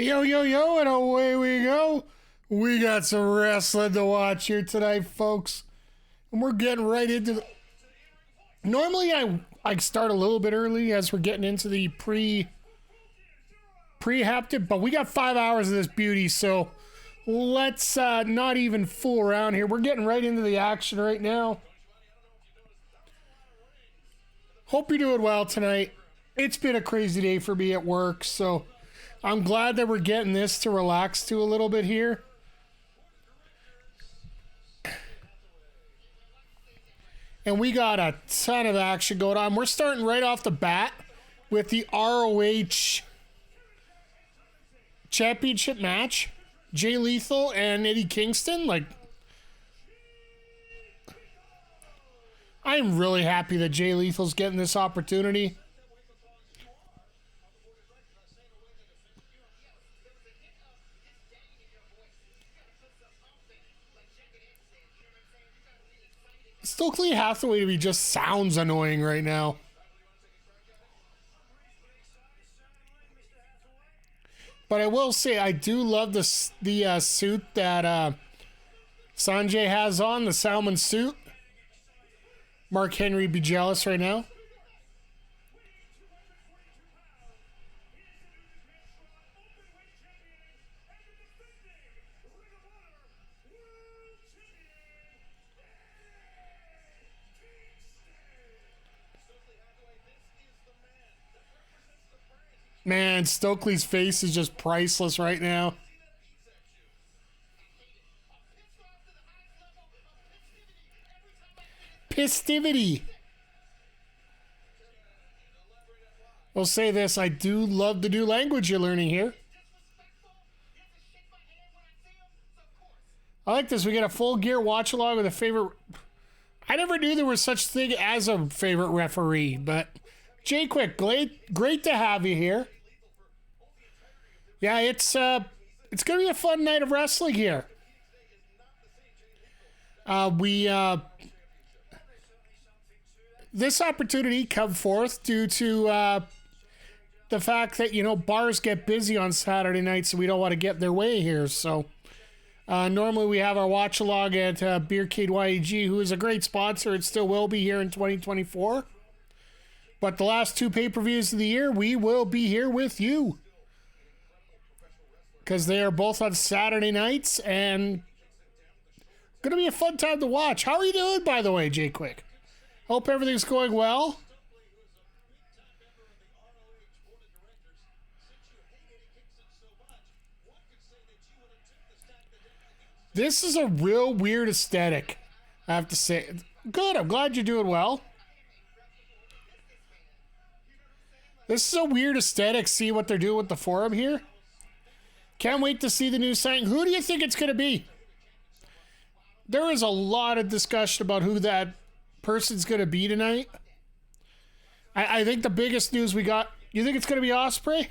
Yo, yo, yo, and away we go. We got some wrestling to watch here tonight, folks. And we're getting right into the... Normally, I start a little bit early as we're getting into the pre-haptic, but we got 5 hours of this beauty, so let's not even fool around here. We're getting right into the action right now. Hope you're doing well tonight. It's been a crazy day for me at work, so I'm glad that we're getting this to relax to a little bit here. And we got a ton of action going on. We're starting right off the bat with the ROH Championship match. Jay Lethal and Eddie Kingston. I'm really happy that Jay Lethal's getting this opportunity. Stokely Hathaway to me just sounds annoying right now. But I will say I do love the suit that Sanjay has on, the salmon suit. Mark Henry be jealous right now. Man, Stokely's face is just priceless right now. Pistivity. I'll say this, I do love the new language you're learning here. I like this. We get a full gear watch along with a favorite. I never knew there was such thing as a favorite referee, but Jay Quick, great to have you here. Yeah, it's gonna be a fun night of wrestling here. This opportunity come forth due to the fact that bars get busy on Saturday nights, so we don't want to get in their way here. So normally we have our watch along at Beercade YEG, who is a great sponsor. It still will be here in 2024. But the last two pay-per-views of the year, we will be here with you. Because they are both on Saturday nights, and going to be a fun time to watch. How are you doing, by the way, Jay Quick? Hope everything's going well. This is a real weird aesthetic, I have to say. Good, I'm glad you're doing well. This is a weird aesthetic. See what they're doing with the forum here. Can't wait to see the new signing. Who do you think it's going to be? There is a lot of discussion about who that person's going to be tonight. I think the biggest news we got, you think it's going to be Ospreay?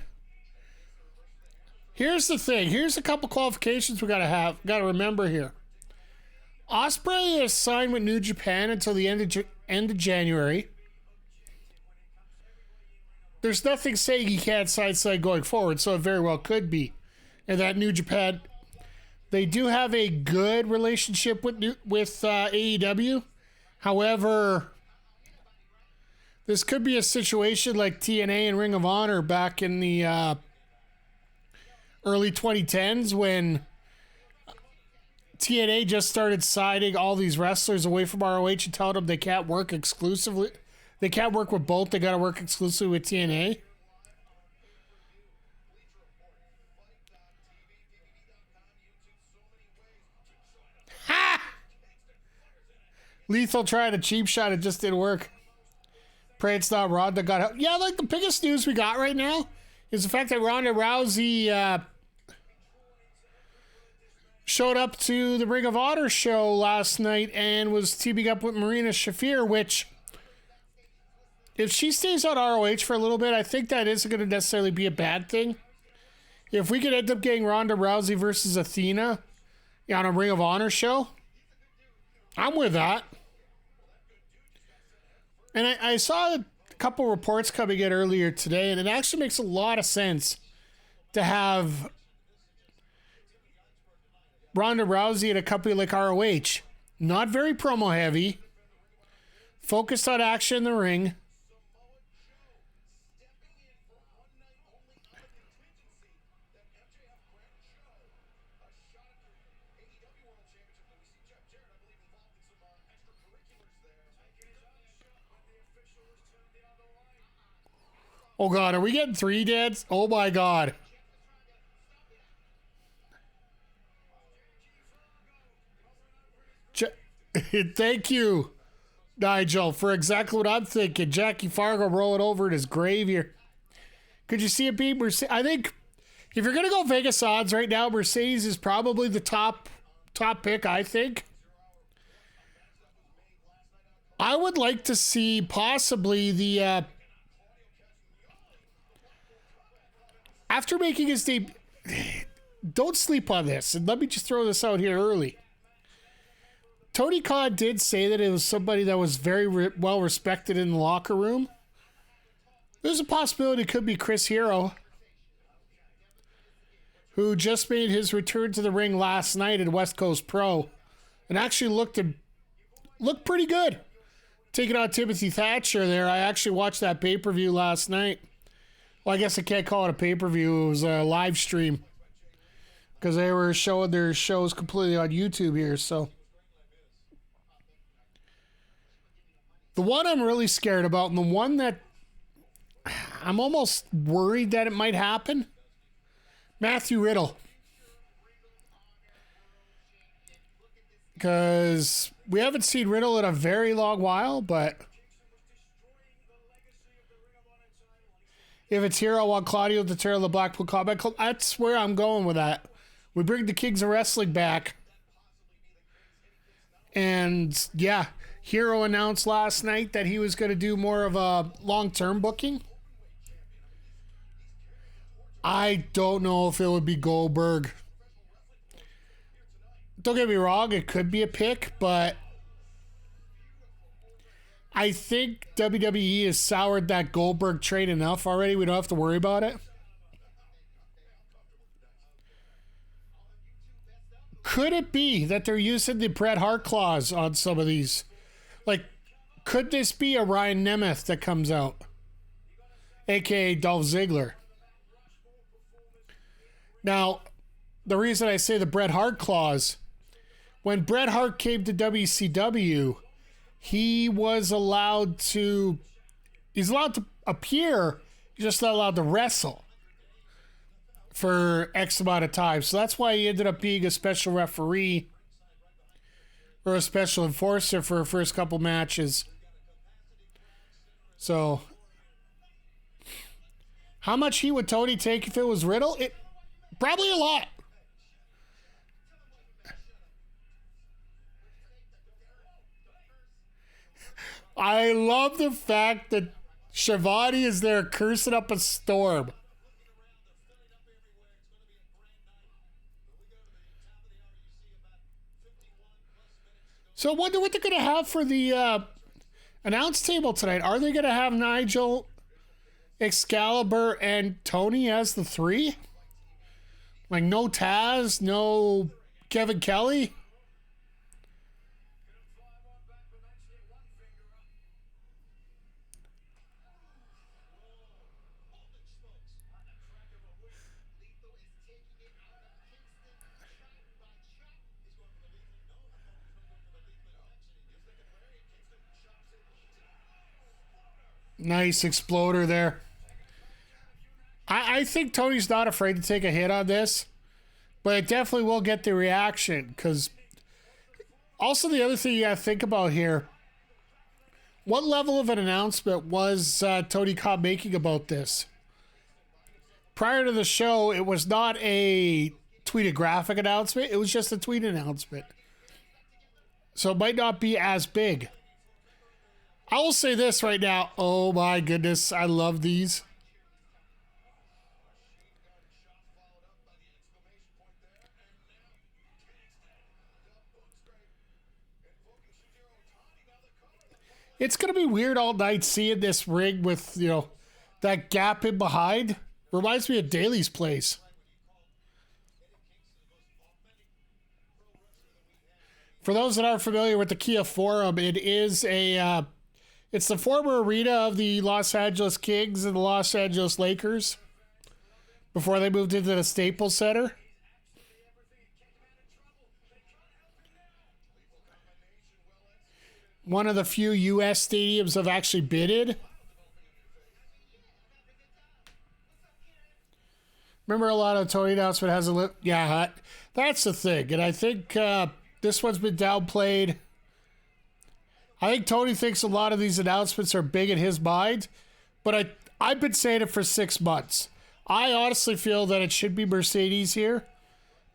Here's the thing. Here's a couple qualifications we got to remember here. Ospreay is signed with New Japan until the end of January. There's nothing saying he can't sign going forward, so it very well could be. And that New Japan, they do have a good relationship with AEW. However, this could be a situation like TNA and Ring of Honor back in the early 2010s when TNA just started siding all these wrestlers away from ROH and telling them they can't work exclusively. They can't work with both. They got to work exclusively with TNA. Ha! Lethal tried a cheap shot. It just didn't work. Pray it's not Ronda got help. Yeah, the biggest news we got right now is the fact that Ronda Rousey showed up to the Ring of Honor show last night and was teaming up with Marina Shafir, which, if she stays on ROH for a little bit, I think that isn't going to necessarily be a bad thing. If we could end up getting Ronda Rousey versus Athena on a Ring of Honor show, I'm with that. And I saw a couple reports coming in earlier today, and it actually makes a lot of sense to have Ronda Rousey at a company like ROH. Not very promo heavy. Focused on action in the ring. Oh, God. Are we getting 3 deads? Oh, my God. Thank you, Nigel, for exactly what I'm thinking. Jackie Fargo rolling over in his grave here. Could you see it be Mercedes? I think if you're going to go Vegas odds right now, Mercedes is probably the top pick, I think. I would like to see possibly the... after making his debut... Don't sleep on this. And let me just throw this out here early. Tony Khan did say that it was somebody that was very well respected in the locker room. There's a possibility it could be Chris Hero, who just made his return to the ring last night at West Coast Pro and actually looked pretty good. Taking on Timothy Thatcher there. I actually watched that pay-per-view last night. Well, I guess I can't call it a pay-per-view. It was a live stream because they were showing their shows completely on YouTube here, so... The one I'm really scared about, and the one that I'm almost worried that it might happen, Matthew Riddle. Because we haven't seen Riddle in a very long while, but if it's Hero, I want Claudio to tear the Blackpool Combat Club. That's where I'm going with that. We bring the Kings of Wrestling back. And yeah, Hero announced last night that he was going to do more of a long-term booking. I don't know if it would be Goldberg. Don't get me wrong, it could be a pick, but I think WWE has soured that Goldberg trade enough already. We don't have to worry about it. Could it be that they're using the Bret Hart clause on some of these? Like, could this be a Ryan Nemeth that comes out? AKA Dolph Ziggler. Now, the reason I say the Bret Hart clause, when Bret Hart came to WCW, he's allowed to appear, he's just not allowed to wrestle for X amount of time. So that's why he ended up being a special referee or a special enforcer for the first couple matches. So, how much heat would Tony take if it was Riddle? Probably a lot. I love the fact that Shivani is there cursing up a storm. So I wonder what they're going to have for the announce table tonight. Are they going to have Nigel, Excalibur, and Tony as the 3? Like no Taz, no Kevin Kelly? Nice exploder there. I think Tony's not afraid to take a hit on this, but it definitely will get the reaction. Because also the other thing you got to think about here, what level of an announcement was Tony Khan making about this? Prior to the show, it was not a tweeted graphic announcement. It was just a tweet announcement. So it might not be as big. I will say this right now. Oh my goodness, I love these. It's going to be weird all night seeing this ring with, that gap in behind. Reminds me of Daly's place. For those that aren't familiar with the Kia Forum, it is it's the former arena of the Los Angeles Kings and the Los Angeles Lakers before they moved into the Staples Center. One of the few U.S. stadiums I've actually been in. Remember, a lot of Tony announcement has a lip. Yeah, that's the thing. And I think this one's been downplayed. I think Tony thinks a lot of these announcements are big in his mind, but I've been saying it for 6 months. I honestly feel that it should be Mercedes here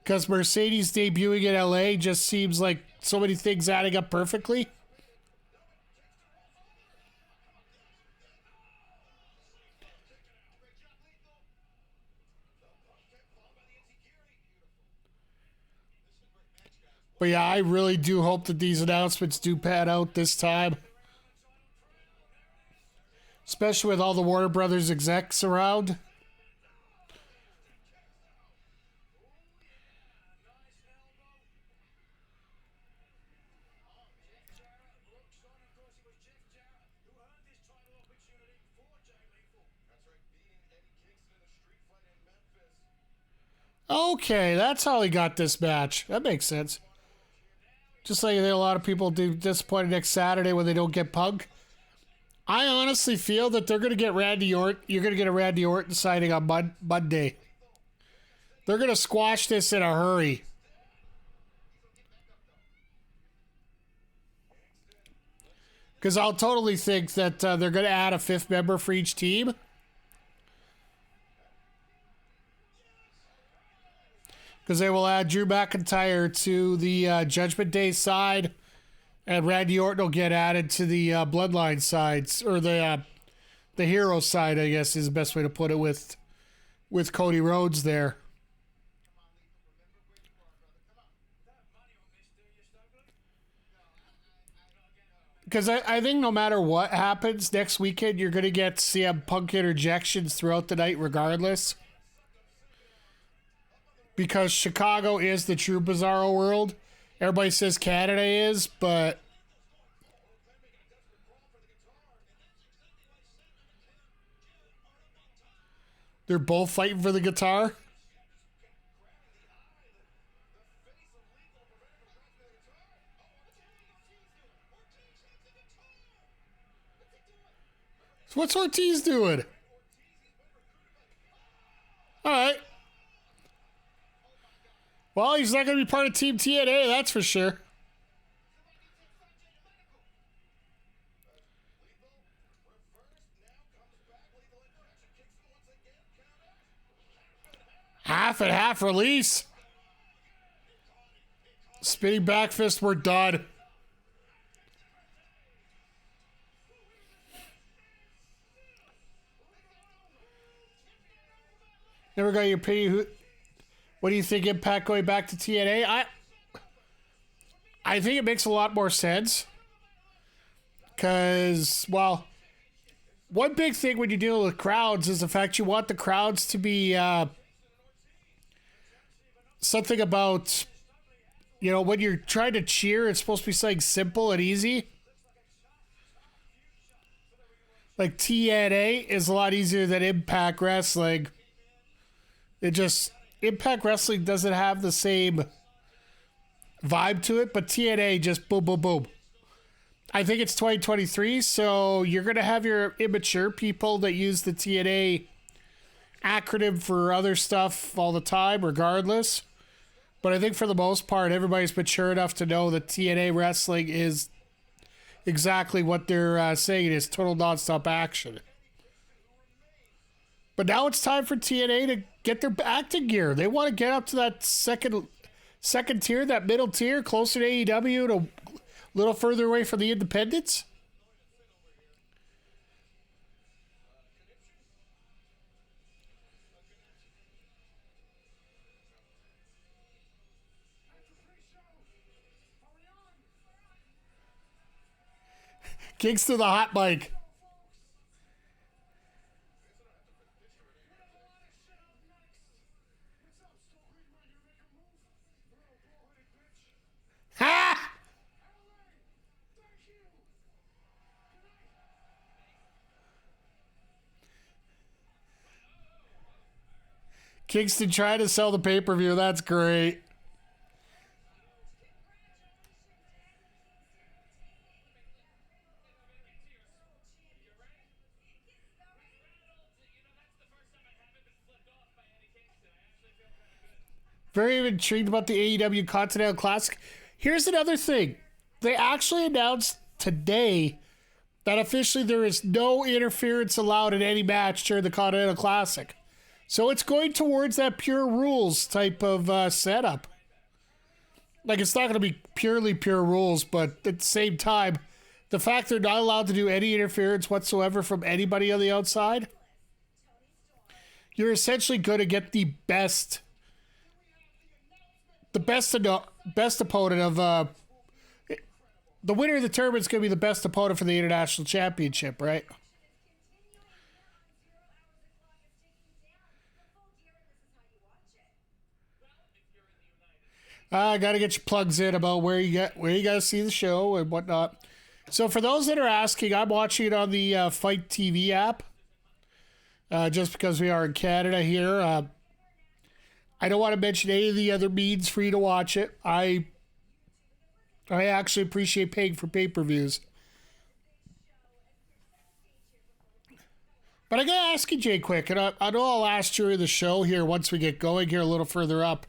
because Mercedes debuting in LA just seems like so many things adding up perfectly. But yeah, I really do hope that these announcements do pan out this time. Especially with all the Warner Brothers execs around. Okay, that's how he got this match. That makes sense. Just like a lot of people do disappointed next Saturday when they don't get Punk. I honestly feel that they're going to get Randy Orton. You're going to get a Randy Orton signing on Monday. They're going to squash this in a hurry. Because I'll totally think that they're going to add a 5th member for each team. Because they will add Drew McIntyre to the Judgment Day side. And Randy Orton will get added to the Bloodline sides. Or the Hero side, I guess, is the best way to put it with Cody Rhodes there. Because I think no matter what happens next weekend, you're going to get CM Punk interjections throughout the night regardless. Because Chicago is the true Bizarro world. Everybody says Canada is, but they're both fighting for the guitar. So what's Ortiz doing? All right. Well, he's not going to be part of Team TNA, that's for sure. Half and half release. Spinning back fist, we're done. Never got your opinion. What do you think, Impact going back to TNA? I think it makes a lot more sense. Because, well, one big thing when you deal with crowds is the fact you want the crowds to be something about, you know, when you're trying to cheer, it's supposed to be something simple and easy. Like TNA is a lot easier than Impact Wrestling. Impact Wrestling doesn't have the same vibe to it, but TNA just boom, boom, boom. I think it's 2023, so you're going to have your immature people that use the TNA acronym for other stuff all the time, regardless. But I think for the most part, everybody's mature enough to know that TNA Wrestling is exactly what they're saying it is, total nonstop action. But now it's time for TNA to get their acting gear. They want to get up to that second tier, that middle tier, closer to AEW, to a little further away from the independents. Kicks to the hot mic. Ha! Kingston trying to sell the pay-per-view. That's great. Very intrigued about the AEW Continental Classic. Here's another thing. They actually announced today that officially there is no interference allowed in any match during the Continental Classic. So it's going towards that pure rules type of setup. Like, it's not going to be purely pure rules, but at the same time, the fact they're not allowed to do any interference whatsoever from anybody on the outside, you're essentially going to get the best opponent of the winner of the tournament is going to be the best opponent for the International Championship, right? I got to get your plugs in about where you got to see the show and whatnot. So for those that are asking, I'm watching it on the Fight TV app, just because we are in Canada here. I don't want to mention any of the other means for you to watch it. I actually appreciate paying for pay-per-views. But I got to ask you, Jay, quick, and I know I'll ask during the show here once we get going here a little further up.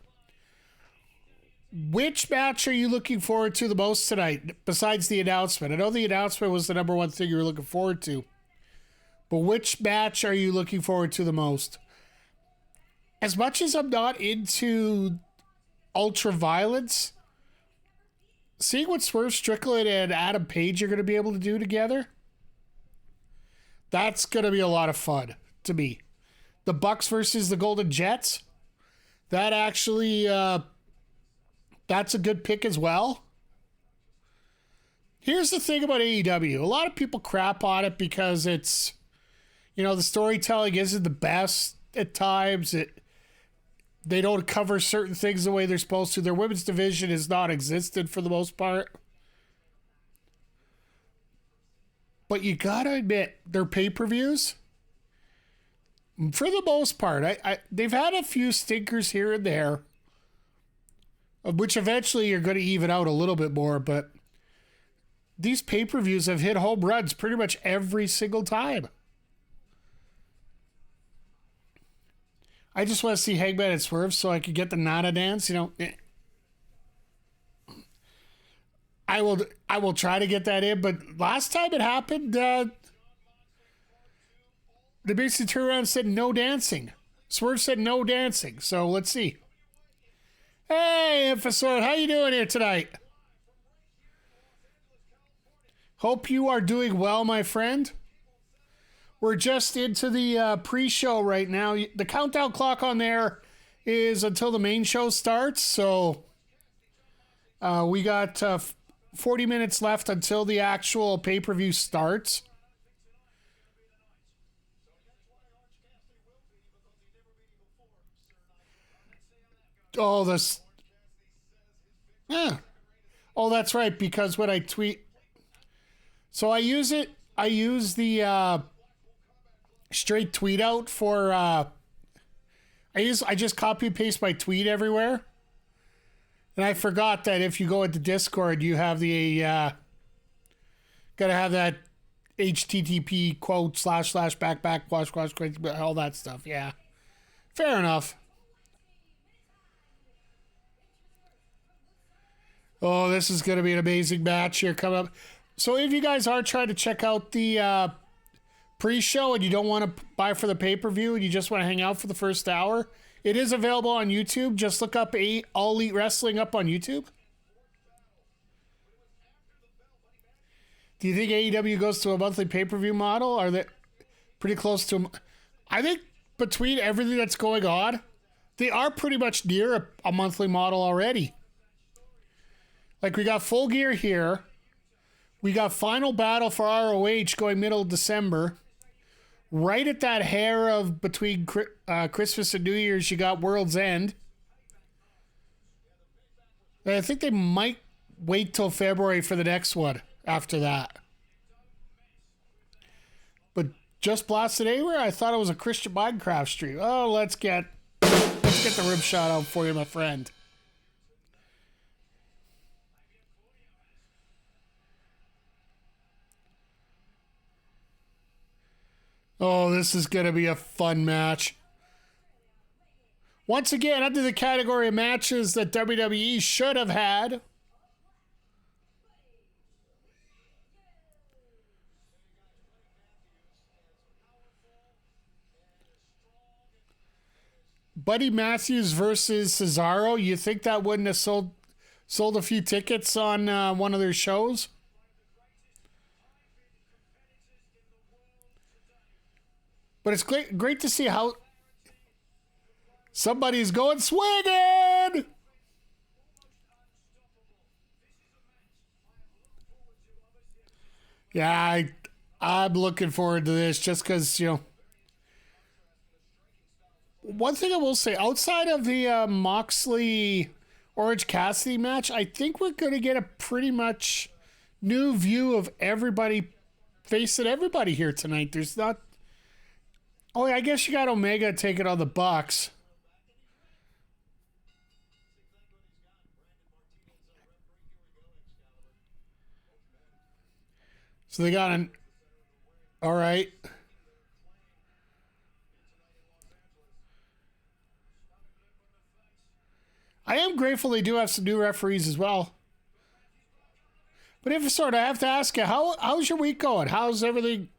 Which match are you looking forward to the most tonight, besides the announcement? I know the announcement was the number one thing you were looking forward to. But which match are you looking forward to the most? As much as I'm not into ultra violence, seeing what Swerve Strickland and Adam Page are going to be able to do together, that's going to be a lot of fun to me. The Bucks versus the Golden Jets, that actually, that's a good pick as well. Here's the thing about AEW. A lot of people crap on it because it's, the storytelling isn't the best at times. They don't cover certain things the way they're supposed to. Their women's division is non-existent for the most part. But you gotta admit, their pay-per-views, for the most part, they've had a few stinkers here and there, which eventually you're going to even out a little bit more, but these pay-per-views have hit home runs pretty much every single time. I just want to see Hangman and Swerve so I could get the Nana dance, I will try to get that in, but last time it happened, they basically turned around and said no dancing. Swerve said no dancing, so let's see. Hey, Infosort, how you doing here tonight? Hope you are doing well, my friend. We're just into the pre-show right now. The countdown clock on there is until the main show starts, so we got 40 minutes left until the actual pay-per-view starts. Oh, this... Yeah. Oh, that's right, because when I tweet... So I use the straight tweet out for I just copy and paste my tweet everywhere. And I forgot that if you go into Discord, you have the gotta have that HTTP quote / back all that stuff. Yeah, fair enough. Oh, this is gonna be an amazing match here coming up. So if you guys are trying to check out the pre-show and you don't want to buy for the pay-per-view and you just want to hang out for the first hour, it is available on YouTube. Just look up All Elite Wrestling up on YouTube. Do you think AEW goes to a monthly pay-per-view model? Are they pretty close to... I think between everything that's going on, they are pretty much near a monthly model already. Like, we got Full Gear here. We got Final Battle for ROH going middle of December. Right at that hair of between Christmas and New Year's, you got World's End. And I think they might wait till February for the next one after that. But just blasted anywhere? I thought it was a Christian Minecraft stream. Oh, let's get... get the rib shot out for you, my friend. Oh, this is going to be a fun match. Once again, under the category of matches that WWE should have had. Buddy Matthews versus Cesaro. You think that wouldn't have sold a few tickets on one of their shows? But it's great to see how somebody's going swinging. Yeah, I'm looking forward to this just because, one thing I will say, outside of the Moxley Orange Cassidy match, I think we're going to get a pretty much new view of everybody facing everybody here tonight. There's not... Oh, yeah, I guess you got Omega taking on the Bucks. So they got an... All right. I am grateful they do have some new referees as well. But if I have to ask you, how's your week going? How's everything?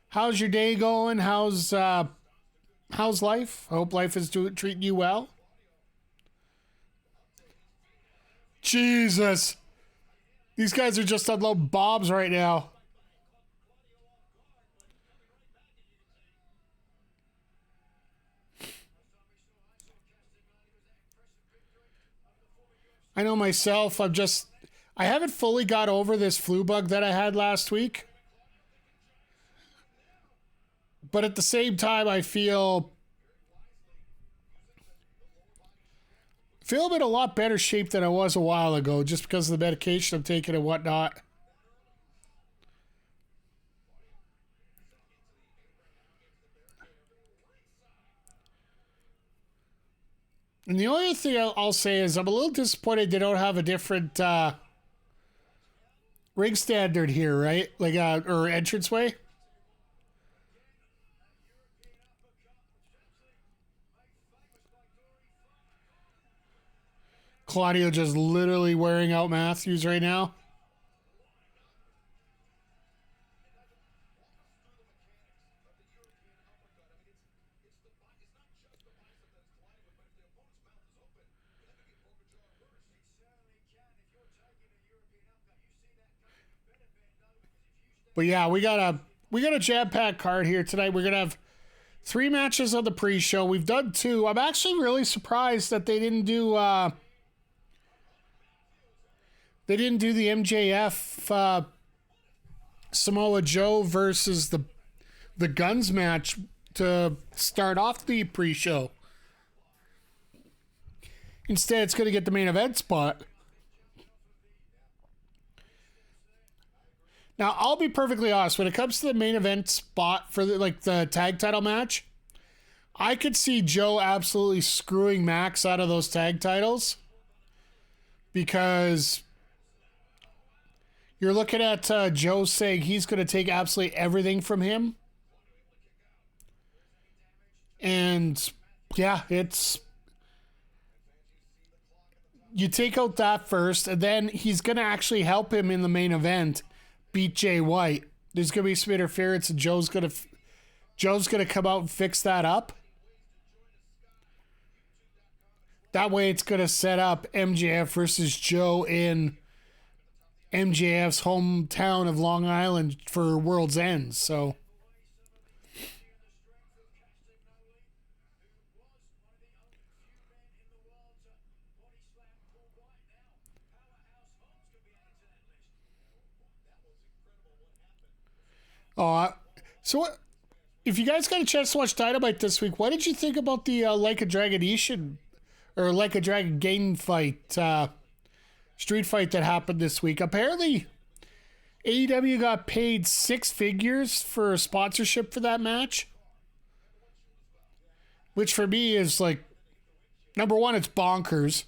How's your day going? How's life? I hope life is treating you well. Jesus. These guys are just unloading bombs right now. I know myself, I haven't fully got over this flu bug that I had last week. But at the same time, I feel I'm in a lot better shape than I was a while ago just because of the medication I'm taking and whatnot. And the only thing I'll say is I'm a little disappointed they don't have a different ring standard here, right? Like or entranceway. Claudio just literally wearing out Matthews right now. But yeah, we got a jam-packed card here tonight. We're gonna have 3 matches on the pre-show. We've done 2. I'm actually really surprised that they didn't do the MJF Samoa Joe versus the Guns match to start off the pre-show. Instead, it's going to get the main event spot. Now, I'll be perfectly honest. When it comes to the main event spot for the tag title match, I could see Joe absolutely screwing Max out of those tag titles because you're looking at Joe saying he's going to take absolutely everything from him. And yeah, you take out that first, and then he's going to actually help him in the main event beat Jay White. There's going to be some interference, and Joe's going to come out and fix that up. That way it's going to set up MJF versus Joe in MJF's hometown of Long Island for World's End. So so what, if you guys got a chance to watch Dynamite this week, what did you think about the Like a Dragon Ishin or Like a Dragon Gain fight, street fight that happened this week? Apparently, AEW got paid 6 figures for sponsorship for that match, which for me is like Number one, it's bonkers.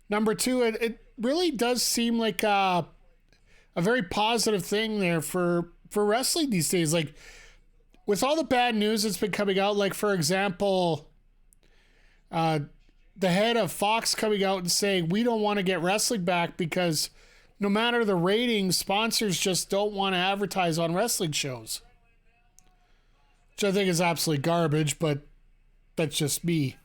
Number two, it really does seem like a very positive thing there for wrestling these days. Like with all the bad news that's been coming out, like for example, the head of Fox coming out and saying we don't want to get wrestling back because no matter the ratings, sponsors just don't want to advertise on wrestling shows. Which I think is absolutely garbage, but that's just me.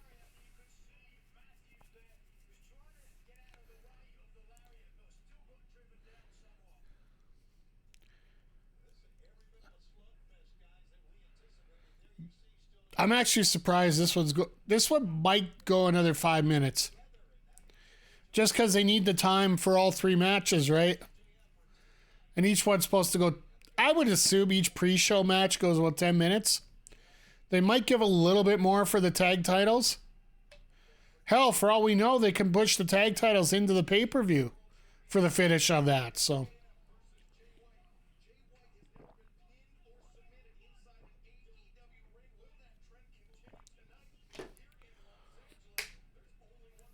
I'm actually surprised this one might go another 5 minutes. Just because they need the time for all three matches, right? And each one's supposed to go. I would assume each pre-show match goes about 10 minutes. They might give a little bit more for the tag titles. Hell, for all we know, they can push the tag titles into the pay-per-view for the finish of that. So,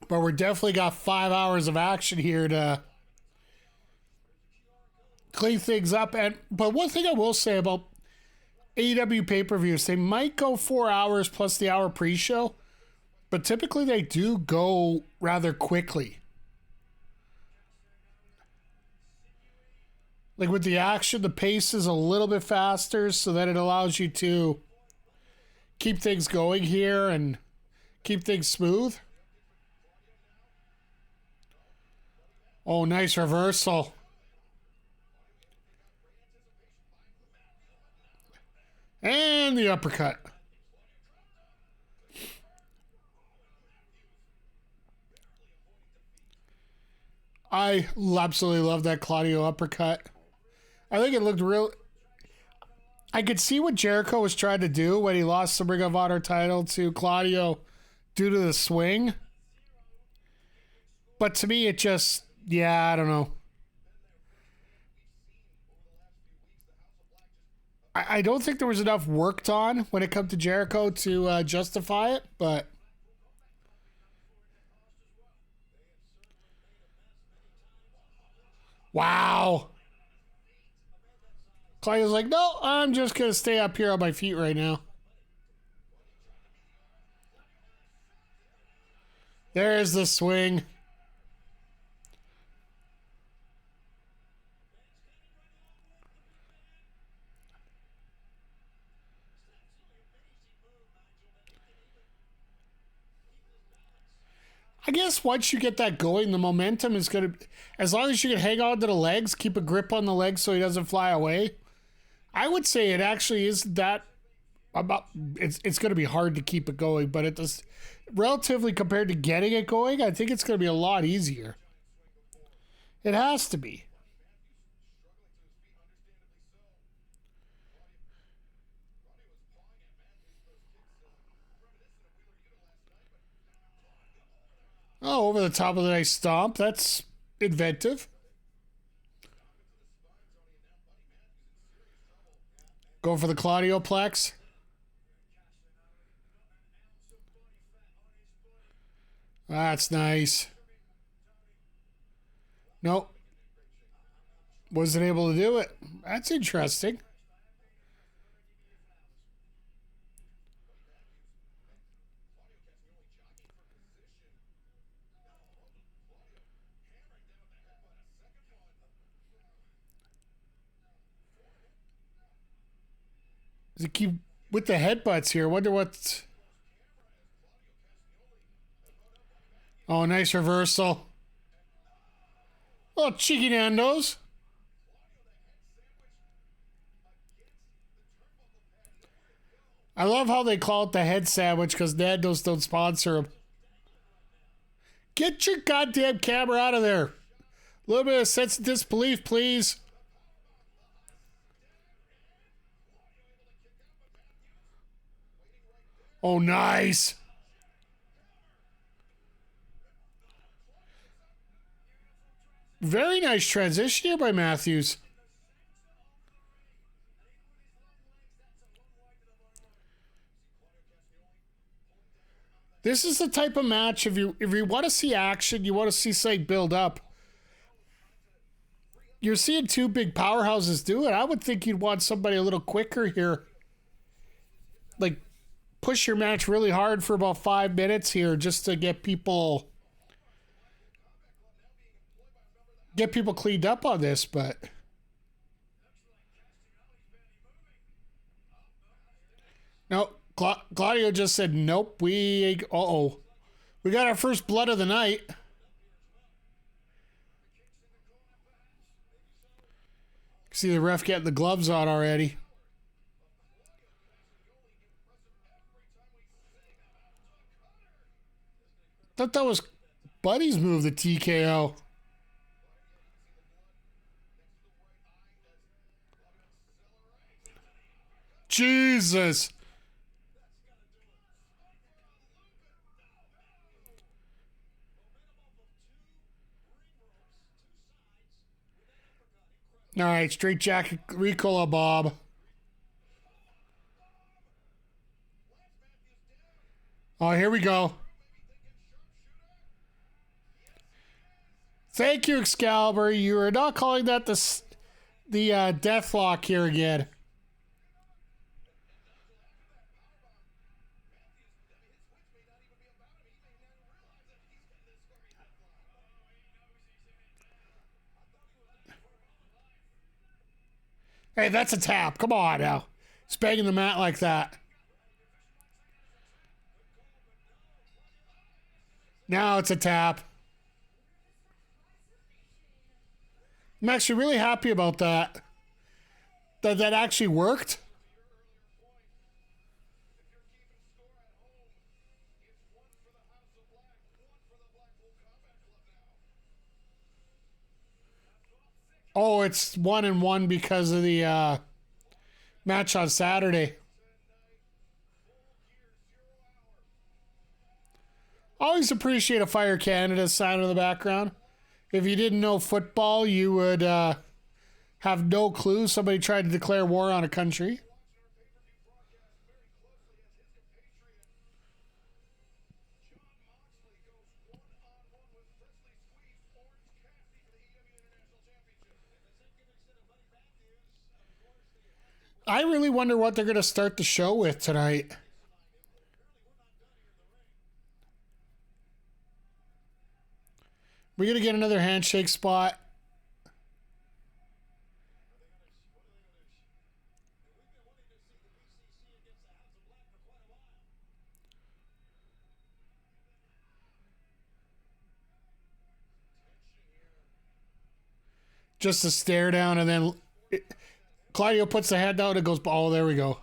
but we're definitely got 5 hours of action here to clean things up. But one thing I will say about AEW pay-per-views, they might go 4 hours plus the hour pre-show, but typically they do go rather quickly. Like with the action, the pace is a little bit faster so that it allows you to keep things going here and keep things smooth. Oh, nice reversal. And the uppercut. I absolutely love that Claudio uppercut. I think it looked real. I could see what Jericho was trying to do when he lost the Ring of Honor title to Claudio due to the swing. But to me, it just, yeah, I don't know. I don't think there was enough worked on when it comes to Jericho to justify it, but wow. Claudio's like, no, I'm just going to stay up here on my feet right now. There's the swing. I guess once you get that going, the momentum is going to, as long as you can hang on to the legs, keep a grip on the legs so he doesn't fly away. I would say it actually is that about, it's going to be hard to keep it going, but it does relatively compared to getting it going. I think it's going to be a lot easier. It has to be. Oh, over the top of the nice stomp. That's inventive. Go for the Claudio Plex. That's nice. Nope. Wasn't able to do it. That's interesting. Does it keep with the headbutts here? Wonder what. Oh, nice reversal. Oh, cheeky Nando's. I love how they call it the head sandwich because Nando's don't sponsor them. Get your goddamn camera out of there. A little bit of sense of disbelief, please. Oh, nice. Very nice transition here by Matthews. This is the type of match, if you want to see action, you want to see something build up. You're seeing two big powerhouses do it. I would think you'd want somebody a little quicker here. Like, push your match really hard for about 5 minutes here just to get people cleaned up on this, but no, Claudio just said nope. We got our first blood of the night. See the ref getting the gloves on already. Thought that was Buddy's move, the TKO. Jesus. All right, straight jacket Ricola Bob. Oh, here we go. Thank you, Excalibur. You are not calling that the death lock here again. Hey, that's a tap. Come on now. He's banging the mat like that. Now it's a tap. I'm actually really happy about that. That actually worked. Oh, it's 1-1 because of the match on Saturday. Always appreciate a Fire Canada sign in the background. If you didn't know football, you would have no clue somebody tried to declare war on a country. I really wonder what they're going to start the show with tonight. We're going to get another handshake spot. Just a stare down, and then Claudio puts the head down and goes, oh, there we go.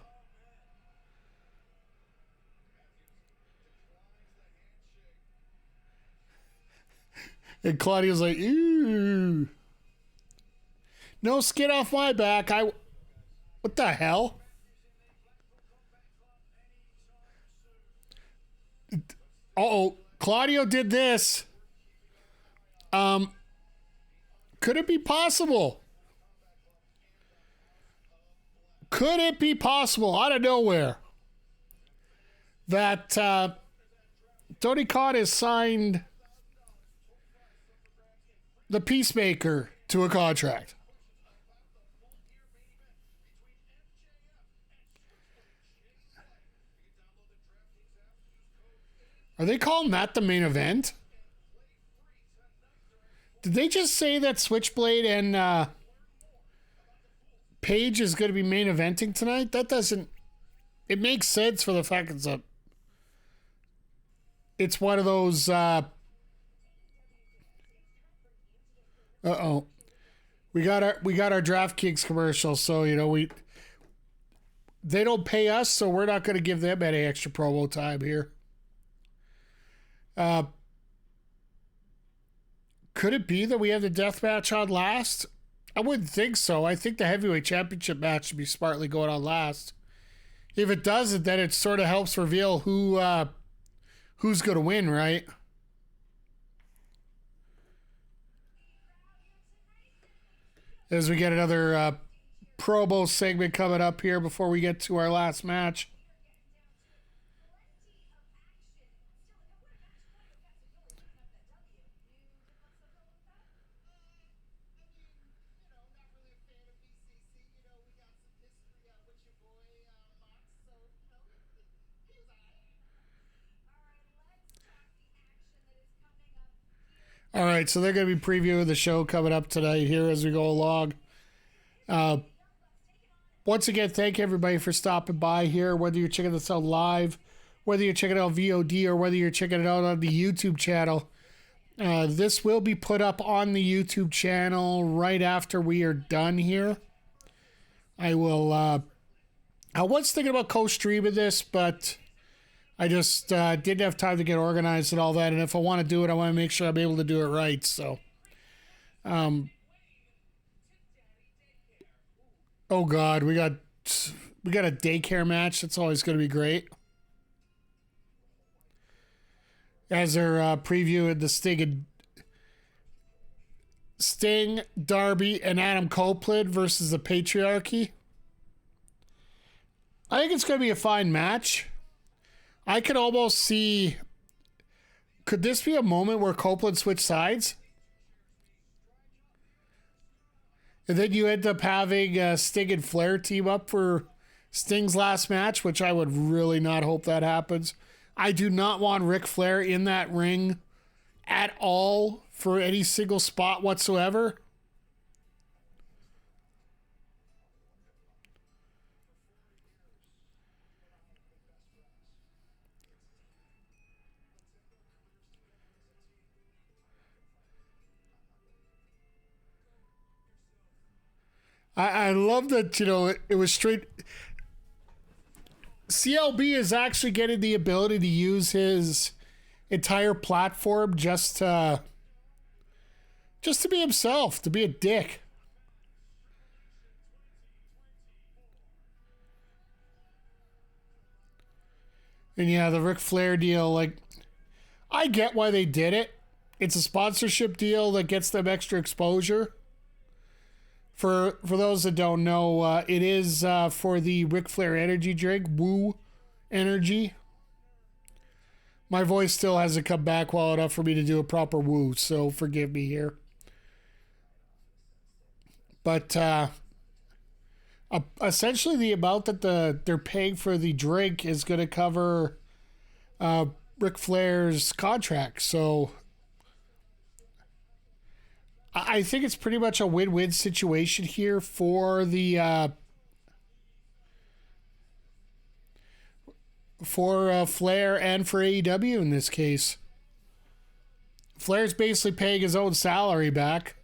And Claudio's like, ooh. No skin off my back. What the hell? Uh-oh. Claudio did this. Could it be possible? Could it be possible out of nowhere that Tony Khan has signed the Peacemaker to a contract? Are they calling that the main event? Did they just say that Switchblade and Paige is going to be main eventing tonight? That doesn't... It makes sense for the fact it's one of those... Uh-oh. We got our DraftKings commercial, so, they don't pay us, so we're not going to give them any extra promo time here. Could it be that we have the death match on last? I wouldn't think so. I think the heavyweight championship match should be smartly going on last. If it doesn't, then it sort of helps reveal who's going to win, right? As we get another promo segment coming up here before we get to our last match. right, so they're going to be previewing the show coming up tonight here as we go along. Once again, thank everybody for stopping by here, whether you're checking this out live, whether you're checking out VOD, or whether you're checking it out on the YouTube channel. This will be put up on the YouTube channel right after we are done here. I will, I was thinking about co-streaming this, but I just didn't have time to get organized and all that. And if I want to do it, I want to make sure I'm able to do it right. So, oh God, we got a daycare match. That's always going to be great. As they're previewing the Sting, Darby, and Adam Copeland versus the Patriarchy. I think it's going to be a fine match. I could almost see... Could this be a moment where Copeland switch sides? And then you end up having Sting and Flair team up for Sting's last match, which I would really not hope that happens. I do not want Ric Flair in that ring at all for any single spot whatsoever. I love that, you know, it was straight. CLB is actually getting the ability to use his entire platform just to be himself, to be a dick. And yeah, the Ric Flair deal, like, I get why they did it. It's a sponsorship deal that gets them extra exposure. For those that don't know, it is for the Ric Flair energy drink, Woo Energy. My voice still hasn't come back well enough for me to do a proper woo, so forgive me here. But essentially the amount that they're paying for the drink is going to cover Ric Flair's contract, so... I think it's pretty much a win-win situation here for the Flair and for AEW in this case. Flair's basically paying his own salary back.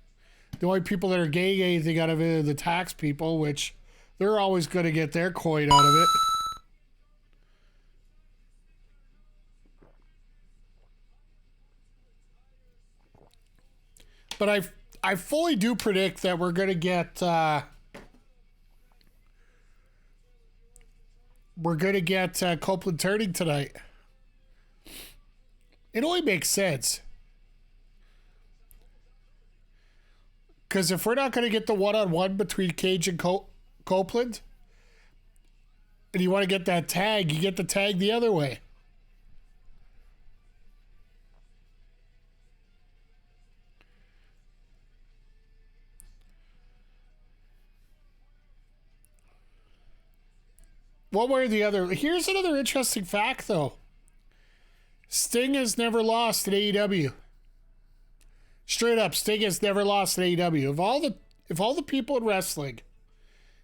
The only people that are getting anything out of it are the tax people, which they're always going to get their coin out of it. But I fully do predict that we're going to get Copeland turning tonight. It only makes sense. Because if we're not going to get the one-on-one between Cage and Copeland, and you want to get that tag, you get the tag the other way. One way or the other. Here's another interesting fact, though. Sting has never lost at AEW. Straight up, Sting has never lost at AEW. If all the people in wrestling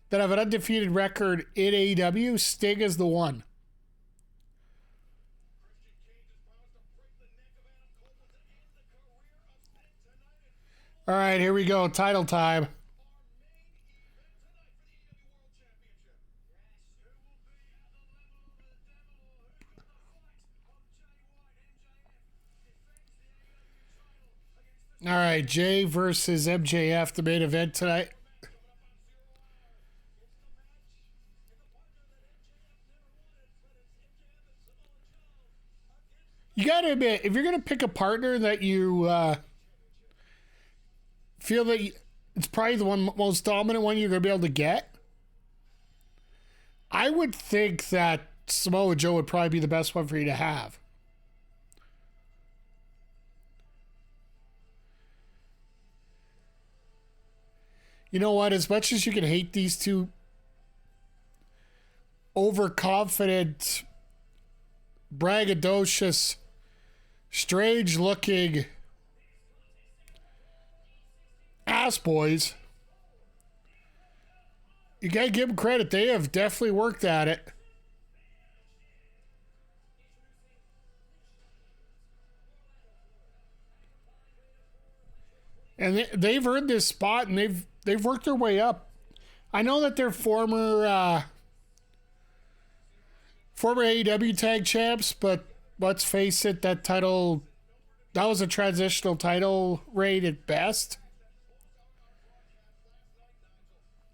that have an undefeated record in AEW, Sting is the one. All right, here we go. Title time. All right, Jay versus MJF, the main event tonight. You got to admit, if you're going to pick a partner that you feel that it's probably the most dominant one you're going to be able to get, I would think that Samoa Joe would probably be the best one for you to have. You know what? As much as you can hate these two overconfident, braggadocious, strange-looking Ass Boys. You gotta give them credit. They have definitely worked at it. And they've earned this spot, and they've worked their way up. I know that they're former AEW tag champs, but let's face it, that was a transitional title reign at best.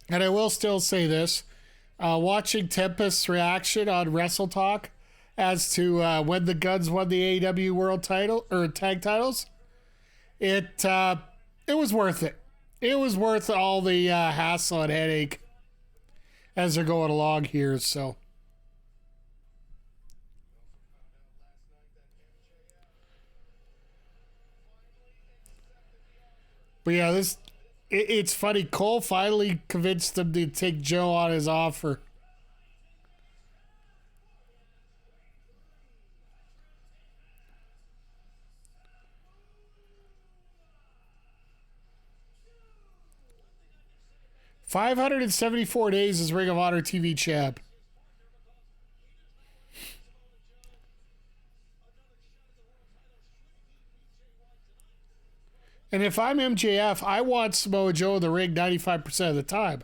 And I will still say this, watching Tempest's reaction on Wrestle Talk as to when the Guns won the AEW world title or tag titles, it was worth it. It was worth all the hassle and headache as they're going along here, so. But yeah, it's funny. Cole finally convinced them to take Joe on his offer. $574 as Ring of Honor TV champ. And if I'm MJF, I want Samoa Joe in the ring 95% of the time.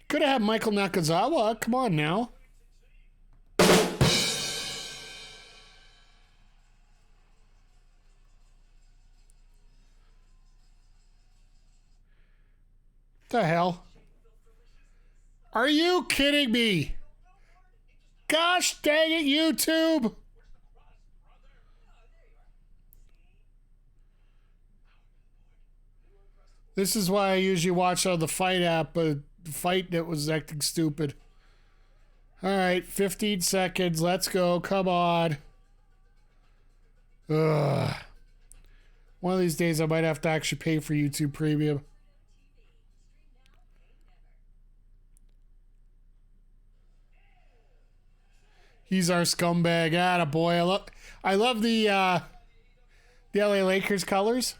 Could have had Michael Nakazawa. Come on now. The hell? Are you kidding me? Gosh dang it, YouTube! This is why I usually watch on the Fight app, but the Fight that was acting stupid. Alright, 15 seconds. Let's go. Come on. Ugh. One of these days I might have to actually pay for YouTube Premium. He's our scumbag. Attaboy. I love the LA Lakers colors.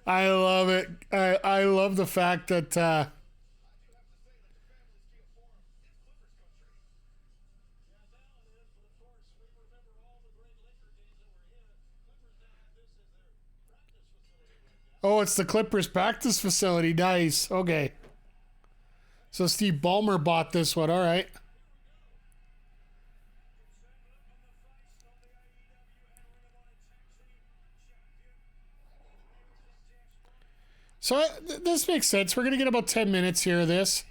I love it. I love the fact that oh, it's the Clippers practice facility. Nice. Okay. So Steve Ballmer bought this one. All right. So this makes sense. We're going to get about 10 minutes here of this.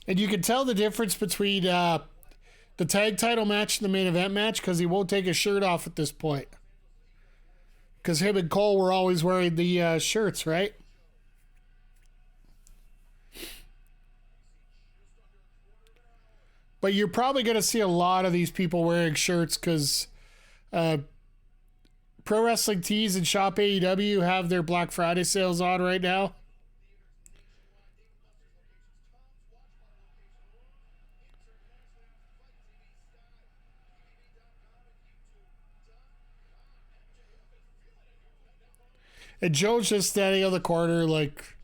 And you can tell the difference between the tag title match and the main event match because he won't take his shirt off at this point. Because him and Cole were always wearing the shirts, right? But you're probably going to see a lot of these people wearing shirts because Pro Wrestling Tees and Shop AEW have their Black Friday sales on right now. And Joe's just standing on the corner like,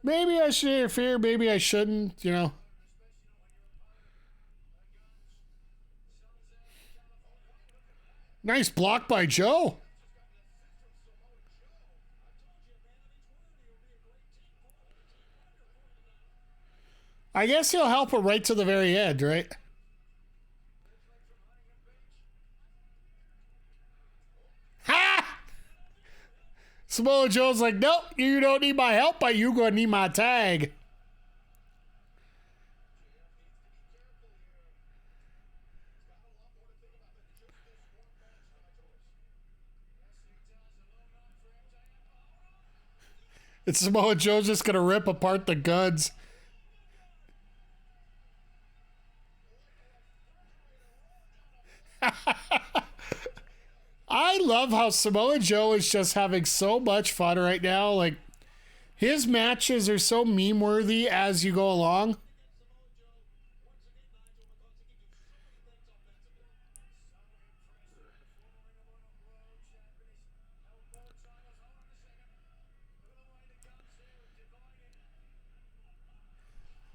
maybe I should interfere, maybe I shouldn't, you know. Nice block by Joe. I guess he'll help her right to the very end, right? Ha! Samoa Joe's like, nope, you don't need my help, but you gonna need my tag. And Samoa Joe's just gonna rip apart the guns. I love how Samoa Joe is just having so much fun right now. Like, his matches are so meme worthy as you go along.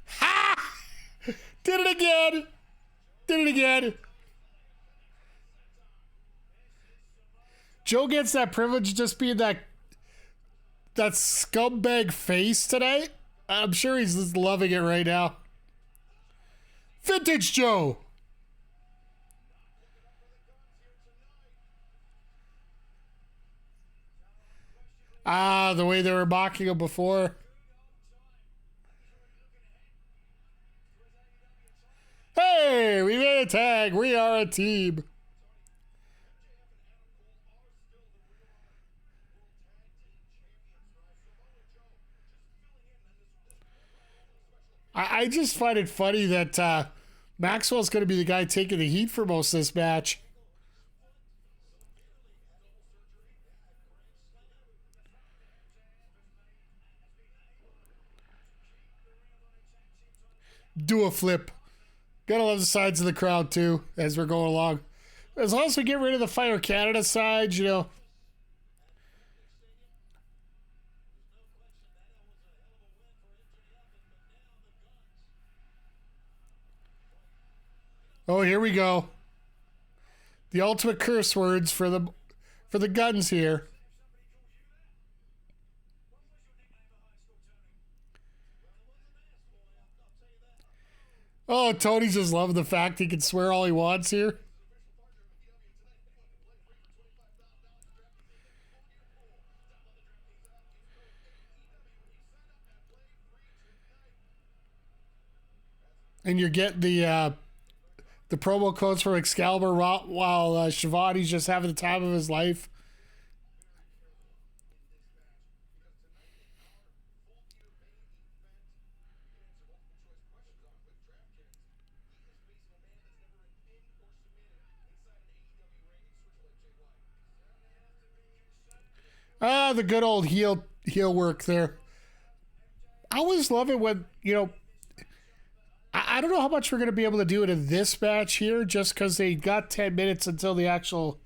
Ha! Did it again! Did it again! Joe gets that privilege of just being that scumbag face today. I'm sure he's just loving it right now. Vintage Joe! Ah, the way they were mocking him before. Hey, we made a tag. We are a team. I just find it funny that Maxwell's going to be the guy taking the heat for most of this match. Do a flip. Gotta love the sides of the crowd too as we're going along. As long as we get rid of the Fire Canada side, you know. Oh, here we go. The ultimate curse words for the guns here. Oh, Tony's just loving the fact he can swear all he wants here. And you're getting the promo codes for Excalibur while Shivani's just having the time of his life. Ah, the good old heel work there. I always love it when, you know, I don't know how much we're going to be able to do it in this match here just because they got 10 minutes until the actual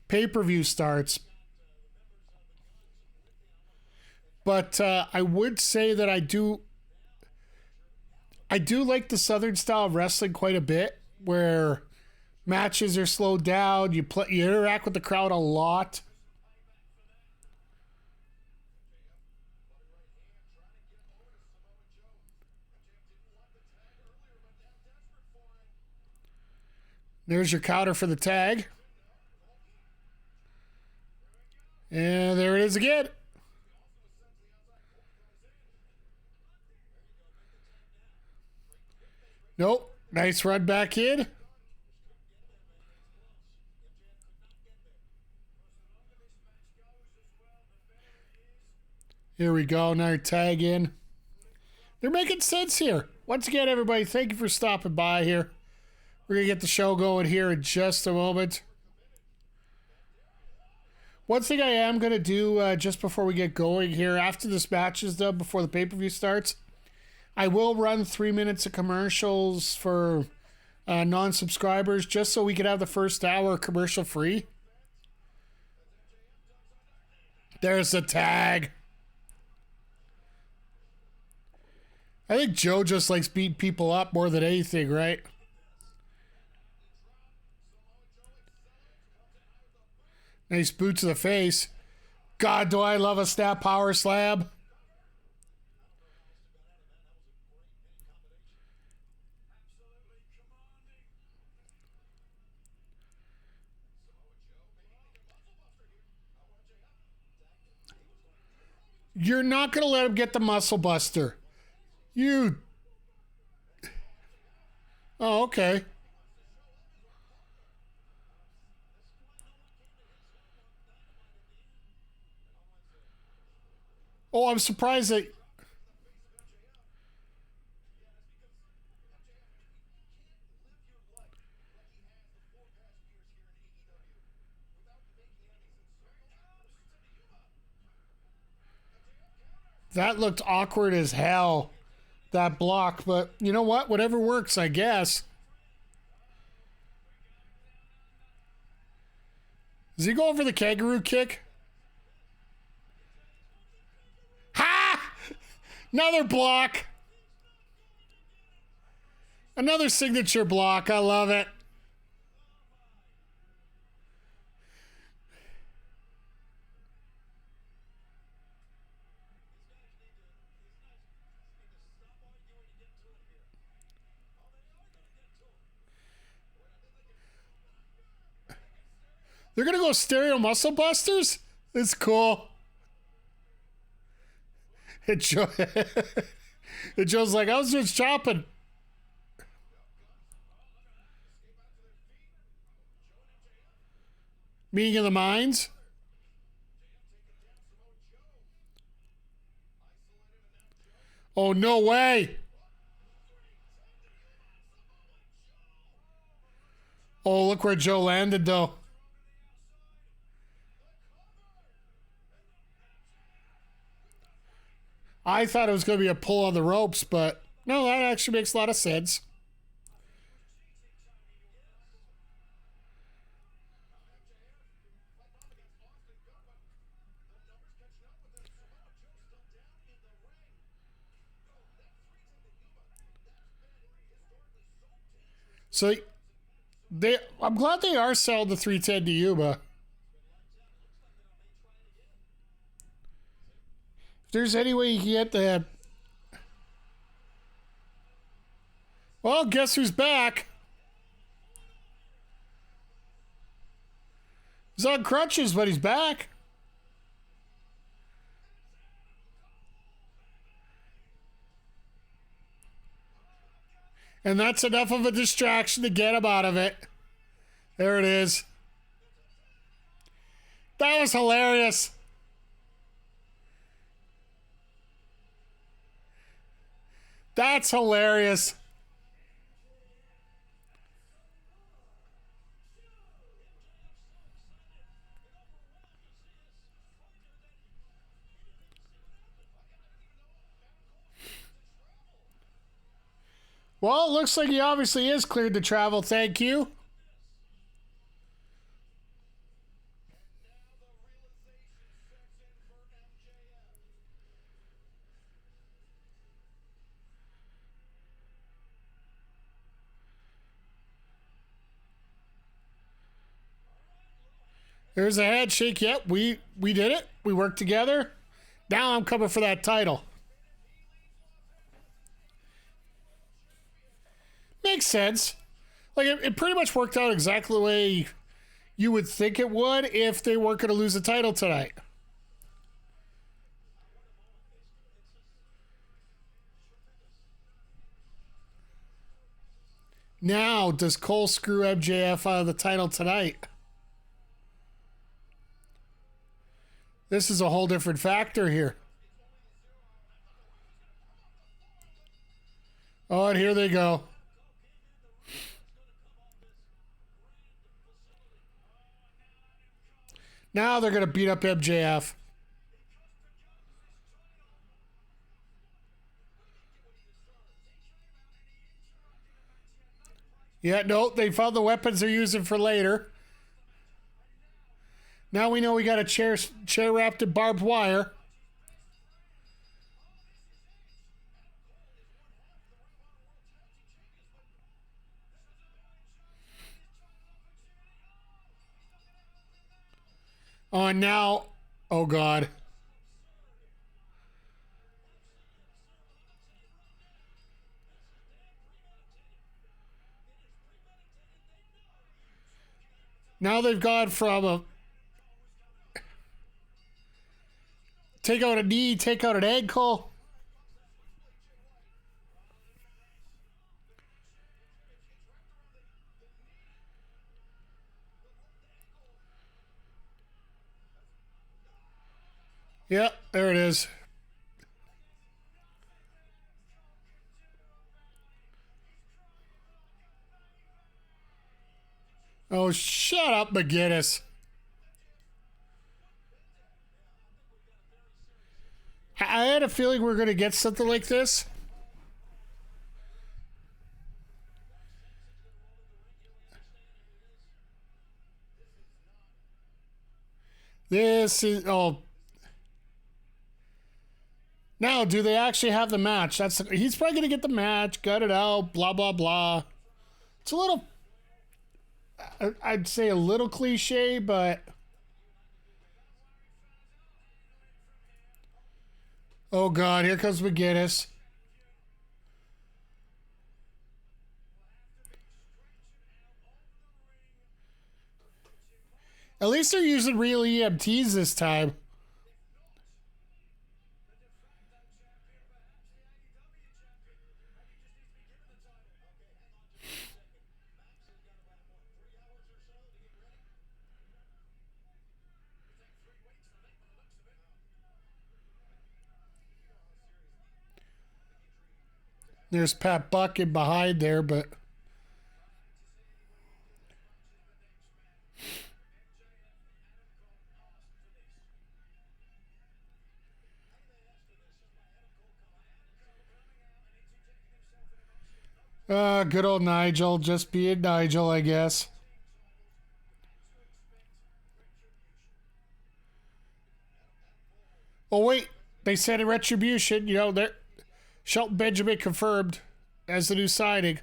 pay-per-view starts. But I would say that I do like the Southern style of wrestling quite a bit where matches are slowed down, you interact with the crowd a lot. There's your counter for the tag. And there it is again. Nope. Nice run back in. Here we go. Now tag in. They're making sense here. Once again, everybody, thank you for stopping by here. We're going to get the show going here in just a moment. One thing I am going to do just before we get going here, after this match is done, before the pay-per-view starts, I will run 3 minutes of commercials for non-subscribers just so we can have the first hour commercial-free. There's the tag. I think Joe just likes beating people up more than anything, right? Nice boot to the face. God, do I love a snap power slam. You're not going to let him get the muscle buster. You. Oh, okay. Oh, I'm surprised that. That looked awkward as hell, that block. But you know what? Whatever works, I guess. Does he go over the kangaroo kick? Ha! Another block. Another signature block. I love it. They're going to go stereo muscle busters? It's cool. And, and Joe's like, I was just chopping. Meeting of the minds? Oh, no way. Oh, look where Joe landed, though. I thought it was going to be a pull on the ropes, but no, that actually makes a lot of sense. So I'm glad they are selling the 310 to Yuba. If there's any way you can get the. Well, guess who's back? He's on crutches, but he's back. And that's enough of a distraction to get him out of it. There it is. That was hilarious. That's hilarious. Well, it looks like he obviously is cleared to travel. Thank you. There's a handshake. Yep, we did it. We worked together. Now I'm coming for that title. Makes sense. Like it pretty much worked out exactly the way you would think it would if they weren't going to lose the title tonight. Now, does Cole screw MJF out of the title tonight? This is a whole different factor here. Oh, and here they go. Now they're going to beat up MJF. Yeah, no, they found the weapons they're using for later. Now we know we got a chair wrapped in barbed wire. Oh, and now, oh God. Now they've gone from Take out a knee, take out an ankle. Yep, there it is. Oh, shut up, McGinnis. I had a feeling we were going to get something like this. This is... Oh. Now, do they actually have the match? He's probably going to get the match, gut it out, blah, blah, blah. It's a little... I'd say a little cliche, but... Oh, God, here comes McGinnis. At least they're using real EMTs this time. There's Pat Bucket behind there, but... good old Nigel, just being Nigel, I guess. Oh, wait. They said in Retribution, you know, they're... Shelton Benjamin confirmed as the new signing.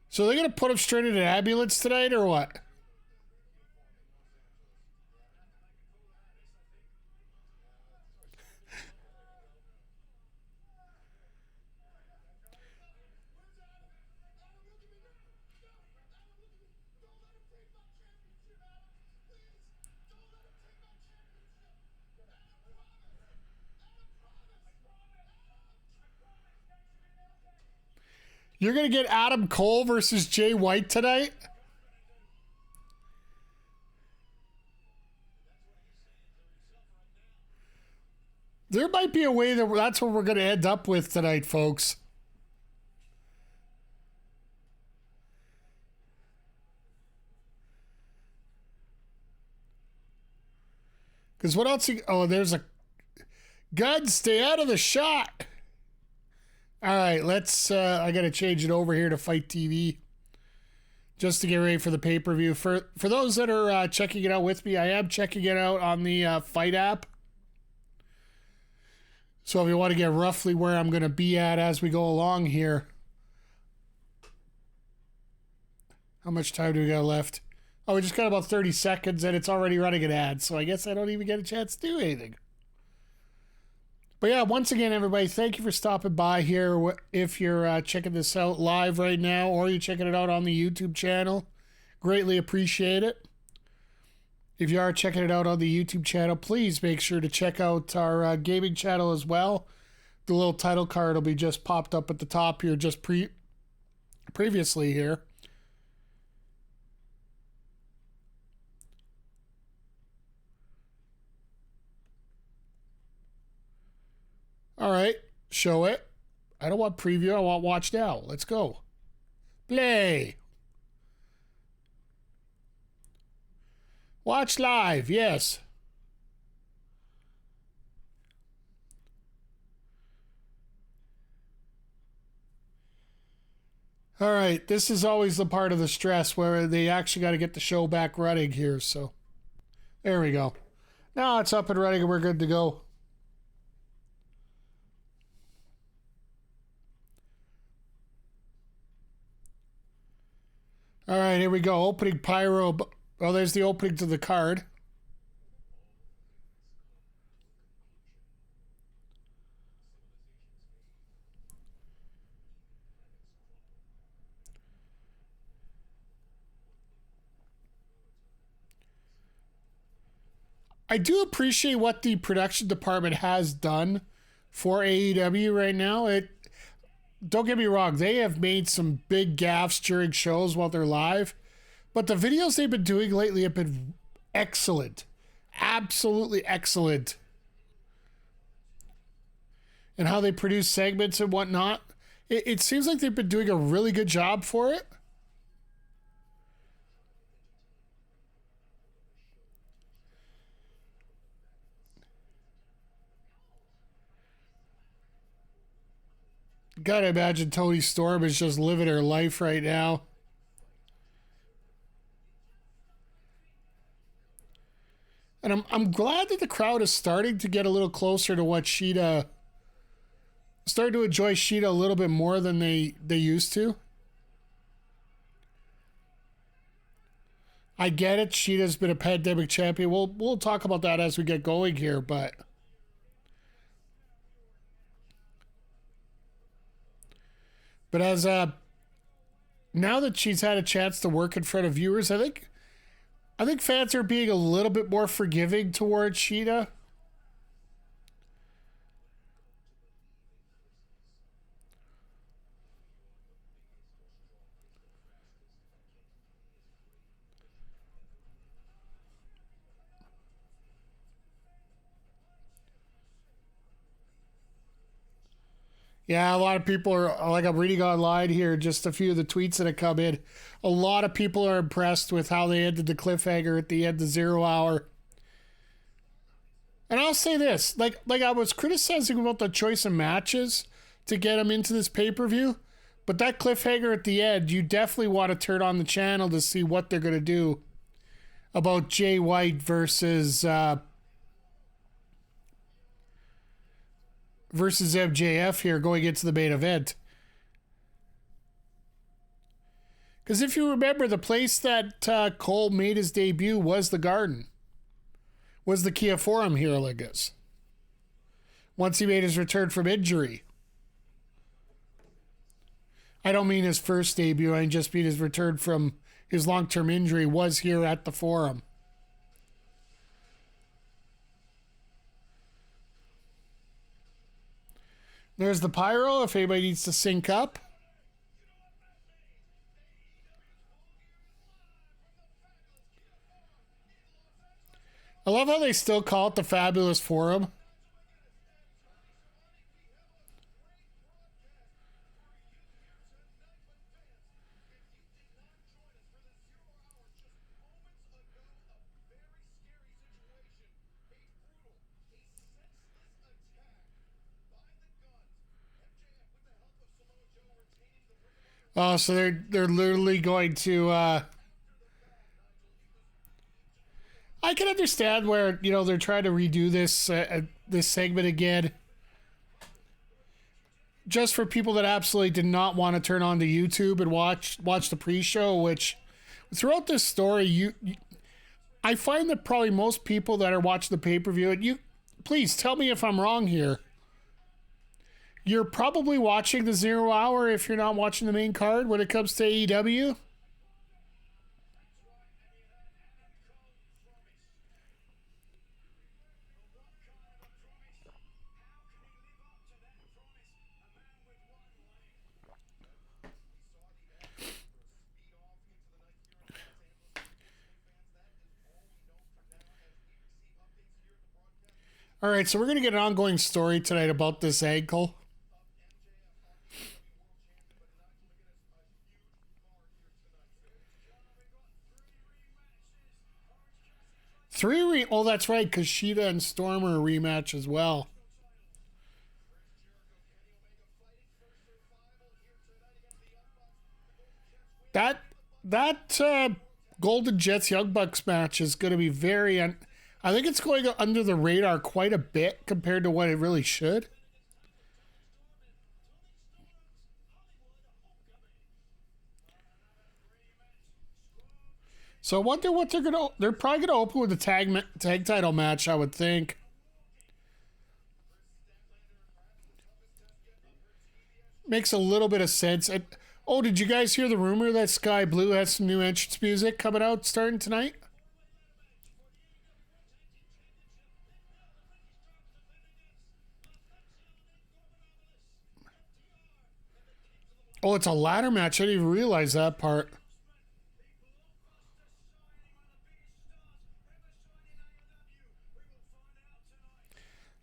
So they're going to put him straight in an ambulance tonight, or what? You're going to get Adam Cole versus Jay White tonight? There might be a way that that's what we're going to end up with tonight, folks. Because what else? Oh, there's a gun. Stay out of the shot. All right, let's. I got to change it over here to Fight TV, just to get ready for the pay-per-view. For those that are checking it out with me, I am checking it out on the Fight app. So if you want to get roughly where I'm going to be at as we go along here. How much time do we got left? Oh, we just got about 30 seconds and it's already running an ad. So I guess I don't even get a chance to do anything. But yeah, once again, everybody, thank you for stopping by here. If you're checking this out live right now or you're checking it out on the YouTube channel, greatly appreciate it. If you are checking it out on the YouTube channel, please make sure to check out our gaming channel as well. The little title card will be just popped up at the top here, just previously here. All right, show it. I don't want preview, I want watch now. Let's go. Play. Watch live, yes. All right, this is always the part of the stress where they actually got to get the show back running here, so. There we go. Now it's up and running and we're good to go. All right, here we go. Opening pyro. Oh, there's the opening to the card. I do appreciate what the production department has done for AEW right now. It don't get me wrong, they have made some big gaffes during shows while they're live, but the videos they've been doing lately have been excellent. Absolutely excellent. And how they produce segments and whatnot. It seems like they've been doing a really good job for it. Gotta imagine Toni Storm is just living her life right now. And I'm glad that the crowd is starting to get a little closer to what Shida, starting to enjoy Shida a little bit more than they used to. I get it. Shida's been a pandemic champion. We'll talk about that as we get going here, but as now that she's had a chance to work in front of viewers, I think fans are being a little bit more forgiving towards Shida. Yeah, a lot of people are, like I'm reading online here, just a few of the tweets that have come in. A lot of people are impressed with how they ended the cliffhanger at the end of 0 Hour. And I'll say this, like I was criticizing about the choice of matches to get them into this pay-per-view, but that cliffhanger at the end, you definitely want to turn on the channel to see what they're going to do about Jay White versus MJF here going into the main event. Because if you remember, the place that Cole made his debut was the Garden. Was the Kia Forum here, Ligas. Once he made his return from injury. I don't mean his first debut, I just mean his return from his long-term injury was here at the Forum. There's the pyro if anybody needs to sync up. I love how they still call it the Fabulous Forum. Oh, so they're literally going to. I can understand where they're trying to redo this segment again, just for people that absolutely did not want to turn on to YouTube and watch the pre-show. Which throughout this story, I find that probably most people that are watching the pay-per-view, and you please tell me if I'm wrong here. You're probably watching the 0 Hour if you're not watching the main card when it comes to AEW. All right, so we're going to get an ongoing story tonight about this ankle. Oh, that's right, because Shida and Storm are a rematch as well. That Golden Jets Young Bucks match is going to be I think it's going under the radar quite a bit compared to what it really should. So I wonder what they're probably gonna open with a tag title match, I would think. Makes a little bit of sense. Oh, did you guys hear the rumor that Sky Blue has some new entrance music coming out starting tonight? Oh, it's a ladder match. I didn't even realize that part.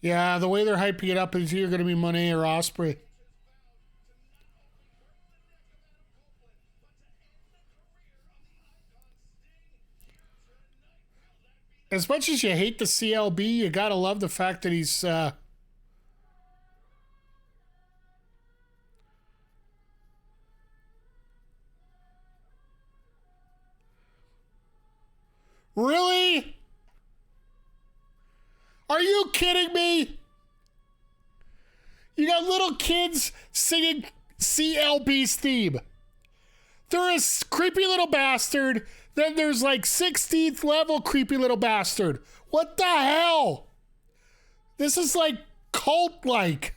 Yeah, the way they're hyping it up is either going to be Monet or Osprey. As much as you hate the CLB, you gotta love the fact that he's really? Are you kidding me? You got little kids singing CLB's theme. They're a creepy little bastard. Then there's like 16th level creepy little bastard. What the hell? This is like cult-like.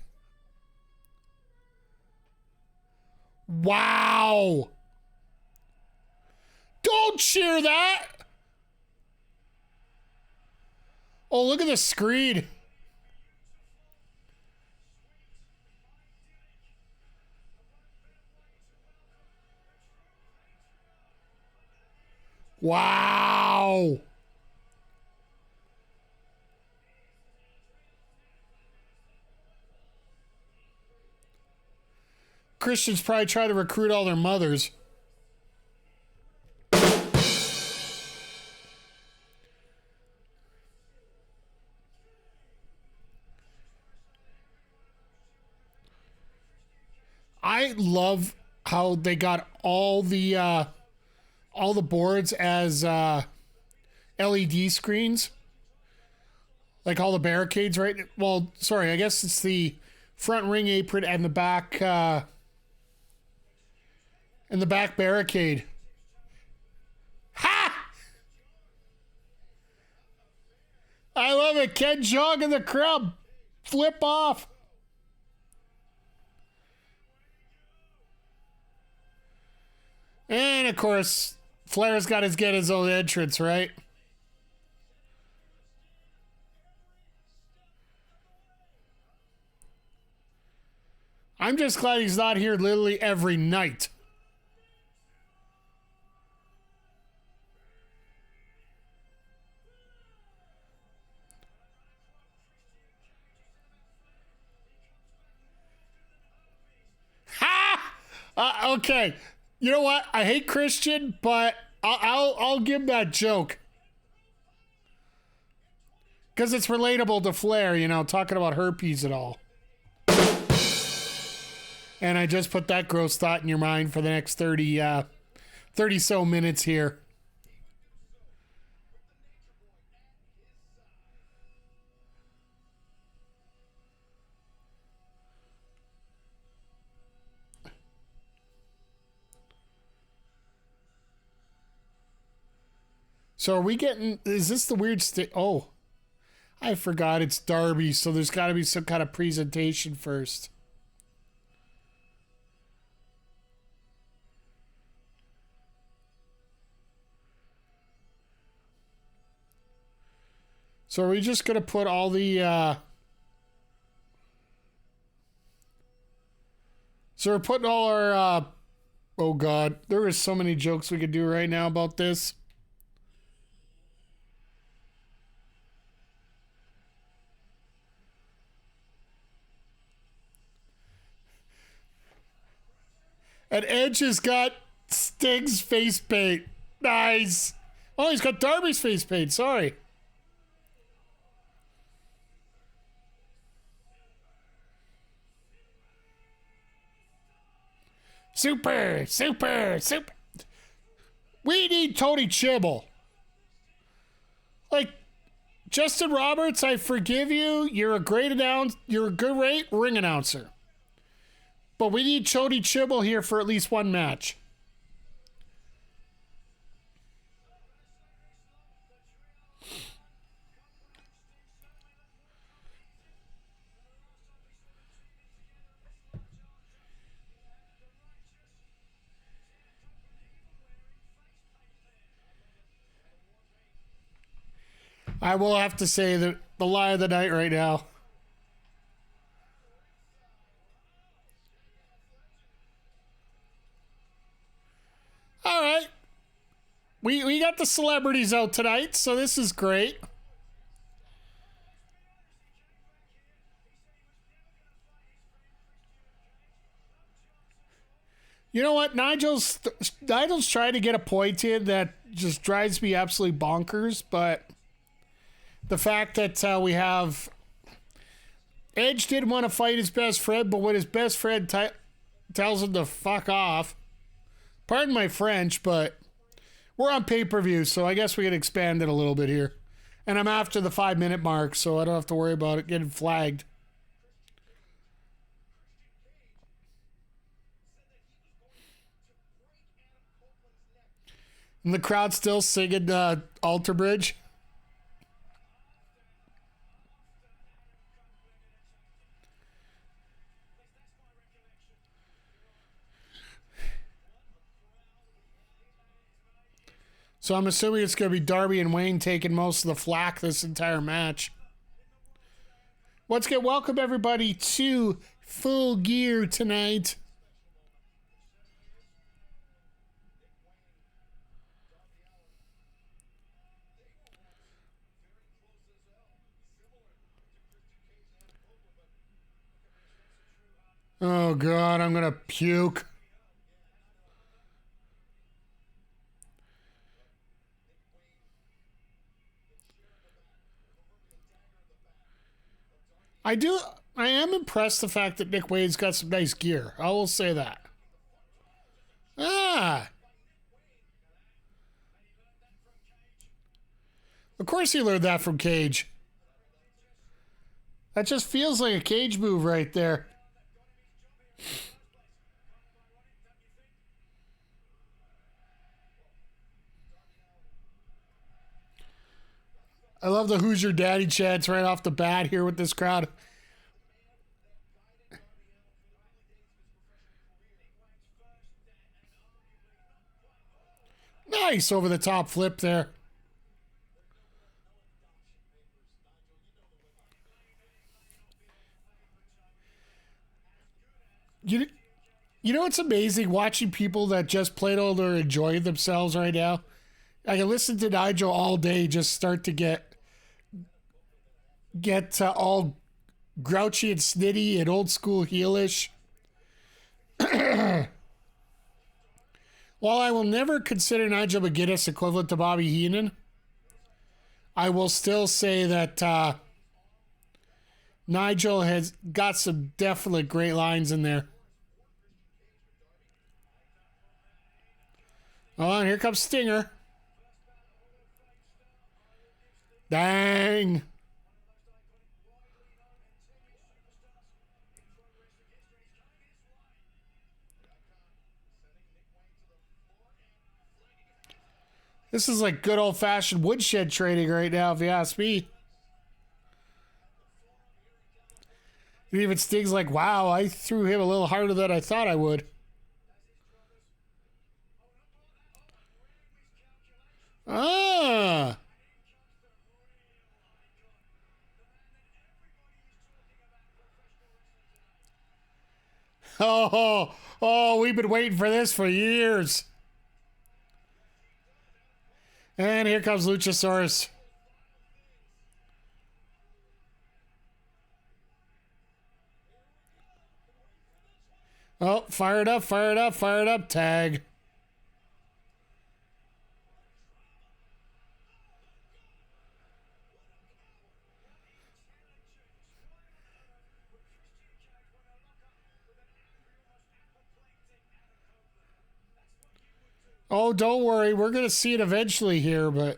Wow. Don't cheer that. Oh, look at the screen. Wow. Christians probably try to recruit all their mothers. I love how they got all the boards as LED screens, like all the barricades, right? Well, sorry, I guess it's the front ring apron and the back barricade. Ha! I love it. Ken Jong and the crowd flip off. And of course, Flair's got to get his own entrance, right? I'm just glad he's not here literally every night. Ha! Okay. You know what? I hate Christian, but I'll give him that joke. Because it's relatable to Flair, you know, talking about herpes and all. And I just put that gross thought in your mind for the next 30 so minutes here. So are we getting, is this the weird oh, I forgot it's Darby, so there's got to be some kind of presentation first. So are we just going to put all the, so we're putting all our, oh God, there is so many jokes we could do right now about this. And Edge has got Sting's face paint. Nice. Oh, he's got Darby's face paint. Sorry. Super. We need Tony Chibble. Like, Justin Roberts, I forgive you. You're a great You're a great ring announcer. But we need Tony Chibble here for at least one match. I will have to say that the lie of the night right now. We got the celebrities out tonight, so this is great. You know what? Nigel's trying to get a point in that just drives me absolutely bonkers, but the fact that we have Edge didn't want to fight his best friend, but when his best friend tells him to fuck off, pardon my French, but we're on pay-per-view, so I guess we can expand it a little bit here. And I'm after the 5-minute mark, so I don't have to worry about it getting flagged. And the crowd still singing Alter Bridge. So I'm assuming it's going to be Darby and Wayne taking most of the flack this entire match. Once again, welcome everybody to Full Gear tonight. Oh God, I'm going to puke. I am impressed the fact that Nick Wayne's got some nice gear. I will say that. Ah. Of course he learned that from Cage. That just feels like a Cage move right there. I love the Who's Your Daddy chants right off the bat here with this crowd. Nice over the top flip there. You know what's amazing? Watching people that just plain old are enjoying themselves right now. I can listen to Nigel all day, just start to get all grouchy and snitty and old school heelish. While I will never consider Nigel McGuinness equivalent to Bobby Heenan, I will still say that Nigel has got some definitely great lines in there. Oh, and here comes Stinger. Dang. This is like good old-fashioned woodshed trading right now, if you ask me. And even Sting's like, wow, I threw him a little harder than I thought I would. Ah. Oh, we've been waiting for this for years. And here comes Luchasaurus. Oh, fire it up, fire it up, fire it up, tag. Oh, don't worry. We're going to see it eventually here, but...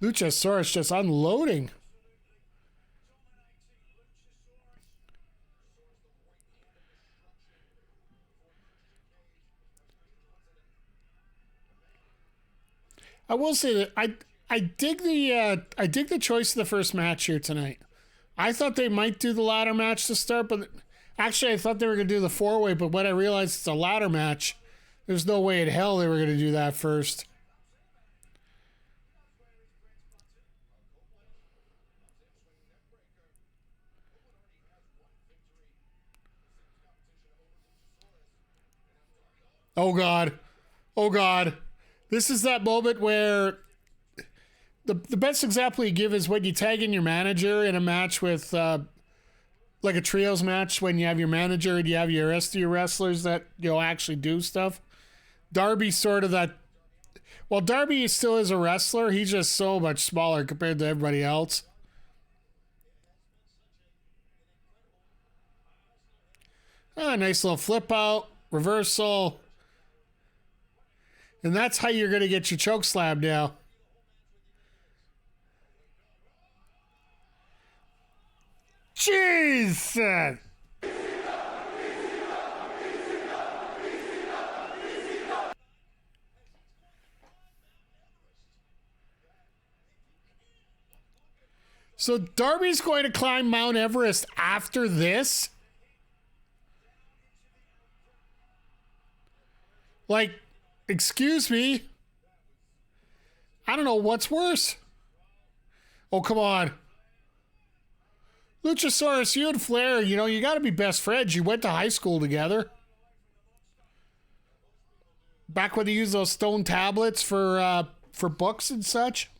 Luchasaurus just unloading. I will say that I dig the choice of the first match here tonight. I thought they might do the ladder match to start, but actually I thought they were going to do the four-way, but when I realized it's a ladder match, there's no way in hell they were going to do that first. Oh, God. Oh, God. This is that moment where the best example you give is when you tag in your manager in a match with, like a trios match, when you have your manager and you have your rest of your wrestlers that, actually do stuff. Darby's sort of that. Well, Darby still is a wrestler. He's just so much smaller compared to everybody else. Ah, nice little flip out, reversal. And that's how you're going to get your choke slam now. Jeez! So Darby's going to climb Mount Everest after this? Like, excuse me? I don't know what's worse. Oh, come on. Luchasaurus, you and Flair, you got to be best friends. You went to high school together. Back when they used those stone tablets for books and such.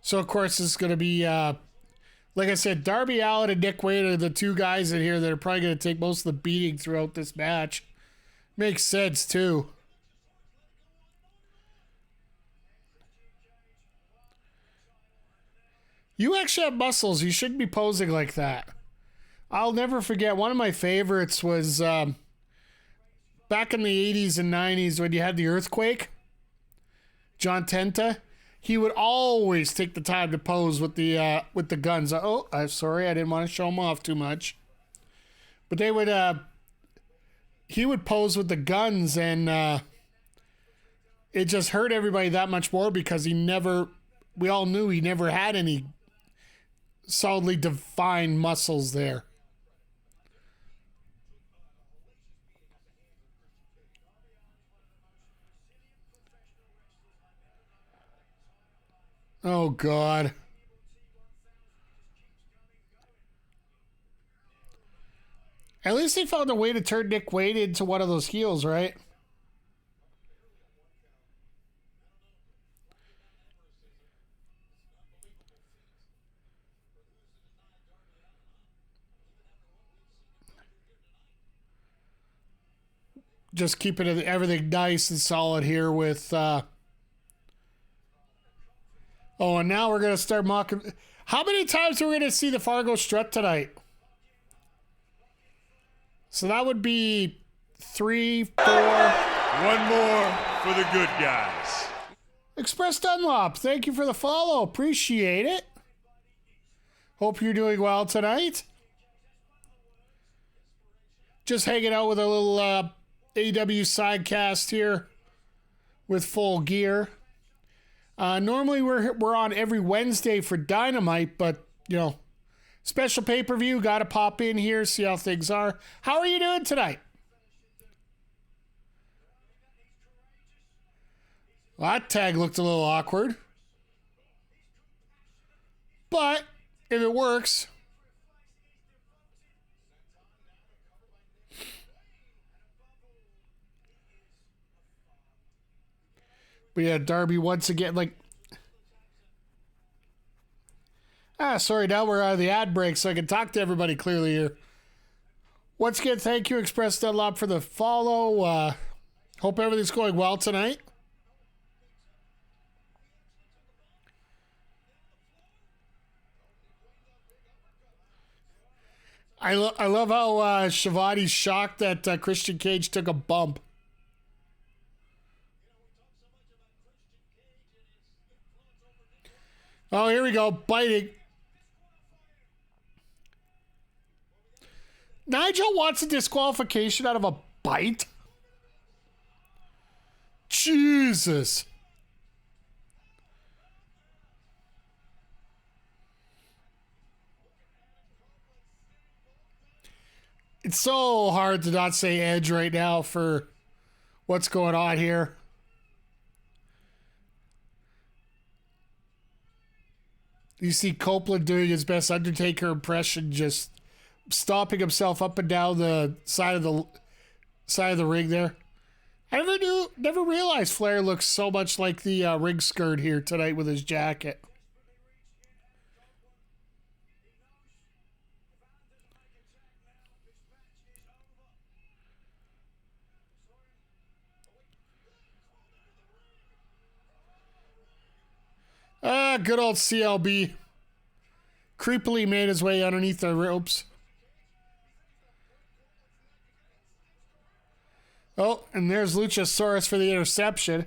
So, of course, this is going to be, like I said, Darby Allin and Nick Wade are the two guys in here that are probably going to take most of the beating throughout this match. Makes sense, too. You actually have muscles. You shouldn't be posing like that. I'll never forget, one of my favorites was back in the 80s and 90s when you had the earthquake. John Tenta. He would always take the time to pose with the guns. Oh, I'm sorry, I didn't want to show him off too much. But they would, he would pose with the guns, and it just hurt everybody that much more because we all knew he never had any solidly defined muscles there. Oh, God. At least they found a way to turn Nick Wade into one of those heels, right? Just keeping everything nice and solid here with... Oh, and now we're going to start mocking... How many times are we going to see the Fargo strut tonight? So that would be 3, 4... One more for the good guys. Express Dunlop, thank you for the follow. Appreciate it. Hope you're doing well tonight. Just hanging out with a little AW Sidecast here with Full Gear. Normally we're on every Wednesday for Dynamite, but special pay-per-view, got to pop in here, see how things are. How are you doing tonight? Well, that tag looked a little awkward. But if it works. But yeah, Darby once again, sorry, now we're out of the ad break so I can talk to everybody clearly here. Once again, thank you, Express Dunlop, for the follow. Hope everything's going well tonight. I love how Shivani's shocked that Christian Cage took a bump. Oh, here we go. Biting. Nigel wants a disqualification out of a bite? Jesus. It's so hard to not say Edge right now for what's going on here. You see Copeland doing his best Undertaker impression, just stomping himself up and down the side of the ring there. I never realized Flair looks so much like the ring skirt here tonight with his jacket. Good old CLB. Creepily made his way underneath the ropes. Oh, and there's Luchasaurus for the interception.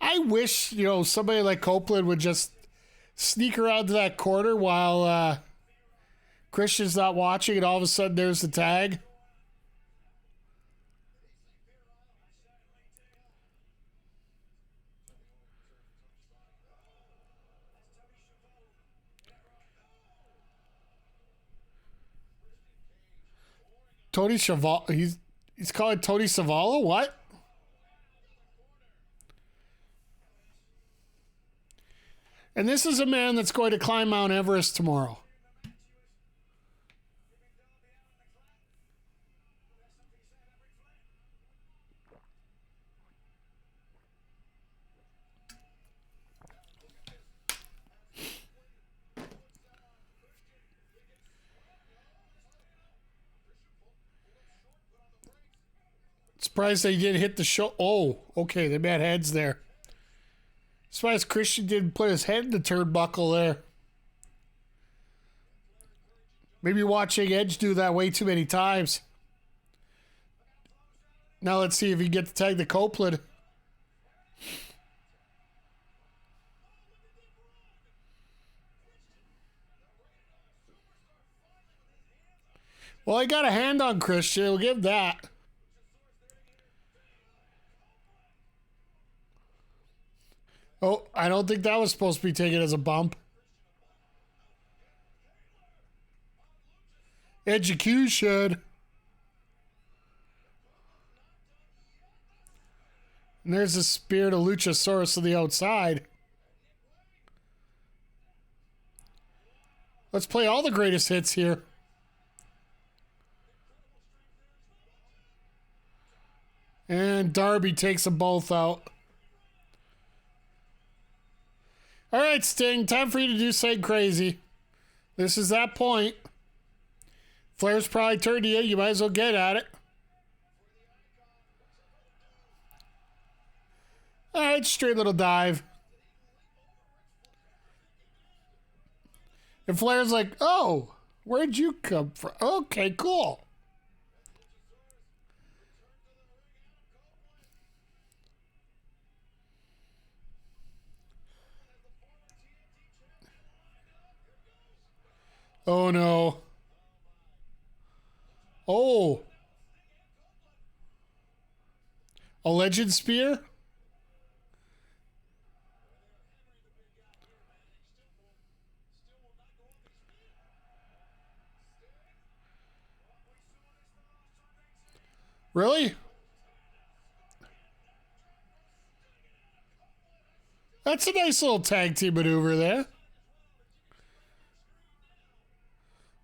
I wish, somebody like Copeland would just sneak around to that corner while Christian's not watching, and all of a sudden there's the tag. Tony Schiavone, he's calling Tony Schiavone? What? And this is a man that's going to climb Mount Everest tomorrow. Surprised they didn't hit the show. Oh, okay, they met heads there. Surprised Christian didn't put his head in the turnbuckle there. Maybe watching Edge do that way too many times. Now let's see if he gets to tag the Copeland. Well, I got a hand on Christian. We'll give that. Oh, I don't think that was supposed to be taken as a bump. Execution. And there's the spirit of Luchasaurus on the outside. Let's play all the greatest hits here. And Darby takes them both out. All right, Sting, time for you to do something crazy. This is that point. Flair's probably turned to you. You might as well get at it. All right, straight little dive. And Flair's like, oh, where'd you come from? Okay, cool. Oh, no. Oh. A legend spear? Really? That's a nice little tag team maneuver there.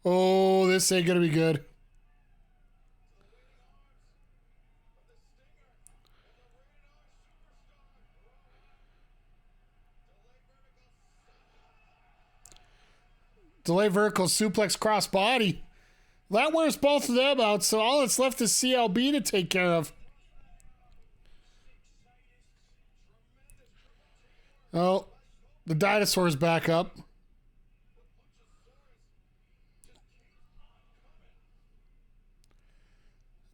Oh, this ain't gonna be good. Delay vertical suplex cross body. That wears both of them out, so all that's left is CLB to take care of. Oh, the dinosaur's back up.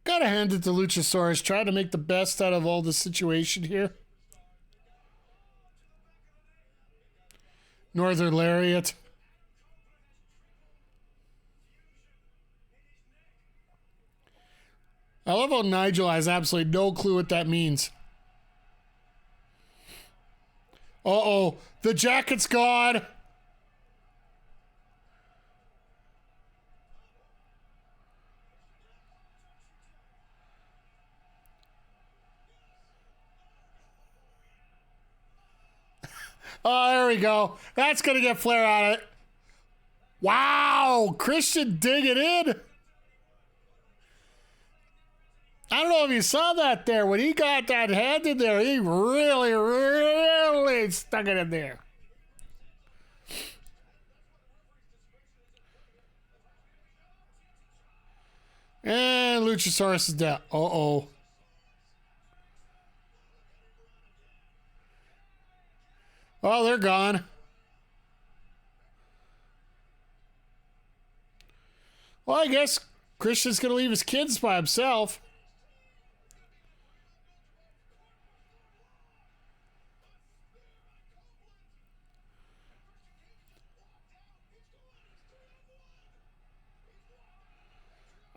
Gotta hand it to Luchasaurus, trying to make the best out of all the situation here. Northern Lariat. I love how Nigel has absolutely no clue what that means. Uh-oh. The jacket's gone. Oh, there we go. That's going to get Flair on it. Wow. Christian digging in. I don't know if you saw that there. When he got that hand in there, he really, really stuck it in there. And Luchasaurus is down. Uh-oh. Oh, they're gone. Well, I guess Christian's going to leave his kids by himself.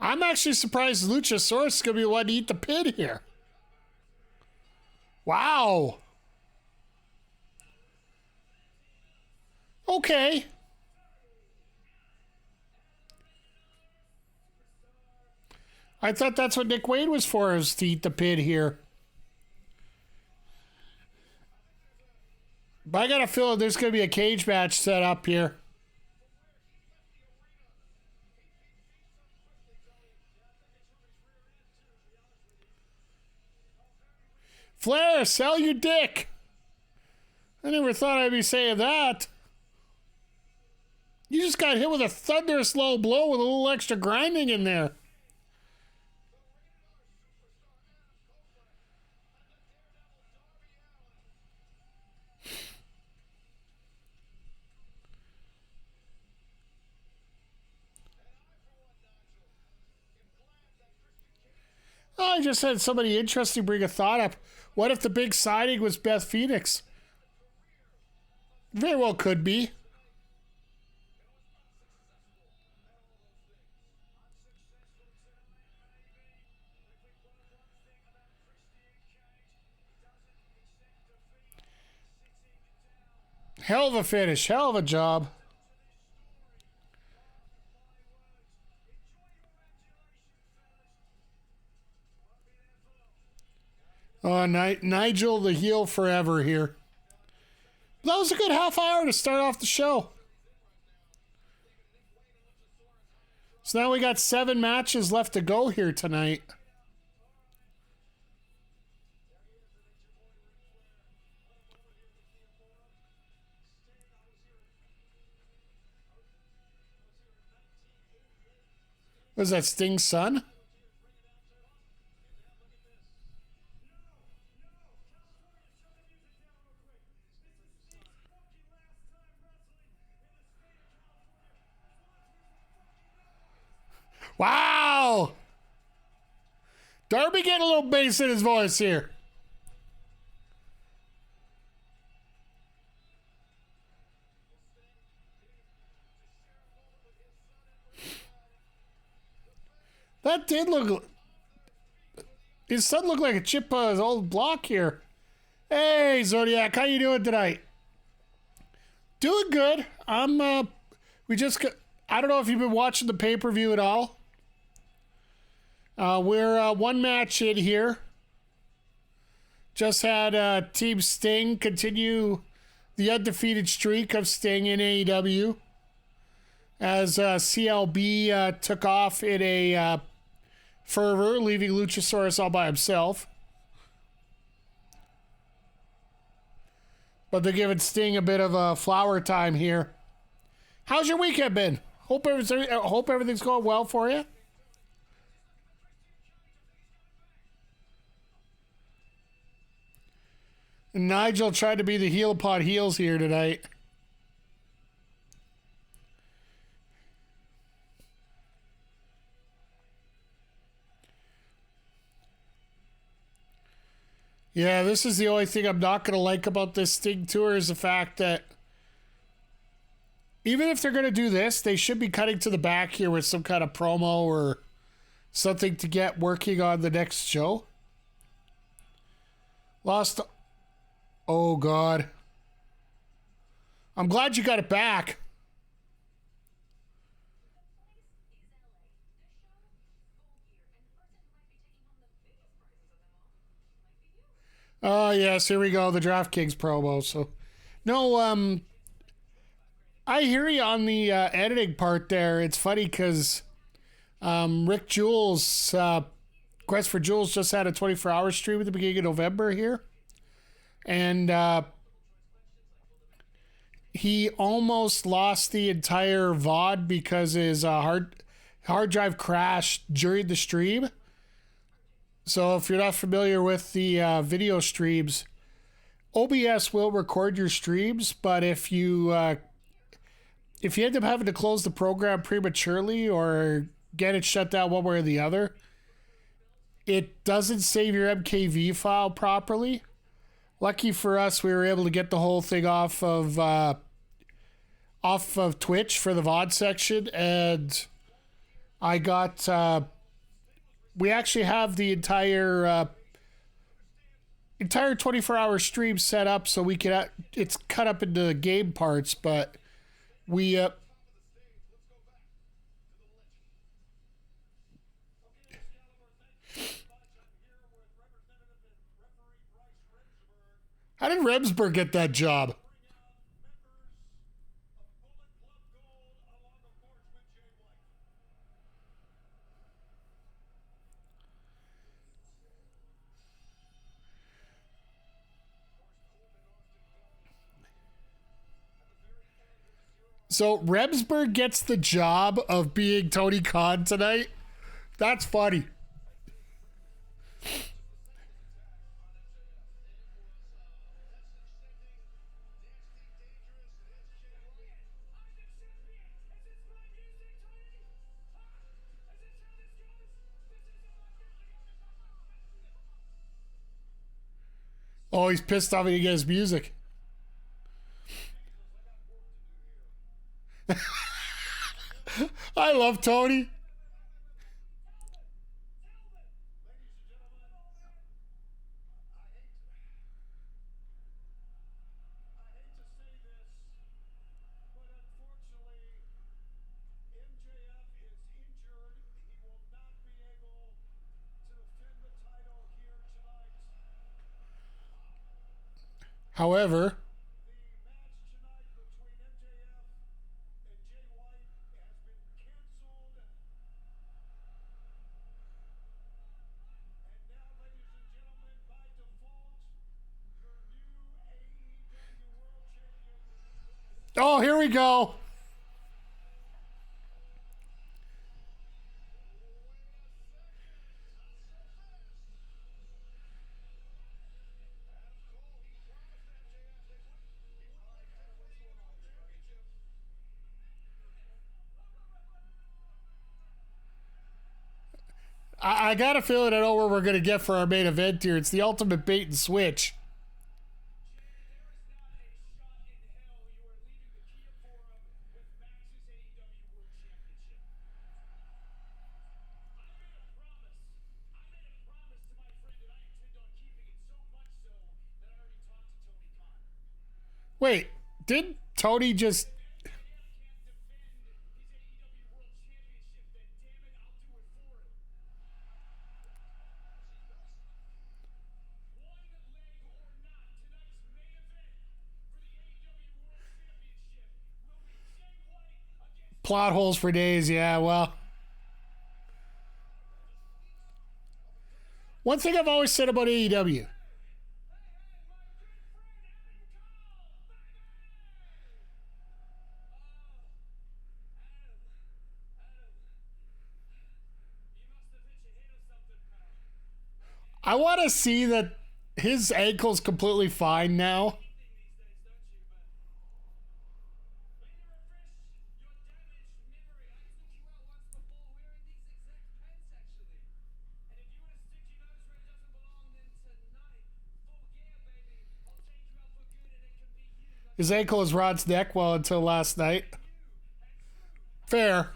I'm actually surprised Luchasaurus is going to be the one to eat the pin here. Wow. Okay. I thought that's what Nick Wayne was for, is to eat the pin here. But I got a feeling there's going to be a cage match set up here. Flair, sell your dick. I never thought I'd be saying that. You just got hit with a thunderous low blow with a little extra grinding in there. Oh, I just had somebody interesting bring a thought up. What if the big signing was Beth Phoenix? Very well could be. Hell of a finish. Hell of a job. Oh, Nigel the heel forever here. That was a good half hour to start off the show. So now we got 7 matches left to go here tonight. Was that Sting's son? Wow! Darby getting a little bass in his voice here. That did look... His son looked like a chip on his old block here. Hey, Zodiac, how you doing tonight? Doing good. We just got... I don't know if you've been watching the pay-per-view at all. We're one match in here. Just had Team Sting continue the undefeated streak of Sting in AEW. As CLB took off in a fervor, leaving Luchasaurus all by himself. But they're giving Sting a bit of a flower time here. How's your weekend been? Hope everything's going well for you. And Nigel tried to be the heel upon heels here tonight. Yeah, this is the only thing I'm not going to like about this Sting tour is the fact that even if they're going to do this, they should be cutting to the back here with some kind of promo or something to get working on the next show. Lost. Oh, God. I'm glad you got it back. Oh, yes, here we go. The DraftKings promo. So, no, I hear you on the editing part there. It's funny because Rick Jules, Quest for Jules, just had a 24-hour stream at the beginning of November here. And he almost lost the entire VOD because his hard drive crashed during the stream. So if you're not familiar with the video streams, OBS will record your streams, but if you end up having to close the program prematurely or get it shut down one way or the other, it doesn't save your MKV file properly. Lucky for us, we were able to get the whole thing off of Twitch for the VOD section, and I got. We actually have the entire 24-hour stream set up, so we can. It's cut up into game parts, but we. How did Remsburg get that job? So Remsburg gets the job of being Tony Khan tonight. That's funny. Oh, he's pissed off he didn't get his music. I love Tony. However, oh, here we go. I got a feeling I know where we're going to get for our main event here. It's the ultimate bait and switch. Wait, did Tony just... Plot holes for days, yeah, well. One thing I've always said about AEW. I want to see that his ankle's completely fine now. His ankle is Rod's neck, well, until last night. Fair.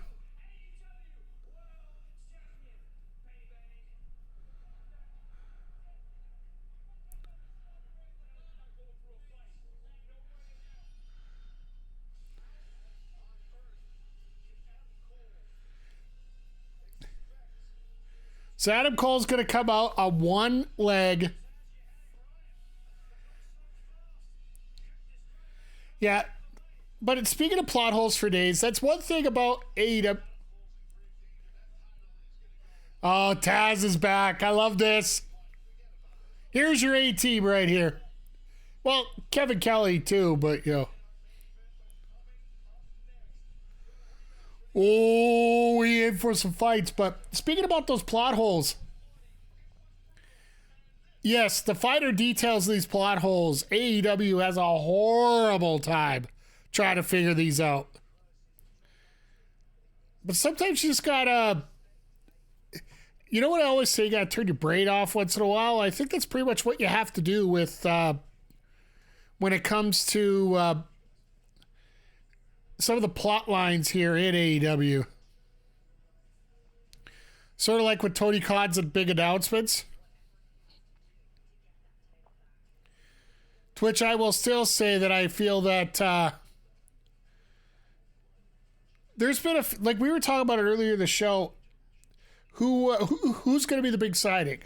So Adam Cole's going to come out on one leg. Yeah. But speaking of plot holes for days, that's one thing about AEW. Oh, Taz is back. I love this. Here's your A team right here. Well, Kevin Kelly too, but Oh, we in for some fights. But speaking about those plot holes. Yes, the finer details of these plot holes. AEW has a horrible time trying to figure these out. But sometimes you just gotta... You know what I always say? You gotta turn your brain off once in a while. I think that's pretty much what you have to do with... when it comes to some of the plot lines here in AEW. Sort of like with Tony Khan's and big announcements. To which I will still say that I feel that there's been like we were talking about it earlier in the show. Who's going to be the big signing?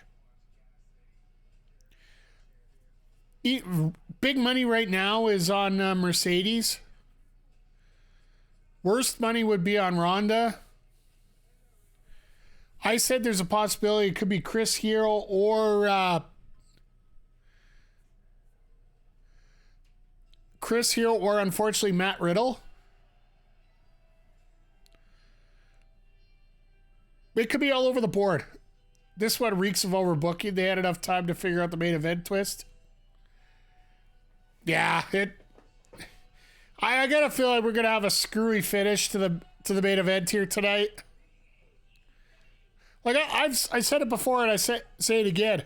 Big money right now is on Mercedes. Worst money would be on Ronda. I said there's a possibility it could be Chris Hero or unfortunately Matt Riddle. It could be all over the board. This one reeks of overbooking. They had enough time to figure out the main event twist. Yeah, I got a feeling we're gonna have a screwy finish to the main event here tonight. Like I said it before and I say it again.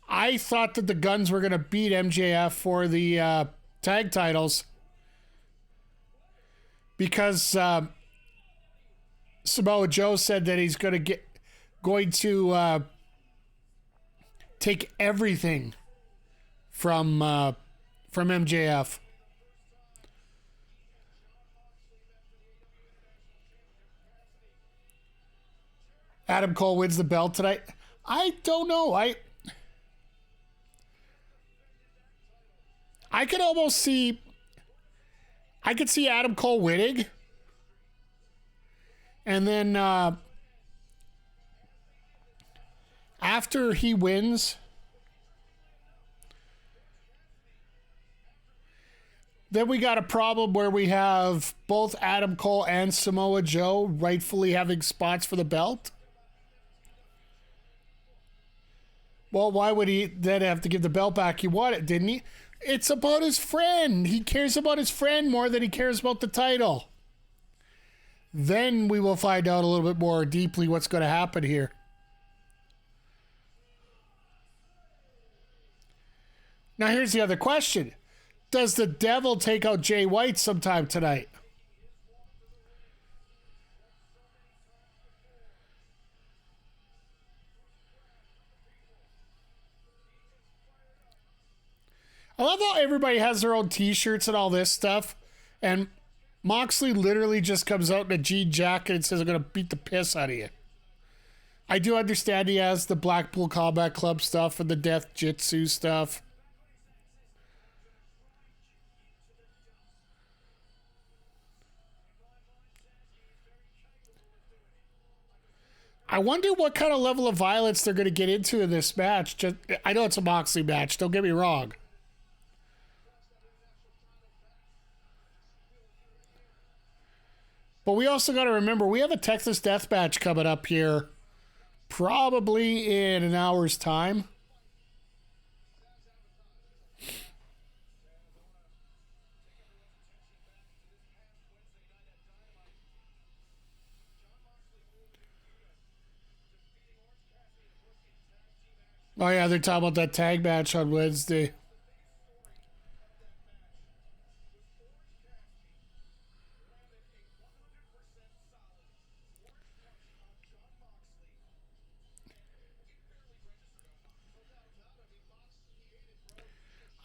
I thought that the Guns were gonna beat MJF for the tag titles because Samoa Joe said that he's going to take everything from MJF. Adam Cole wins the belt tonight. I don't know. I could almost see. I could see Adam Cole winning. And then after he wins, then we got a problem where we have both Adam Cole and Samoa Joe rightfully having spots for the belt. Well, why would he then have to give the belt back? He won it, didn't he? It's about his friend. He cares about his friend more than he cares about the title. Then we will find out a little bit more deeply what's going to happen here. Now, here's the other question. Does the Devil take out Jay White sometime tonight? I love how everybody has their own t-shirts and all this stuff. And Moxley literally just comes out in a jean jacket and says, I'm going to beat the piss out of you. I do understand he has the Blackpool Combat Club stuff and the Death Jitsu stuff. I wonder what kind of level of violence they're going to get into in this match. I know it's a Moxley match, don't get me wrong. But we also got to remember, we have a Texas Death Match coming up here probably in an hour's time. Oh, yeah, they're talking about that tag match on Wednesday.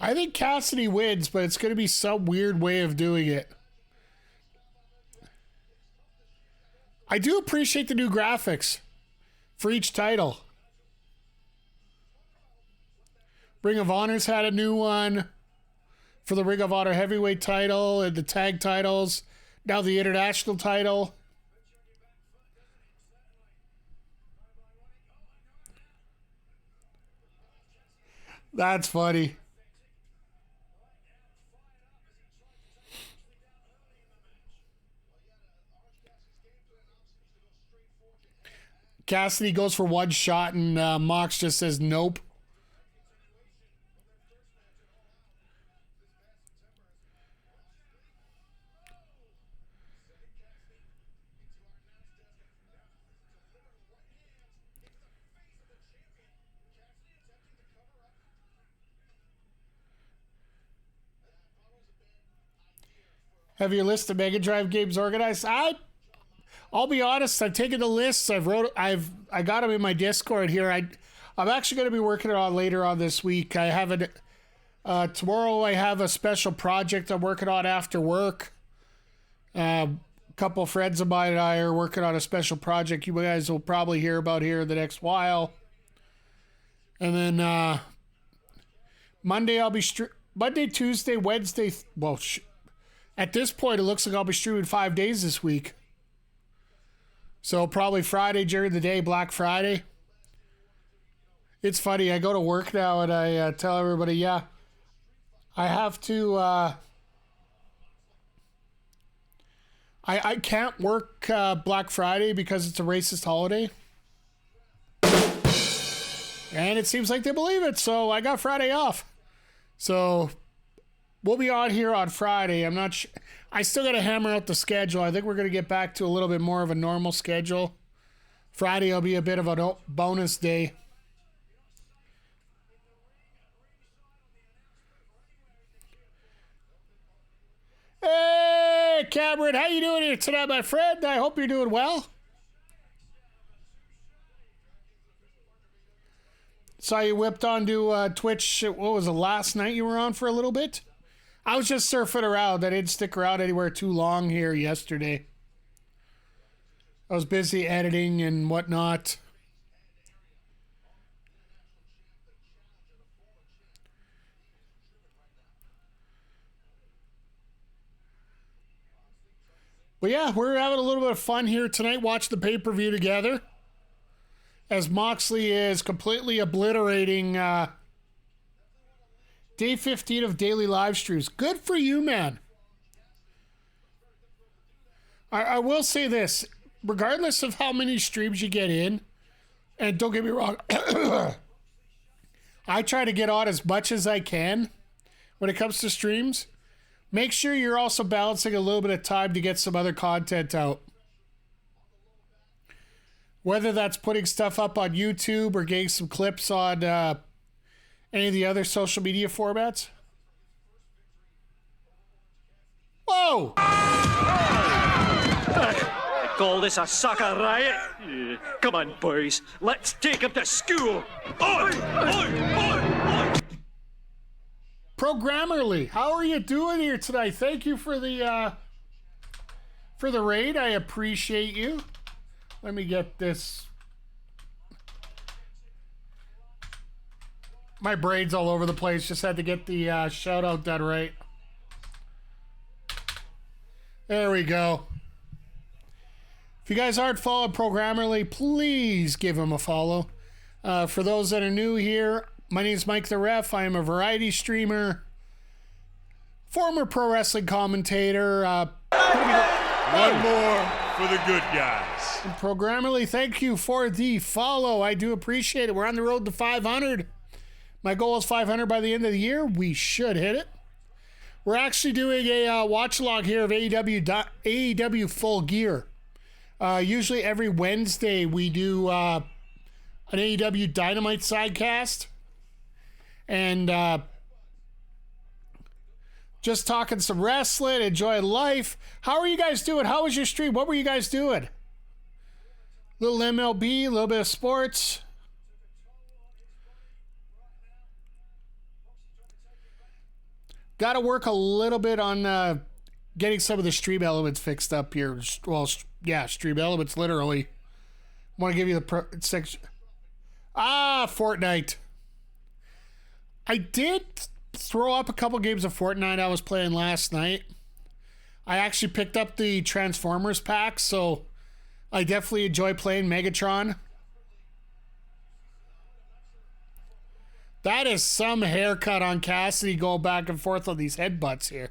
I think Cassidy wins, but it's going to be some weird way of doing it. I do appreciate the new graphics. for each title. Ring of Honor's had a new one for the Ring of Honor heavyweight title and the tag titles. Now the international title. That's funny. Cassidy goes for one shot and Mox just says nope. Have your list of Mega Drive games organized? I'll be honest. I've taken the lists. I got them in my Discord here. I'm actually going to be working on later on this week. I have tomorrow. I have a special project I'm working on after work. A couple friends of mine and I are working on a special project. You guys will probably hear about here in the next while. And then Monday I'll be Monday, Tuesday, Wednesday. Well. At this point, it looks like I'll be streaming 5 days this week. So probably Friday during the day, Black Friday. It's funny. I go to work now and I tell everybody, yeah, I have to... I can't work Black Friday because it's a racist holiday. And it seems like they believe it. So I got Friday off. So... we'll be on here on Friday. I'm not sure. I still got to hammer out the schedule. I think we're going to get back to a little bit more of a normal schedule. Friday will be a bit of a bonus day. Hey, Cameron, how you doing here tonight, my friend? I hope you're doing well. Saw you whipped onto Twitch. What was it, last night you were on for a little bit? I was just surfing around. I didn't stick around anywhere too long here yesterday. I was busy editing and whatnot. But yeah, we're having a little bit of fun here tonight. Watch the pay-per-view together. As Moxley is completely obliterating day 15 of daily live streams. Good for you, man. I will say this. Regardless of how many streams you get in, and don't get me wrong, I try to get on as much as I can when it comes to streams. Make sure you're also balancing a little bit of time to get some other content out. Whether that's putting stuff up on YouTube or getting some clips on any of the other social media formats. Whoa! I call this a sucker riot. Come on, boys. Let's take him to school. Oi! Oi! Oi! Oi! Programmerly, how are you doing here tonight? Thank you for the raid. I appreciate you. Let me get this. My brain's all over the place. Just had to get the shout out done right. There we go. If you guys aren't following Programmerly, please give him a follow. For those that are new here, my name is Mike the Ref. I am a variety streamer, former pro wrestling commentator. One more for the good guys. And Programmerly, thank you for the follow. I do appreciate it. We're on the road to 500. My goal is 500 by the end of the year. We should hit it. We're actually doing a watch log here of AEW Full Gear. Usually every Wednesday we do an AEW Dynamite sidecast. And just talking some wrestling, enjoying life. How are you guys doing? How was your stream? What were you guys doing? Little MLB, a little bit of sports. Got to work a little bit on getting some of the stream elements fixed up here. Well, yeah, stream elements literally. Want to give you the section. Fortnite. I did throw up a couple games of Fortnite I was playing last night. I actually picked up the Transformers pack, so I definitely enjoy playing Megatron. That is some haircut on Cassidy going back and forth on these headbutts here.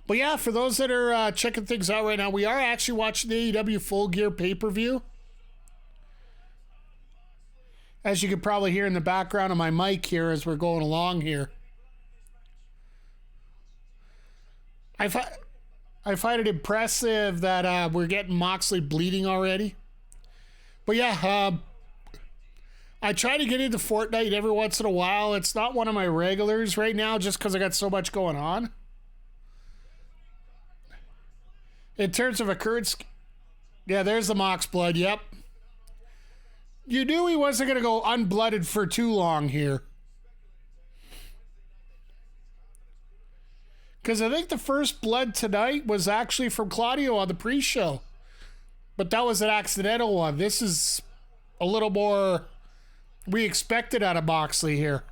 But yeah, for those that are checking things out right now, we are actually watching the AEW Full Gear pay-per-view. As you can probably hear in the background of my mic here as we're going along here. I find it impressive that we're getting Moxley bleeding already. But yeah, I try to get into Fortnite every once in a while. It's not one of my regulars right now just because I got so much going on. In terms of occurrence, yeah, there's the Mox blood, yep. You knew he wasn't going to go unblooded for too long here. Because I think the first blood tonight was actually from Claudio on the pre-show. But that was an accidental one. This is a little more we expected out of Moxley here.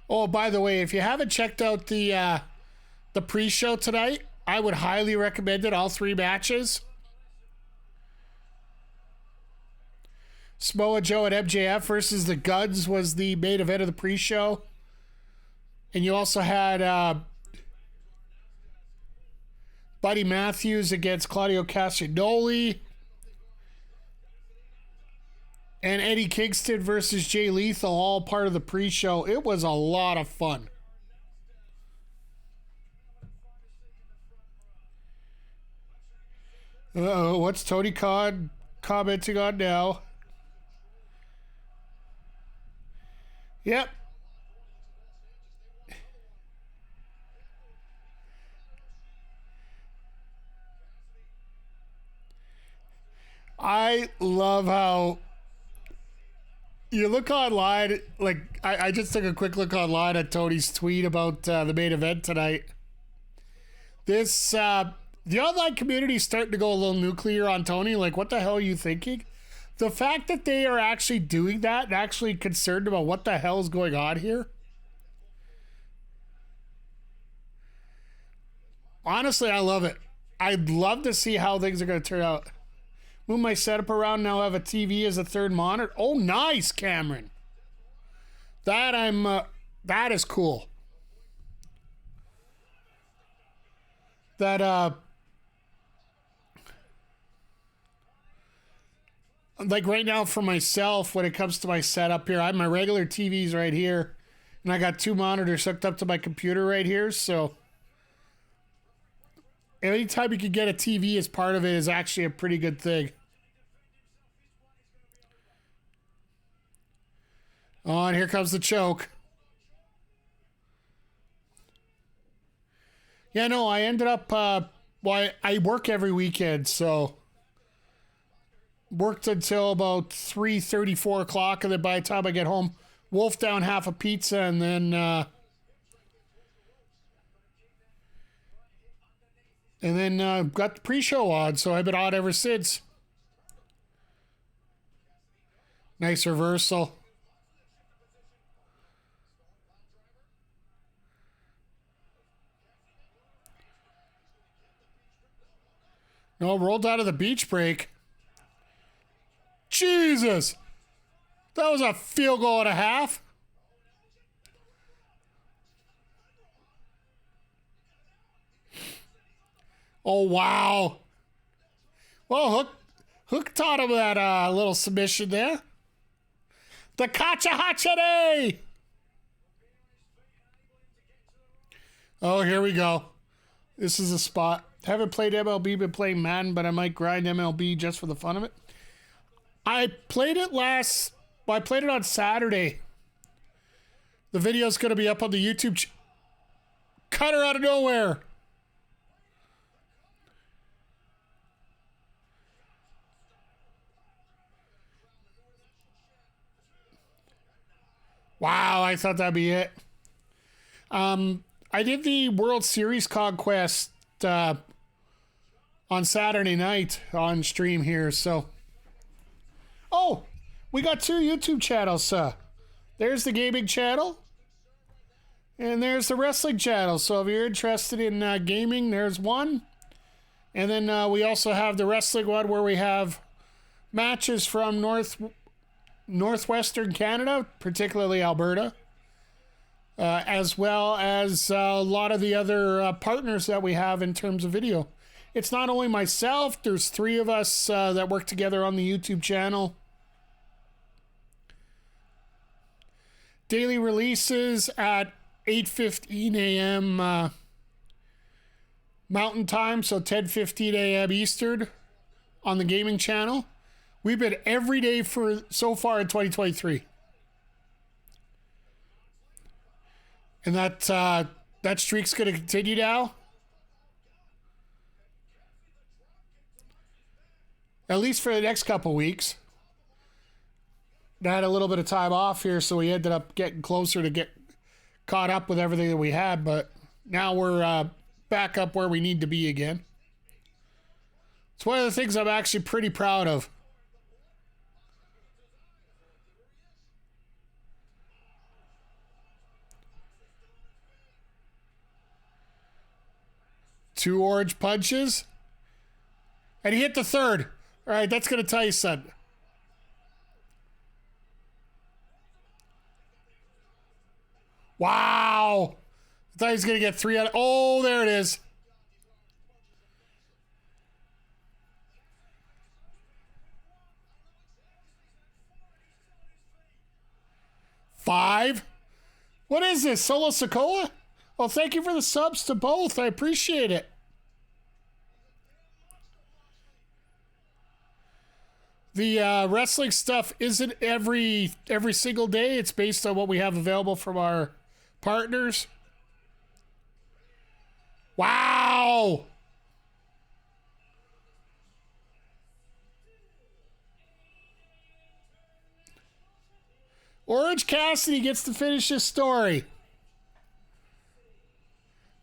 Oh, by the way, if you haven't checked out the pre-show tonight, I would highly recommend it, all 3 matches. Samoa Joe and MJF versus the Guns was the main event of the pre-show. And you also had Buddy Matthews against Claudio Castagnoli. And Eddie Kingston versus Jay Lethal, all part of the pre-show. It was a lot of fun. Uh-oh, what's Tony Khan commenting on now? Yep. I love how you look online, like, I just took a quick look online at Tony's tweet about the main event tonight. This, the online community is starting to go a little nuclear on Tony. Like, what the hell are you thinking? The fact that they are actually doing that and actually concerned about what the hell is going on here. Honestly, I love it. I'd love to see how things are going to turn out. Move my setup around, now have a TV as a third monitor. Oh, nice, Cameron. That is cool. That, like right now for myself, when it comes to my setup here, I have my regular TVs right here, and I got 2 monitors hooked up to my computer right here, so anytime you can get a TV as part of it is actually a pretty good thing. Oh, and here comes the choke. Yeah, no, I ended up, I work every weekend, so worked until about 3:30, 4 o'clock, and then by the time I get home, wolf down half a pizza, and then got the pre-show on, so I've been on ever since. Nice reversal. No, rolled out of the beach break. Jesus! That was a field goal and a half. Oh, wow. Well, Hook taught him that little submission there. The Kacha Hachade! Oh, here we go. This is a spot. Haven't played MLB, been playing Madden, but I might grind MLB just for the fun of it. I played it I played it on Saturday. The video's going to be up on the YouTube. Cut her out of nowhere. Wow, I thought that'd be it. I did the World Series Conquest on Saturday night on stream here. So, oh, we got 2 YouTube channels. There's the gaming channel, and there's the wrestling channel. So if you're interested in gaming, there's one. And then we also have the wrestling one where we have matches from northwestern Canada, particularly Alberta, as well as a lot of the other partners that we have in terms of video. It's not only myself, there's 3 of us that work together on the YouTube channel. Daily releases at 8:15 a.m. Mountain Time, so 10:15 a.m. Eastern on the gaming channel. We've been every day for so far in 2023. And that streak's going to continue now. At least for the next couple weeks. I had a little bit of time off here, so we ended up getting closer to get caught up with everything that we had, but now we're back up where we need to be again. It's one of the things I'm actually pretty proud of. Two orange punches. And he hit the third. All right, that's going to tell you something. Wow. I thought he was going to get 3 out of... Oh, there it is. Five. What is this? Solo Sokoa? Well, thank you for the subs to both. I appreciate it. The wrestling stuff isn't every single day. It's based on what we have available from our partners. Wow! Orange Cassidy gets to finish his story.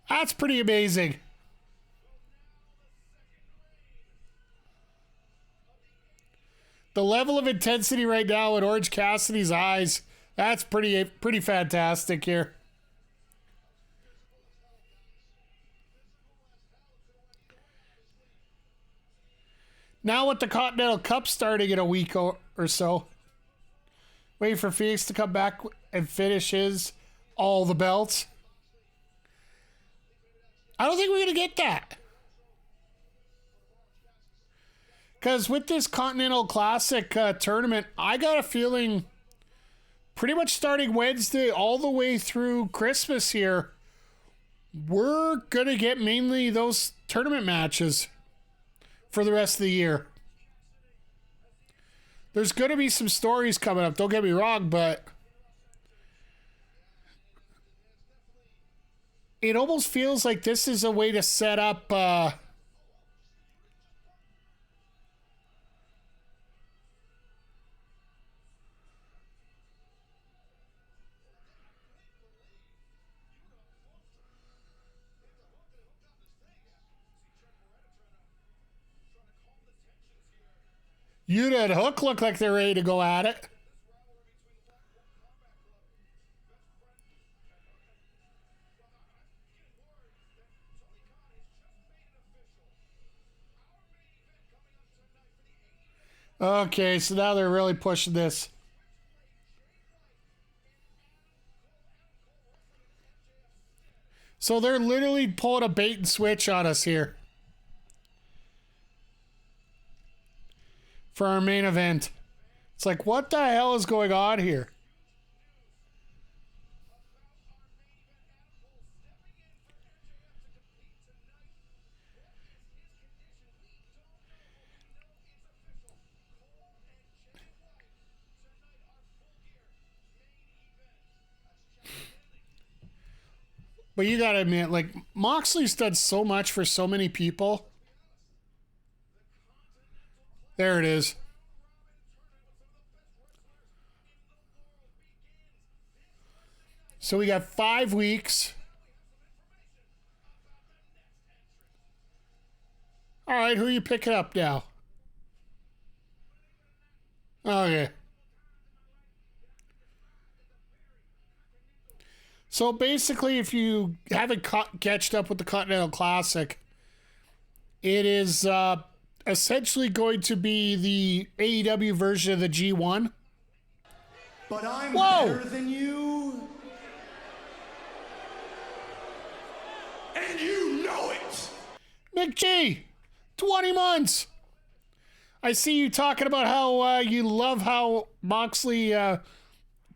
That's pretty amazing. The level of intensity right now in Orange Cassidy's eyes, that's pretty fantastic here. Now with the Continental Cup starting in a week or so, waiting for Phoenix to come back and finish all the belts. I don't think we're going to get that. Because with this Continental Classic tournament, I got a feeling pretty much starting Wednesday all the way through Christmas here, we're going to get mainly those tournament matches for the rest of the year. There's going to be some stories coming up, don't get me wrong, but it almost feels like this is a way to set up Yuta and Hook look like they're ready to go at it. Okay, so now they're really pushing this. So they're literally pulling a bait and switch on us here for our main event. It's like, what the hell is going on here? But you gotta admit, like, Moxley's done so much for so many people. There it is. So we got 5 weeks All right, who are you picking up now? Okay. So basically, if you haven't catched up with the Continental Classic, it is essentially going to be the AEW version of the G1. But I'm better than you. And you know it. McG, 20 months. I see you talking about how you love how Moxley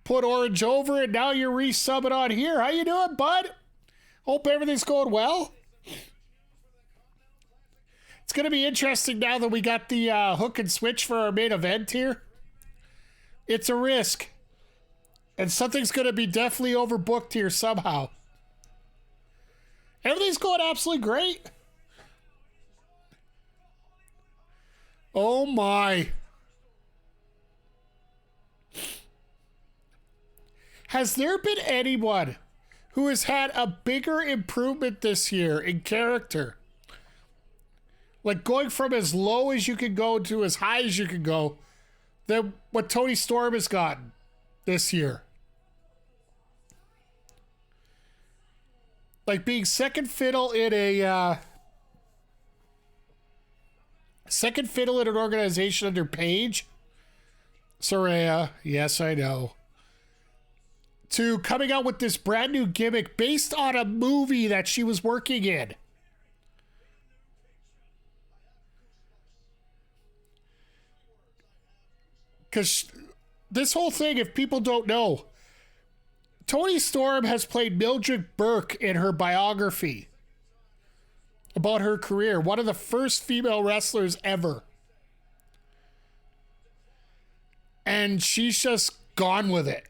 put Orange over, and now you're resubbing on here. How you doing, bud? Hope everything's going well. It's going to be interesting now that we got the hook and switch for our main event here. It's a risk. And something's going to be definitely overbooked here somehow. Everything's going absolutely great. Oh my. Has there been anyone who has had a bigger improvement this year in character? Like going from as low as you can go to as high as you can go than what Tony Storm has gotten this year. Like being second fiddle in an organization under Paige. Soraya, yes, I know. To coming out with this brand new gimmick based on a movie that she was working in. Because this whole thing, if people don't know, Toni Storm has played Mildred Burke in her biography about her career. One of the first female wrestlers ever. And she's just gone with it.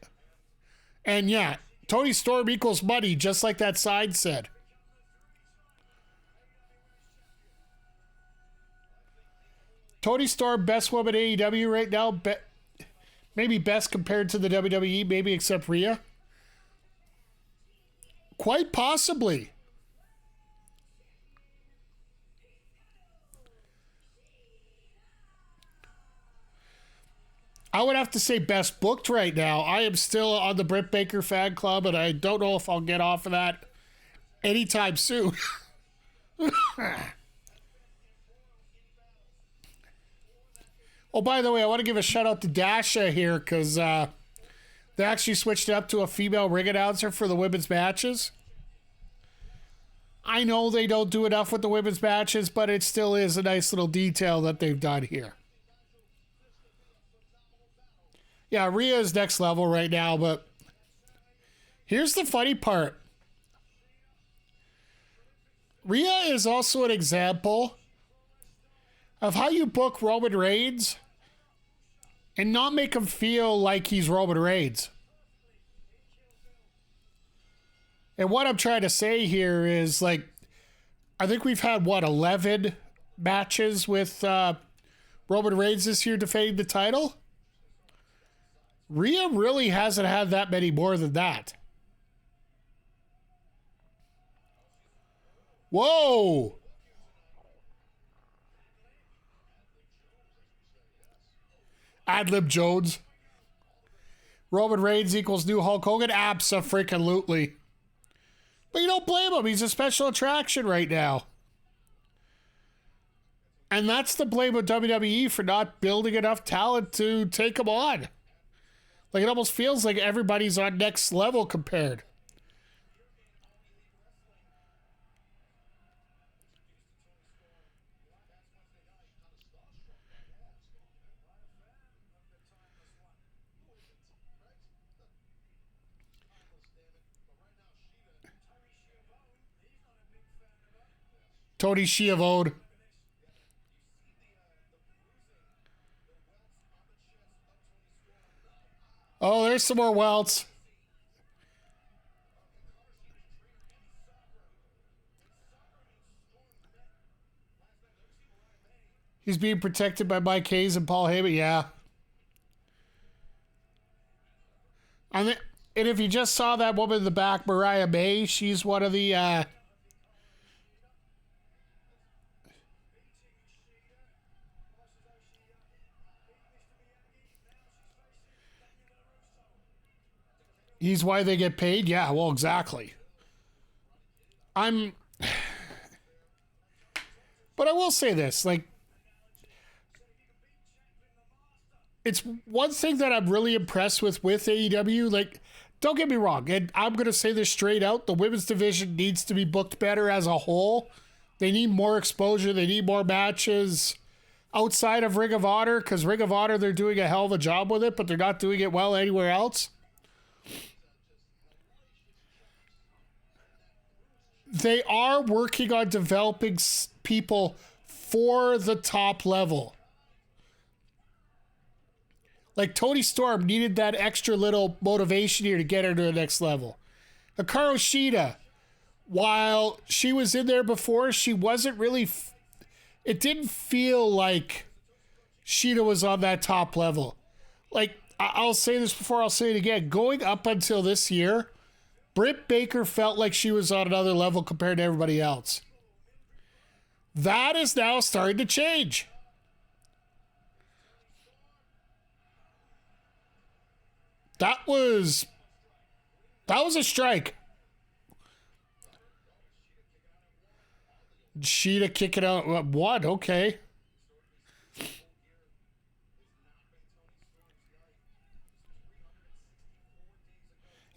And yeah, Toni Storm equals money, just like that sign said. Toni Storm, best woman AEW right now. Maybe best compared to the WWE, maybe except Rhea. Quite possibly. I would have to say best booked right now. I am still on the Britt Baker fan club, and I don't know if I'll get off of that anytime soon. Oh, by the way, I want to give a shout out to Dasha here because they actually switched it up to a female ring announcer for the women's matches. I know they don't do enough with the women's matches, but it still is a nice little detail that they've done here. Yeah, Rhea is next level right now, but here's the funny part. Rhea is also an example of how you book Roman Reigns and not make him feel like he's Roman Reigns. And what I'm trying to say here is, like, I think we've had, 11 matches with Roman Reigns this year defending the title? Rhea really hasn't had that many more than that. Whoa! Adlib Jones. Roman Reigns equals new Hulk Hogan? Abso-freaking-lutely. But you don't blame him. He's a special attraction right now. And that's the blame of WWE for not building enough talent to take him on. Like, it almost feels like everybody's on next level compared. Tony Schiavone. Oh, there's some more welts. He's being protected by Mike Hayes and Paul Heyman. Yeah. And if you just saw that woman in the back, Mariah May, she's one of the He's why they get paid? Yeah, well, exactly. But I will say this, like, it's one thing that I'm really impressed with AEW. Like, don't get me wrong, and I'm going to say this straight out, the women's division needs to be booked better as a whole. They need more exposure. They need more matches outside of Ring of Honor, because Ring of Honor, they're doing a hell of a job with it, but they're not doing it well anywhere else. They are working on developing people for the top level. Like Toni Storm needed that extra little motivation here to get her to the next level. Hikaru Shida, while she was in there before, she wasn't really... it didn't feel like Shida was on that top level. Like, I'll say this before, I'll say it again. Going up until this year, Britt Baker felt like she was on another level compared to everybody else. That is now starting to change. That was a strike. Sheeta kick it out. What? Okay.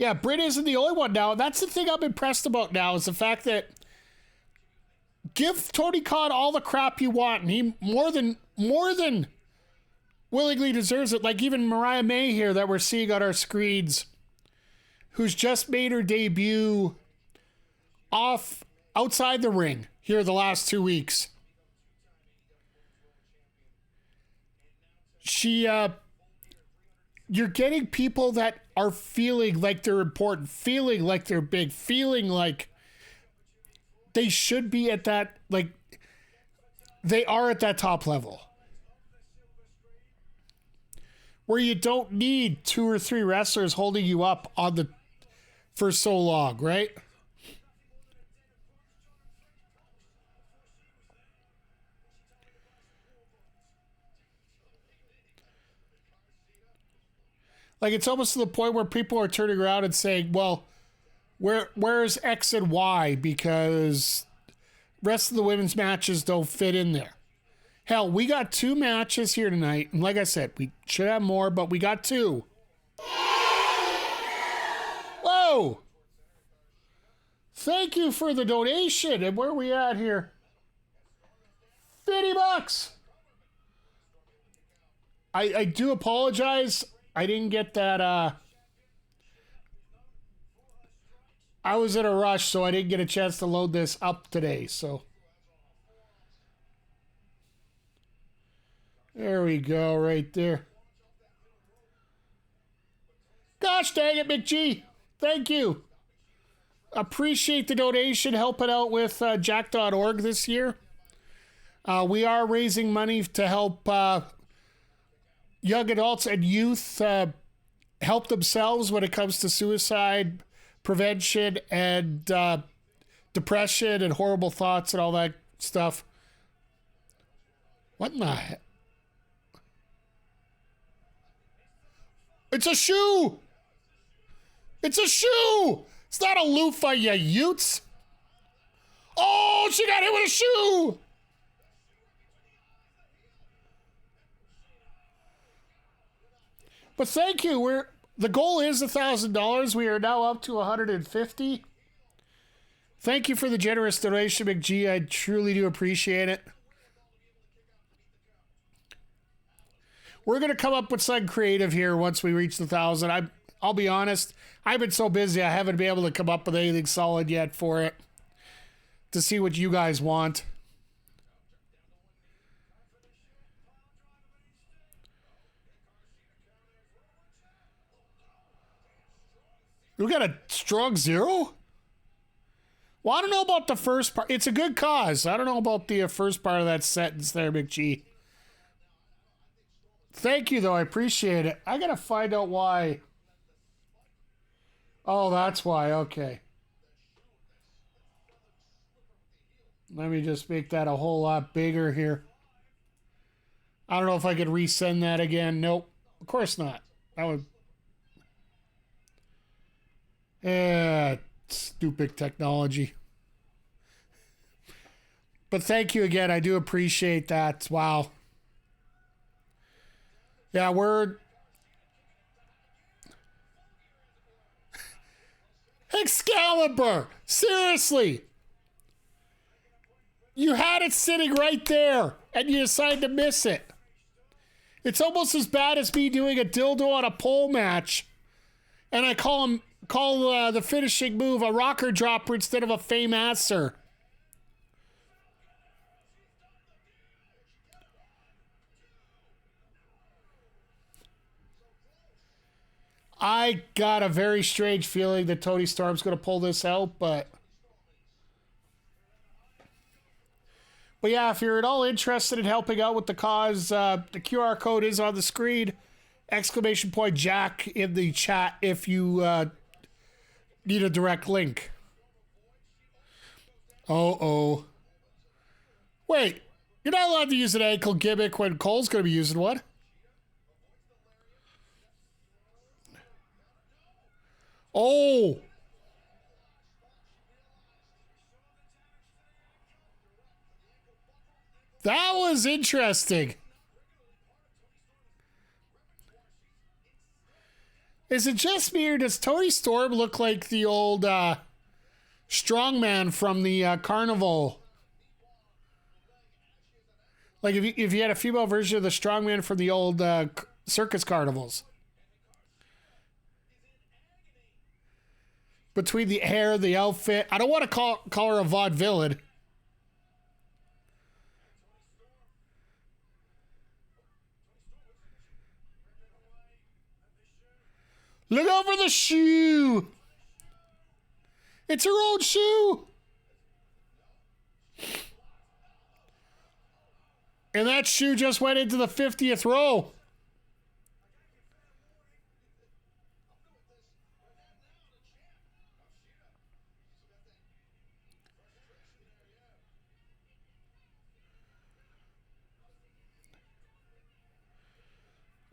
Yeah, Britt isn't the only one now. That's the thing I'm impressed about now is the fact that give Tony Khan all the crap you want, and he more than willingly deserves it. Like even Mariah May here that we're seeing on our screens, who's just made her debut outside the ring here the last 2 weeks. You're getting people that are feeling like they're important, feeling like they're big, feeling like they should be at that, like they are at that top level. Where you don't need 2 or 3 wrestlers holding you up for so long, right? Like it's almost to the point where people are turning around and saying, well, where's X and Y? Because rest of the women's matches don't fit in there. Hell, we got 2 matches here tonight. And like I said, we should have more, but we got 2. Whoa! Thank you for the donation. And where are we at here? $50. I do apologize. I didn't get that. I was in a rush, so I didn't get a chance to load this up today. So there we go, right there. Gosh dang it, McG. Thank you. Appreciate the donation, helping out with Jack.org this year. We are raising money to help young adults and youth help themselves when it comes to suicide prevention and depression and horrible thoughts and all that stuff. What in the heck? It's a shoe! It's a shoe! It's not a loofah, you utes! Oh, she got hit with a shoe! But thank you. The goal is $1,000. We are now up to $150. Thank you for the generous donation, McG. I truly do appreciate it. We're going to come up with something creative here once we reach the 1,000. I'll be honest. I've been so busy, I haven't been able to come up with anything solid yet for it. To see what you guys want. We got a strong 0? Well, I don't know about the first part. It's a good cause. I don't know about the first part of that sentence there, McG. Thank you, though. I appreciate it. I got to find out why. Oh, that's why. Okay. Let me just make that a whole lot bigger here. I don't know if I could resend that again. Nope. Of course not. That would... Stupid technology. But thank you again. I do appreciate that. Wow. Yeah, we're... Excalibur! Seriously! You had it sitting right there, and you decided to miss it. It's almost as bad as me doing a dildo on a pole match, and I call the finishing move a rocker dropper instead of a fame-asser. I got a very strange feeling that Tony Storm's going to pull this out, but yeah, if you're at all interested in helping out with the cause, the QR code is on the screen. !Jack in the chat if you need a direct link. Oh. Wait, you're not allowed to use an ankle gimmick when Cole's going to be using one. Oh. That was interesting. Is it just me, or does Tony Storm look like the old strongman from the carnival? Like if you had a female version of the strongman from the old circus carnivals. Between the hair, the outfit. I don't want to call her a vaudevillain. Look over the shoe. It's her own shoe. And that shoe just went into the 50th row.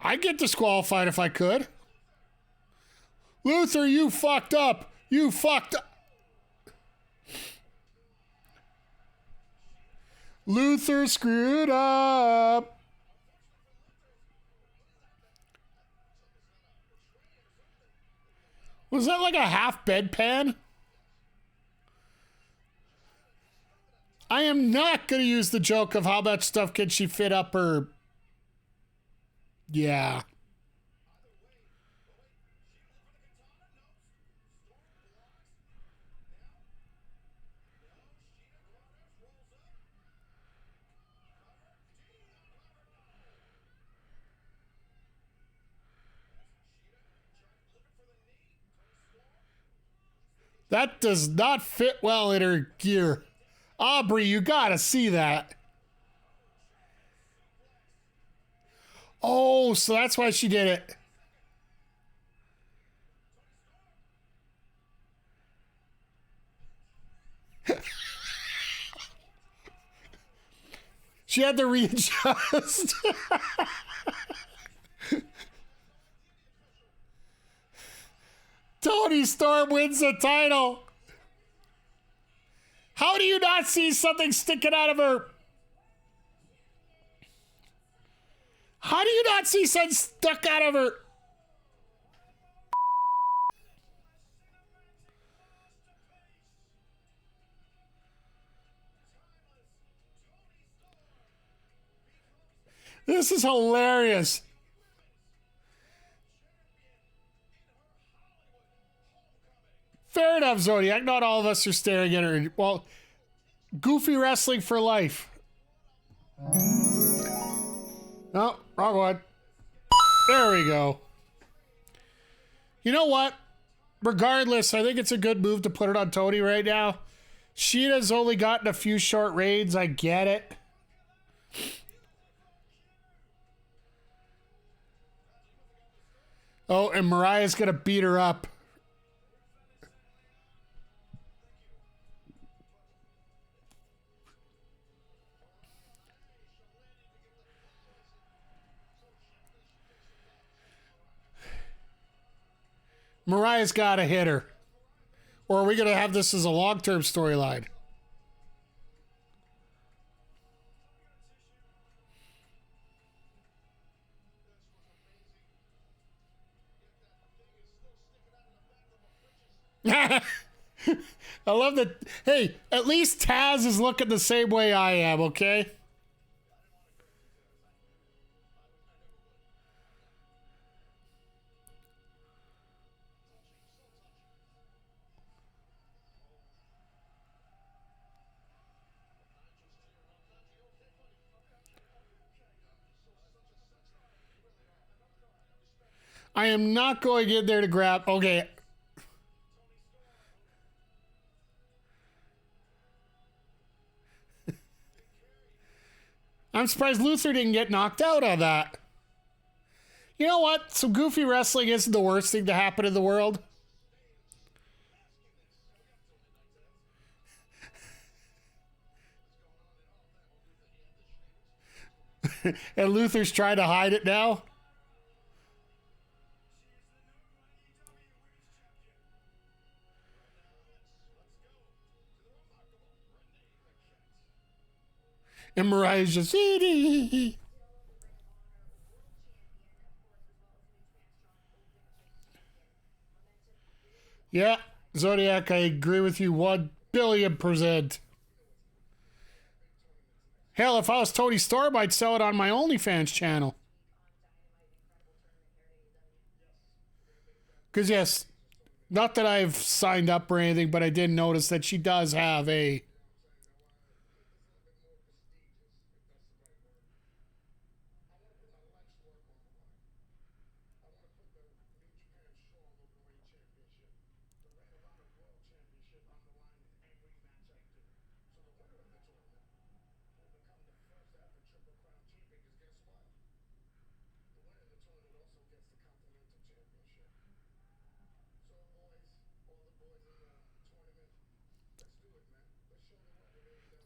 I'd get disqualified if I could. Luther, you fucked up. You fucked up. Luther screwed up. Was that like a half bedpan? I am not going to use the joke of how much stuff can she fit up her... Yeah. That does not fit well in her gear. Aubrey, you gotta see that. Oh, so that's why she did it. She had to readjust. Tony Storm wins the title. How do you not see something sticking out of her? How do you not see something stuck out of her? This is hilarious. Fair enough, Zodiac. Not all of us are staring at her. Well, goofy wrestling for life. No, wrong one. There we go. You know what? Regardless, I think it's a good move to put it on Tony right now. Sheeta's only gotten a few short reigns. I get it. Oh, and Mariah's going to beat her up. Mariah's got to hit her. Or are we going to have this as a long-term storyline? I love that. Hey, at least Taz is looking the same way I am, okay? I am not going in there to grab. Okay. I'm surprised Luther didn't get knocked out on that. You know what? Some goofy wrestling isn't the worst thing to happen in the world. And Luther's trying to hide it now. And Mariah's just... Yeah, Zodiac, I agree with you 1,000,000,000%. Hell, if I was Tony Storm, I'd sell it on my OnlyFans channel. Because, yes, not that I've signed up or anything, but I did notice that she does have a...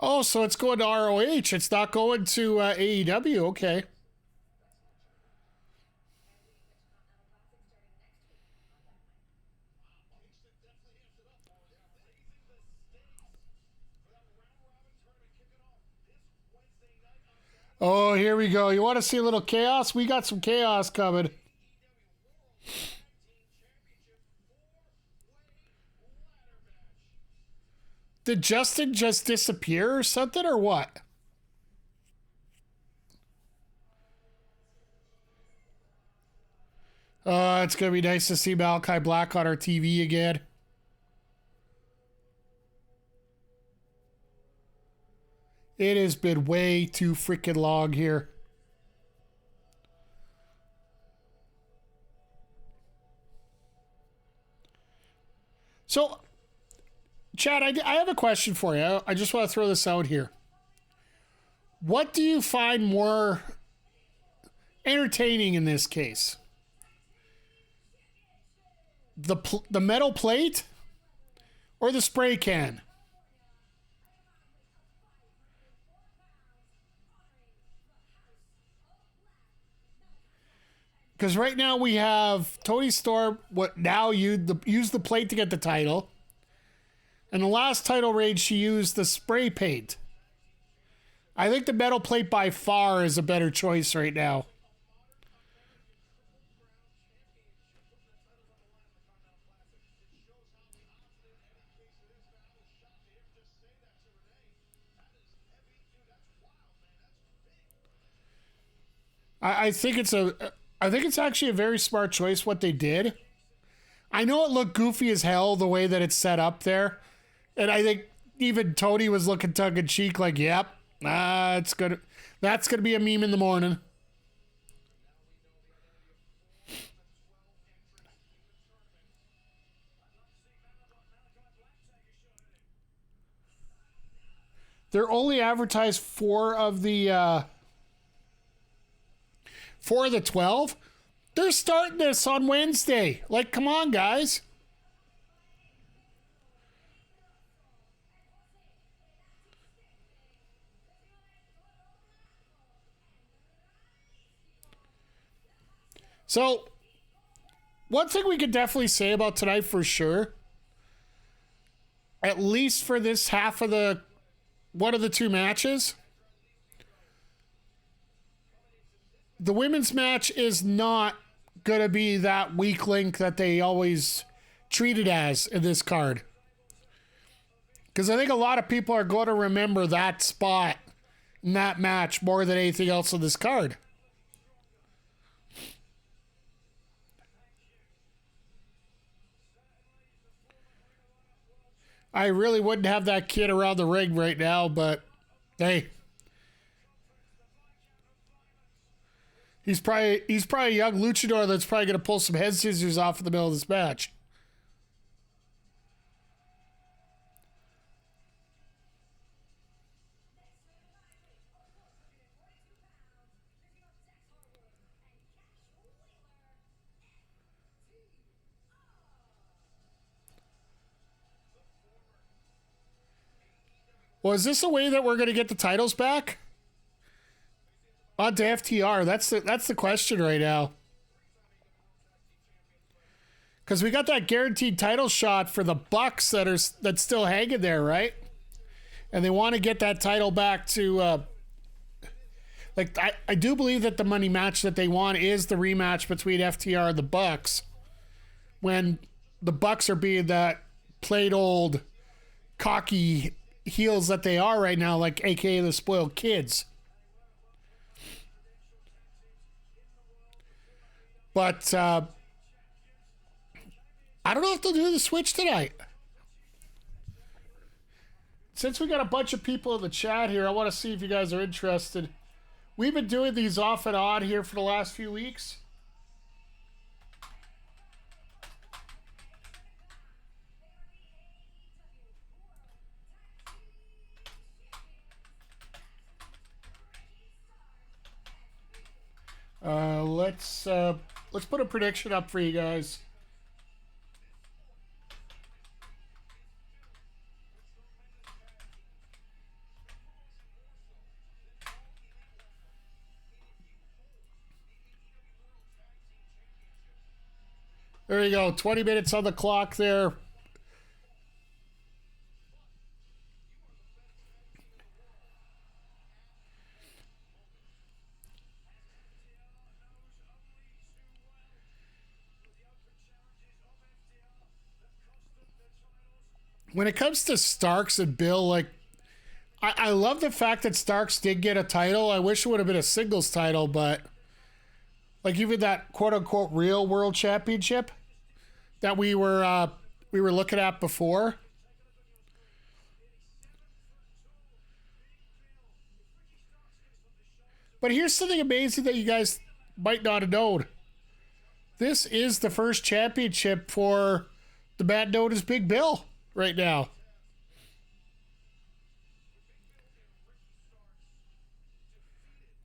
Oh, so it's going to ROH. It's not going to AEW. Okay. Oh, here we go. You want to see a little chaos? We got some chaos coming. Did Justin just disappear or something, or what? It's going to be nice to see Malachi Black on our TV again. It has been way too freaking long here. So, Chad, I have a question for you. I just want to throw this out here. What do you find more entertaining in this case? The metal plate or the spray can? Because right now we have Tony Storm. What now? Use the plate to get the title, and the last title reign she used the spray paint. I think the metal plate by far is a better choice right now. I think it's actually a very smart choice what they did. I know it looked goofy as hell the way that it's set up there, and I think even Tony was looking tongue in cheek, like, "Yep, it's good. That's gonna be a meme in the morning." They're only advertised four of the 12. They're starting this on Wednesday. Like, come on, guys. So, one thing we could definitely say about tonight for sure, at least for this half of the one of the two matches, the women's match is not going to be that weak link that they always treat it as in this card. Because I think a lot of people are going to remember that spot in that match more than anything else on this card. I really wouldn't have that kid around the ring right now, but hey. He's probably a young luchador that's probably going to pull some head scissors off in the middle of this match. Well, is this a way that we're going to get the titles back? On to FTR. That's the question right now. Because we got that guaranteed title shot for the Bucks that's still hanging there, right? And they want to get that title back to... I do believe that the money match that they want is the rematch between FTR and the Bucks. When the Bucks are being that played old, cocky heels that they are right now, like AKA the spoiled kids. But I don't know if they'll do the switch tonight. Since we got a bunch of people in the chat here, I want to see if you guys are interested. We've been doing these off and on here for the last few weeks. Let's put a prediction up for you guys. There you go. 20 minutes on the clock there. When it comes to Starks and Bill, like, I love the fact that Starks did get a title. I wish it would have been a singles title, but like even that quote unquote real world championship that we were looking at before. But here's something amazing that you guys might not have known. This is the first championship for the man known as Big Bill right now.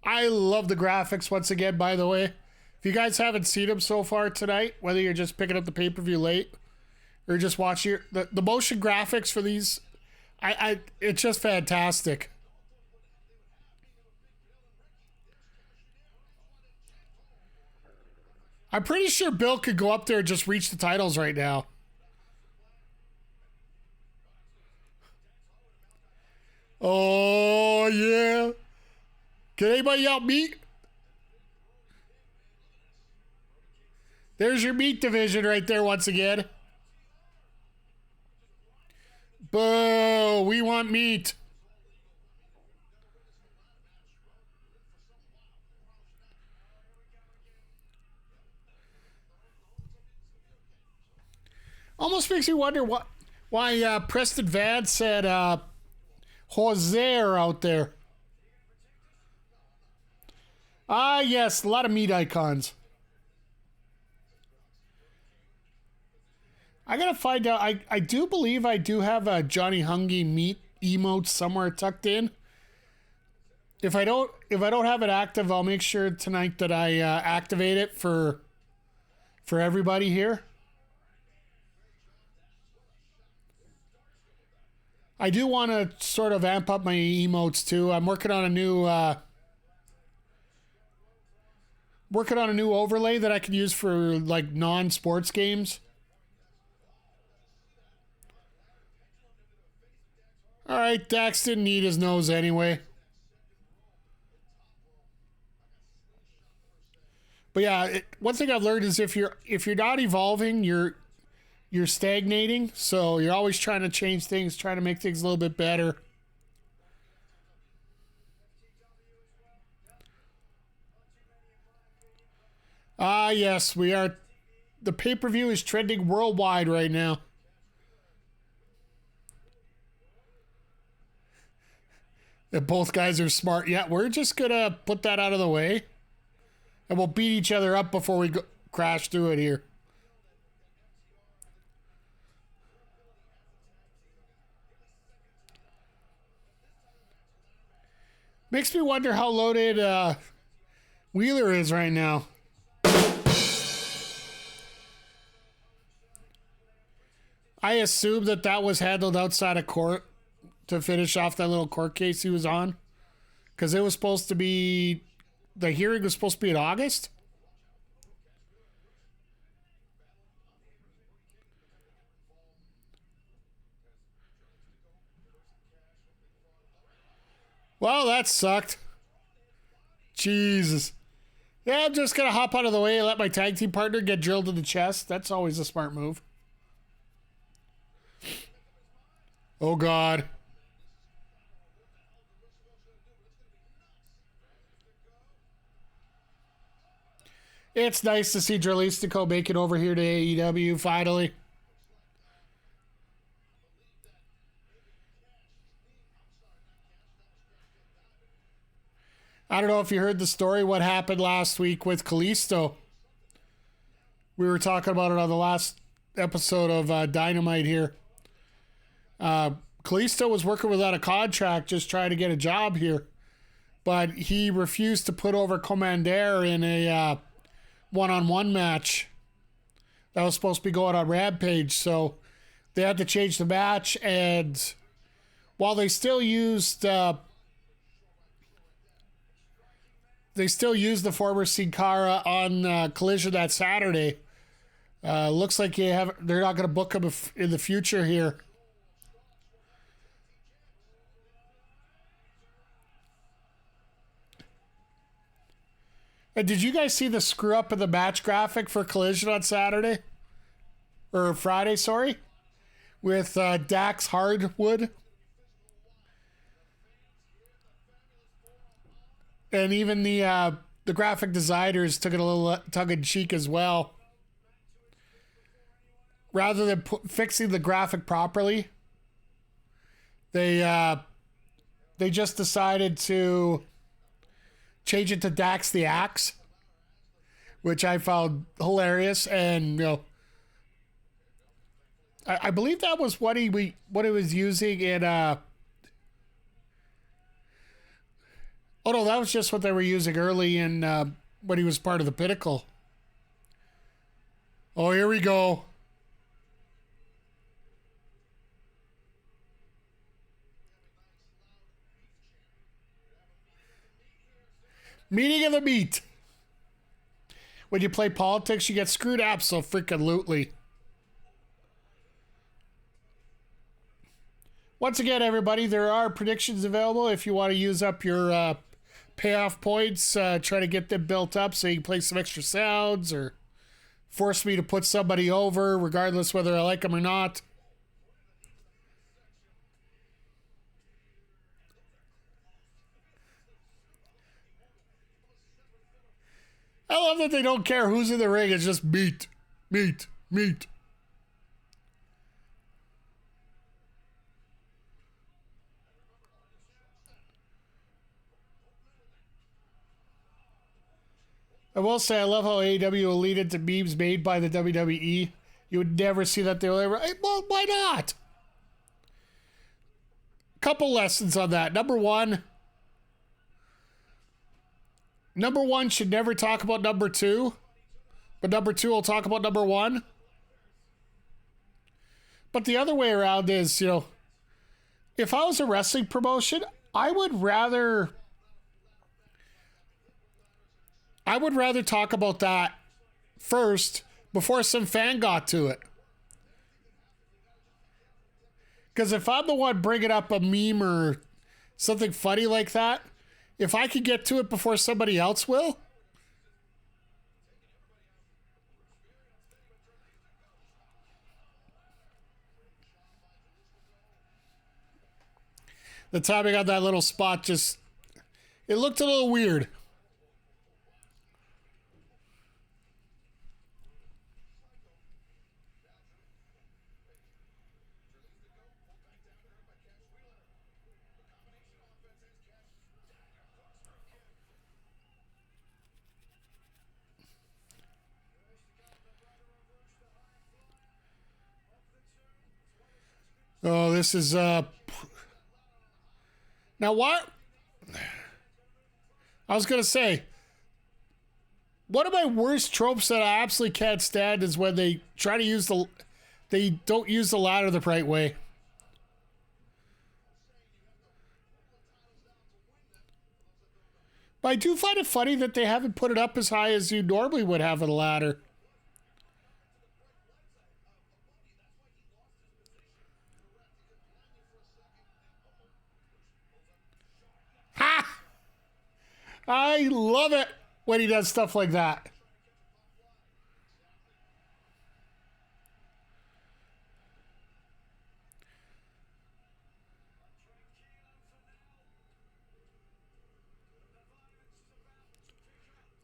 I love the graphics once again, by the way. If you guys haven't seen them so far tonight, whether you're just picking up the pay-per-view late or just watching the motion graphics for these, it's just fantastic. I'm pretty sure Bill could go up there and just reach the titles right now. Oh, yeah. Can anybody out meat? There's your meat division right there once again. Boo, we want meat. Almost makes me wonder why Preston Vance said Jose are out there. Ah, yes, a lot of meat icons. I gotta find out. I do believe I do have a Johnny Hungy meat emote somewhere tucked in. If I don't have it active, I'll make sure tonight that I activate it for everybody here. I do want to sort of amp up my emotes too. I'm working on a new overlay that I can use for like non-sports games. right, Dax didn't need his nose anyway. But yeah, one thing I've learned is if you're not evolving, you're stagnating. So you're always trying to change things, trying to make things a little bit better. Ah, yes, we are. The pay-per-view is trending worldwide right now. That both guys are smart. Yeah, we're just gonna put that out of the way. And we'll beat each other up before we crash through it here. Makes me wonder how loaded Wheeler is right now. I assume that was handled outside of court to finish off that little court case he was on. Because it was supposed to be... The hearing was supposed to be in August? Well, that sucked. Jesus. Yeah, I'm just going to hop out of the way and let my tag team partner get drilled in the chest. That's always a smart move. Oh, God. It's nice to see Dralistico make it over here to AEW, finally. I don't know if you heard the story, what happened last week with Kalisto. We were talking about it on the last episode of Dynamite here. Kalisto was working without a contract, just trying to get a job here. But he refused to put over Commander in a one-on-one match that was supposed to be going on Rampage. So they had to change the match. And while they still used... They still use the former Sin Cara on Collision that Saturday. Looks like they're not going to book him in the future here. And did you guys see the screw up in the match graphic for Collision on Saturday? Or Friday, sorry? With Dax Hardwood. And even the graphic designers took it a little tongue-in-cheek as well. Rather than fixing the graphic properly, they just decided to change it to Dax the Axe, which I found hilarious. And I believe that was what he was using in. Oh, no, that was just what they were using early in when he was part of the Pinnacle. Oh, here we go. Meeting of the meat. When you play politics, you get screwed abso-freaking-lutely. Once again, everybody, there are predictions available if you want to use up your payoff points, try to get them built up so you can play some extra sounds or force me to put somebody over regardless whether I like them or not. I love that they don't care who's in the ring. It's just meat, meat, meat. I will say I love how AEW will lead into memes made by the WWE. You would never see that. Well, why not? Couple lessons on that. Number one should never talk about number two, but number two will talk about number one. But the other way around is, if I was a wrestling promotion, I would rather talk about that first before some fan got to it. Because if I'm the one bringing up a meme or something funny like that, if I could get to it before somebody else will. The time I got that little spot just, it looked a little weird. Oh, this is, now what? I was going to say, one of my worst tropes that I absolutely can't stand is when they try to use they don't use the ladder the right way. But I do find it funny that they haven't put it up as high as you normally would have a ladder. Ha! I love it when he does stuff like that.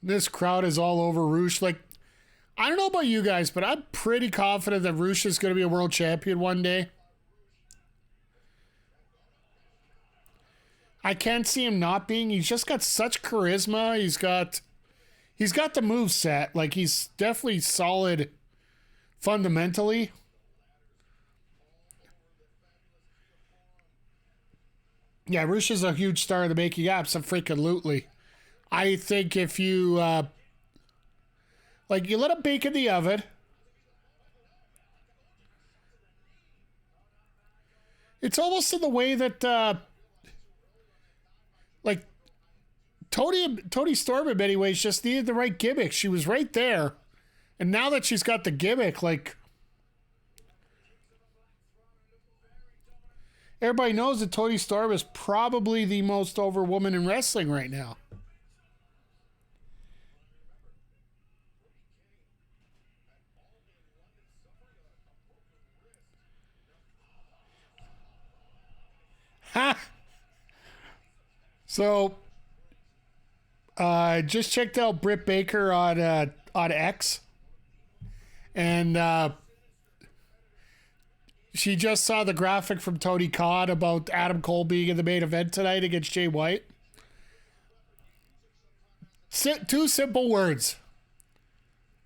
This crowd is all over Roosh. Like, I don't know about you guys, but I'm pretty confident that Roosh is going to be a world champion one day. I can't see him not being. He's just got such charisma. He's got the move set. Like, he's definitely solid fundamentally. Yeah, Roosh is a huge star of the making. Absolutely. I think if you, you let him bake in the oven. It's almost in the way that, Toni Storm in many ways just needed the right gimmick. She was right there. And now that she's got the gimmick, everybody knows that Toni Storm is probably the most over woman in wrestling right now. Ha! So, I just checked out Britt Baker on X, and she just saw the graphic from Tony Khan about Adam Cole being in the main event tonight against Jay White. Two simple words.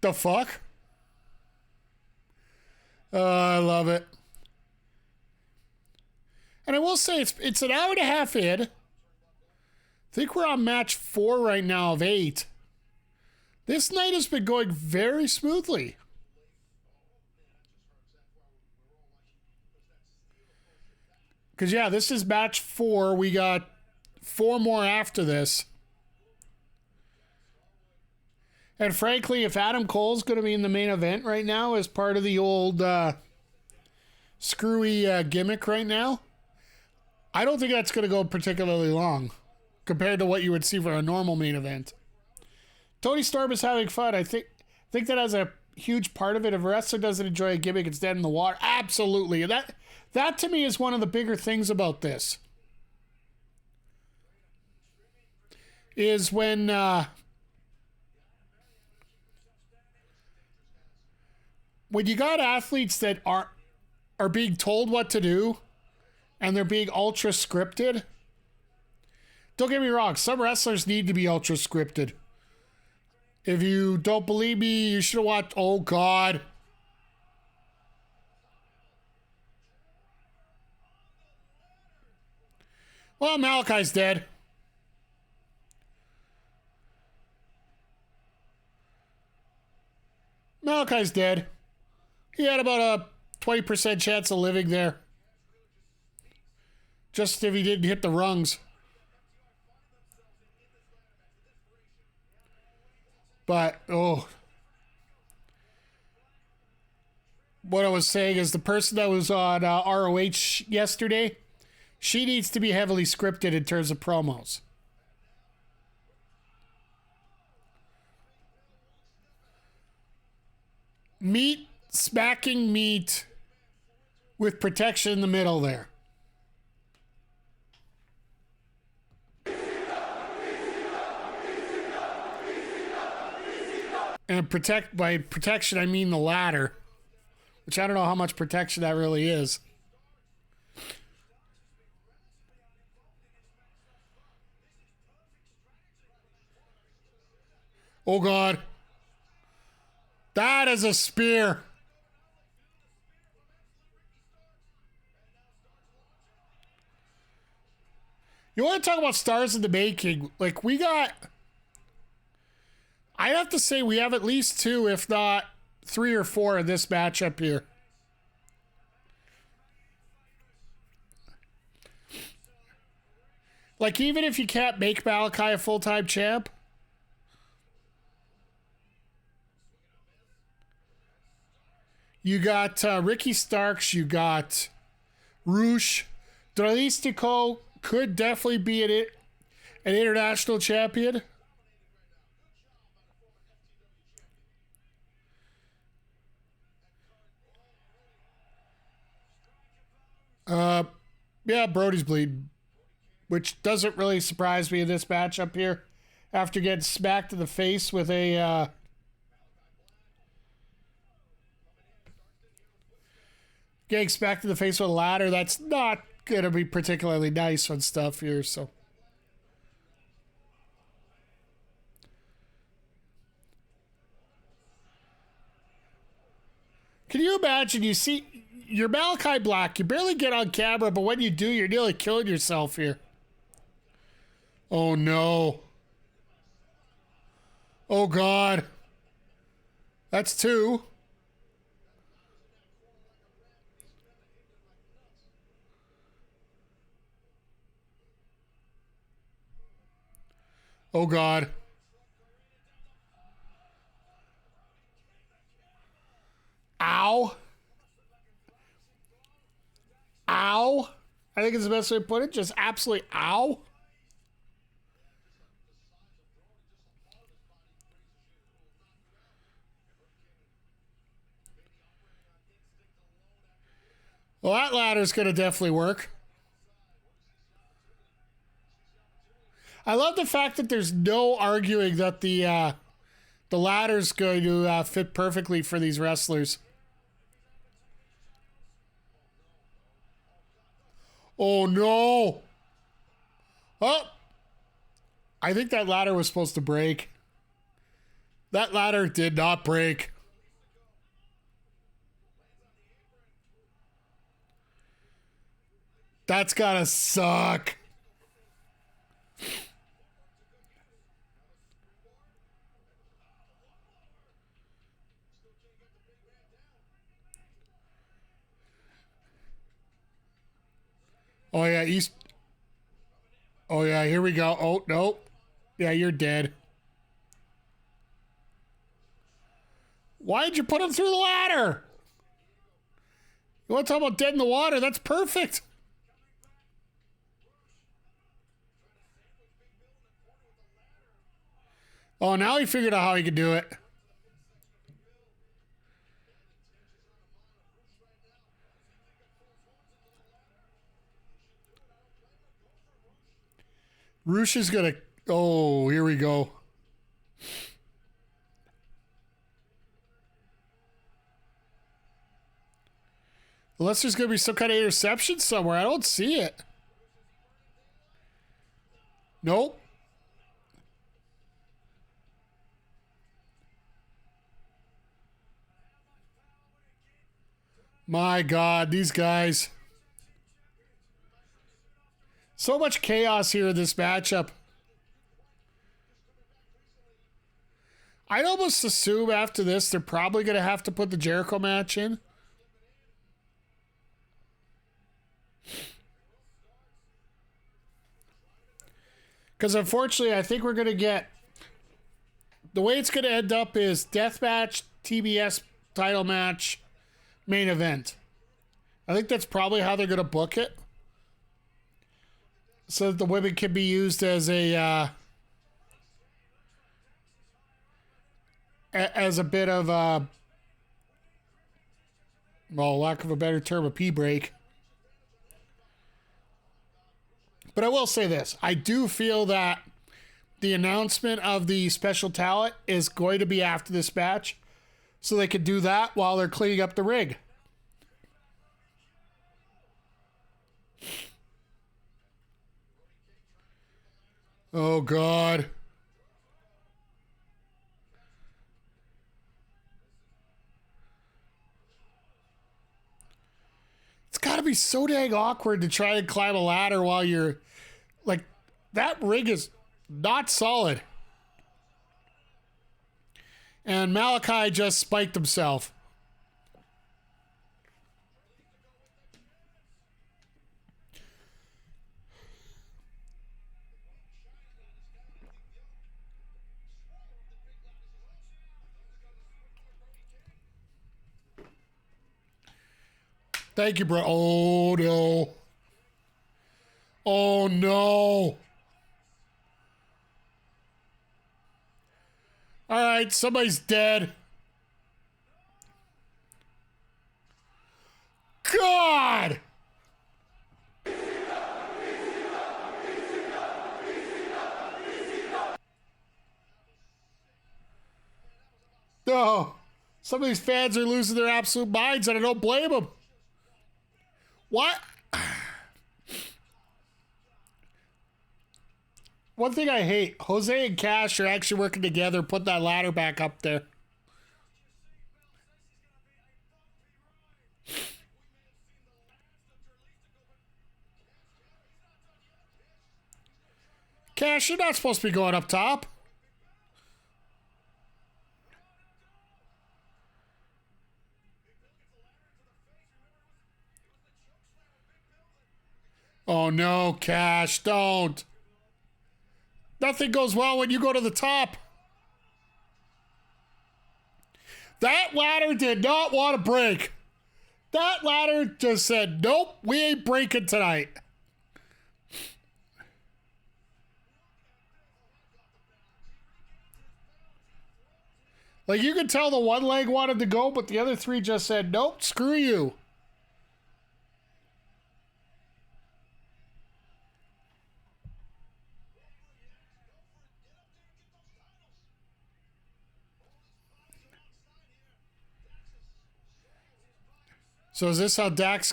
The fuck? I love it. And I will say, it's an hour and a half in. I think we're on match 4 right now of 8. This night has been going very smoothly. Because, yeah, this is match 4. We got 4 more after this. And frankly, if Adam Cole's going to be in the main event right now as part of the old screwy gimmick right now, I don't think that's going to go particularly long compared to what you would see for a normal main event. Toni Storm is having fun. I think that has a huge part of it. If a wrestler doesn't enjoy a gimmick, it's dead in the water. Absolutely. And that to me is one of the bigger things about this. Is when you got athletes that are being told what to do and they're being ultra scripted. Don't get me wrong, some wrestlers need to be ultra scripted. If you don't believe me, you should have watched. Oh, God. Well, Malachi's dead. Malachi's dead. He had about a 20% chance of living there. Just if he didn't hit the rungs. But, oh. what I was saying is the person that was on ROH yesterday, she needs to be heavily scripted in terms of promos. Meat, smacking meat with protection in the middle there. And by protection, I mean the ladder, which I don't know how much protection that really is. Oh, God. That is a spear. You want to talk about stars in the making? Like, I'd have to say we have at least 2, if not 3 or 4 in this matchup here. Like, even if you can't make Malachi a full-time champ, you got Ricky Starks, you got Roosh. Dralistico could definitely be an international champion. Yeah, Brody's bleeding, which doesn't really surprise me in this matchup here. After getting smacked in the face with a getting smacked in the face with a ladder, that's not gonna be particularly nice on stuff here. So, can you imagine? You see. You're Malachi Black. You barely get on camera, but when you do, you're nearly killing yourself here. Oh, no. Oh, God. That's 2. Oh, God. Ow. Ow. I think it's the best way to put it. Just absolutely ow. Well, that ladder's going to definitely work. I love the fact that there's no arguing that the ladder's going to fit perfectly for these wrestlers. Oh, no. Oh. I think that ladder was supposed to break. That ladder did not break. That's gotta suck. Oh, yeah, Oh, yeah, here we go. Oh, nope. Yeah, you're dead. Why'd you put him through the ladder? You want to talk about dead in the water? That's perfect. Oh, now he figured out how he could do it. Roosh is gonna... Oh, here we go. Unless there's gonna be some kind of interception somewhere. I don't see it. Nope. My God, these guys. So much chaos here in this matchup. I'd almost assume after this, they're probably going to have to put the Jericho match in. Because unfortunately, I think we're going to get... The way it's going to end up is deathmatch, TBS title match, main event. I think that's probably how they're going to book it. So that the women can be used as a bit of a, well, lack of a better term, a pee break. But I will say this. I do feel that the announcement of the special talent is going to be after this match. So they can do that while they're cleaning up the ring. Oh, God. It's got to be so dang awkward to try and climb a ladder while you're... Like, that ring is not solid. And Malachi just spiked himself. Thank you, bro. Oh, no. Oh, no. All right, somebody's dead. God! No. Some of these fans are losing their absolute minds, and I don't blame them. What? One thing I hate, Jose and Cash are actually working together, put that ladder back up there. Cash, you're not supposed to be going up top. Oh no, Cash, don't. Nothing goes well when you go to the top. That ladder did not want to break. That ladder just said, nope, we ain't breaking tonight. Like, you could tell the one leg wanted to go, but the other three just said, nope, screw you. So is this how Dak's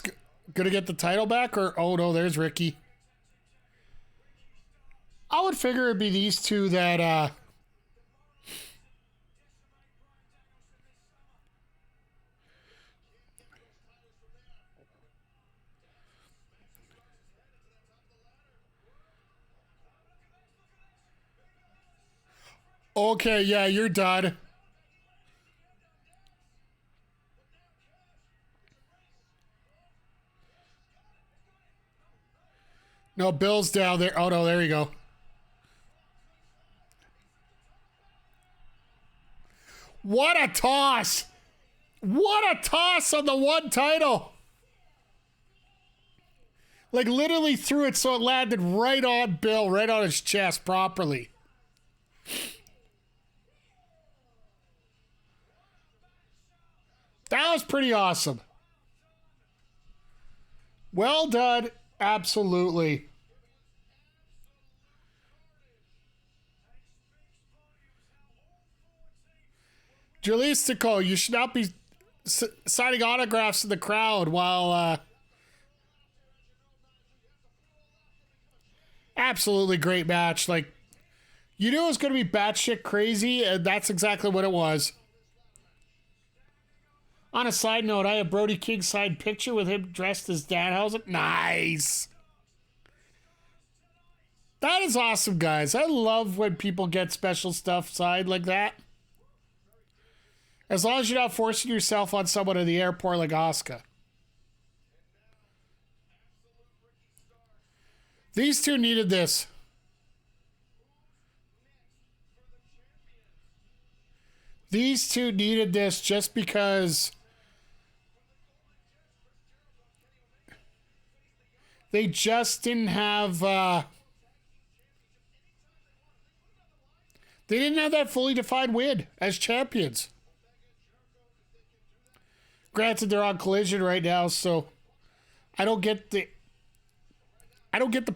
going to get the title back? Or, oh no, there's Ricky. I would figure it'd be these two that, okay, yeah, you're done. No, Bill's down there. Oh, no, there you go. What a toss! What a toss on the one title! Like, literally threw it so it landed right on Bill, right on his chest properly. That was pretty awesome. Well done. Absolutely. Jalistico, you should not be signing autographs in the crowd while... Absolutely great match. Like, you knew it was going to be batshit crazy, and that's exactly what it was. On a side note, I have Brody King's side picture with him dressed as Danhausen. Nice. That is awesome, guys. I love when people get special stuff signed like that. As long as you're not forcing yourself on someone in the airport like Asuka. These two needed this. These two needed this just because They just didn't have they didn't have that fully defined win as champions. Granted, they're on Collision right now, so I don't get the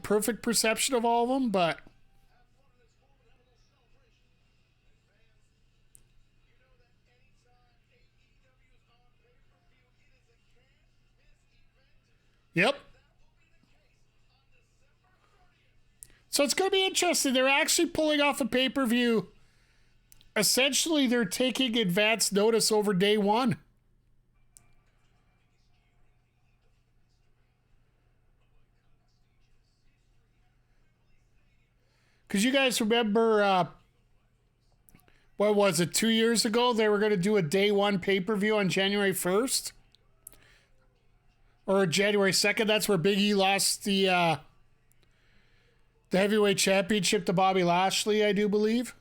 perfect perception of all of them, but yep. So it's going to be interesting. They're actually pulling off a pay-per-view. Essentially, they're taking advance notice over day one. Because you guys remember, what was it, 2 years ago? They were going to do a day one pay-per-view on January 1st? Or January 2nd. That's where Big E lost the heavyweight championship to Bobby Lashley, I do believe.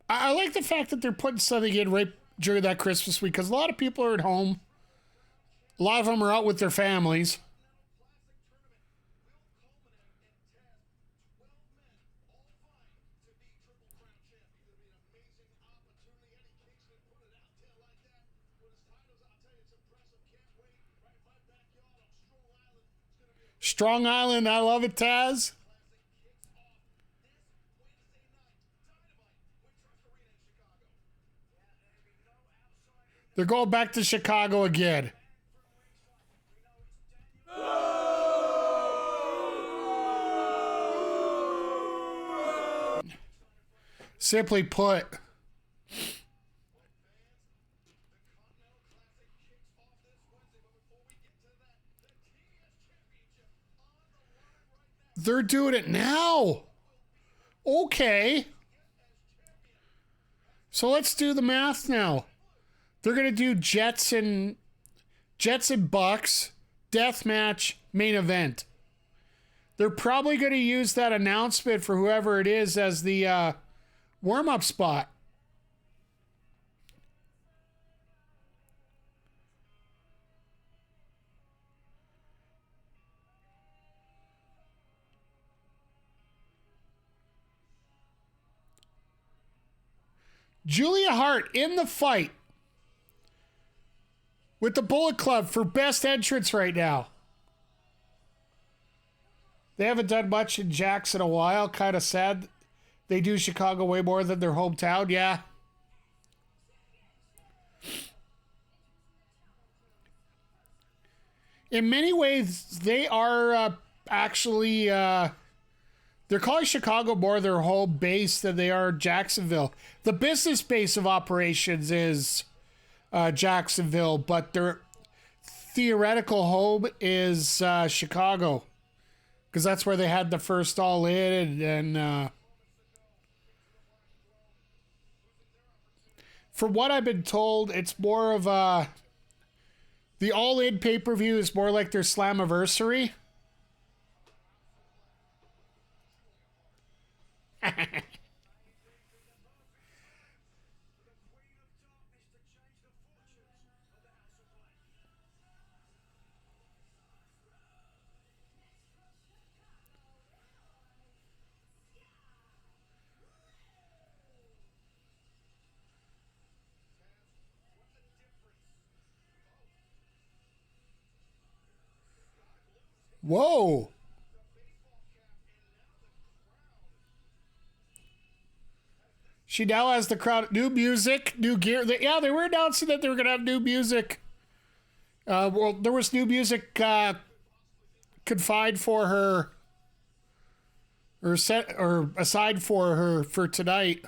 I like the fact that they're putting something in right during that Christmas week, because a lot of people are at home. A lot of them are out with their families. Strong Island, I love it, Taz. They're going back to Chicago again. Simply put, they're doing it now. Okay. So let's do the math now. They're going to do Jets and Bucks death match main event. They're probably going to use that announcement for whoever it is as the warm-up spot. Julia Hart in the fight with the Bullet Club for best entrance right now. They haven't done much in Jackson in a while. Kind of sad. They do Chicago way more than their hometown. Yeah. In many ways, they are actually... they're calling Chicago more their home base than they are Jacksonville. The business base of operations is Jacksonville, but their theoretical home is Chicago, because that's where they had the first All In, and from what I've been told, it's more of the All In pay-per-view is more like their Slammiversary. Whoa. She now has the crowd. New music, new gear. They were announcing that they were going to have new music. Well, there was new music confined for her, or set, or aside for her for tonight.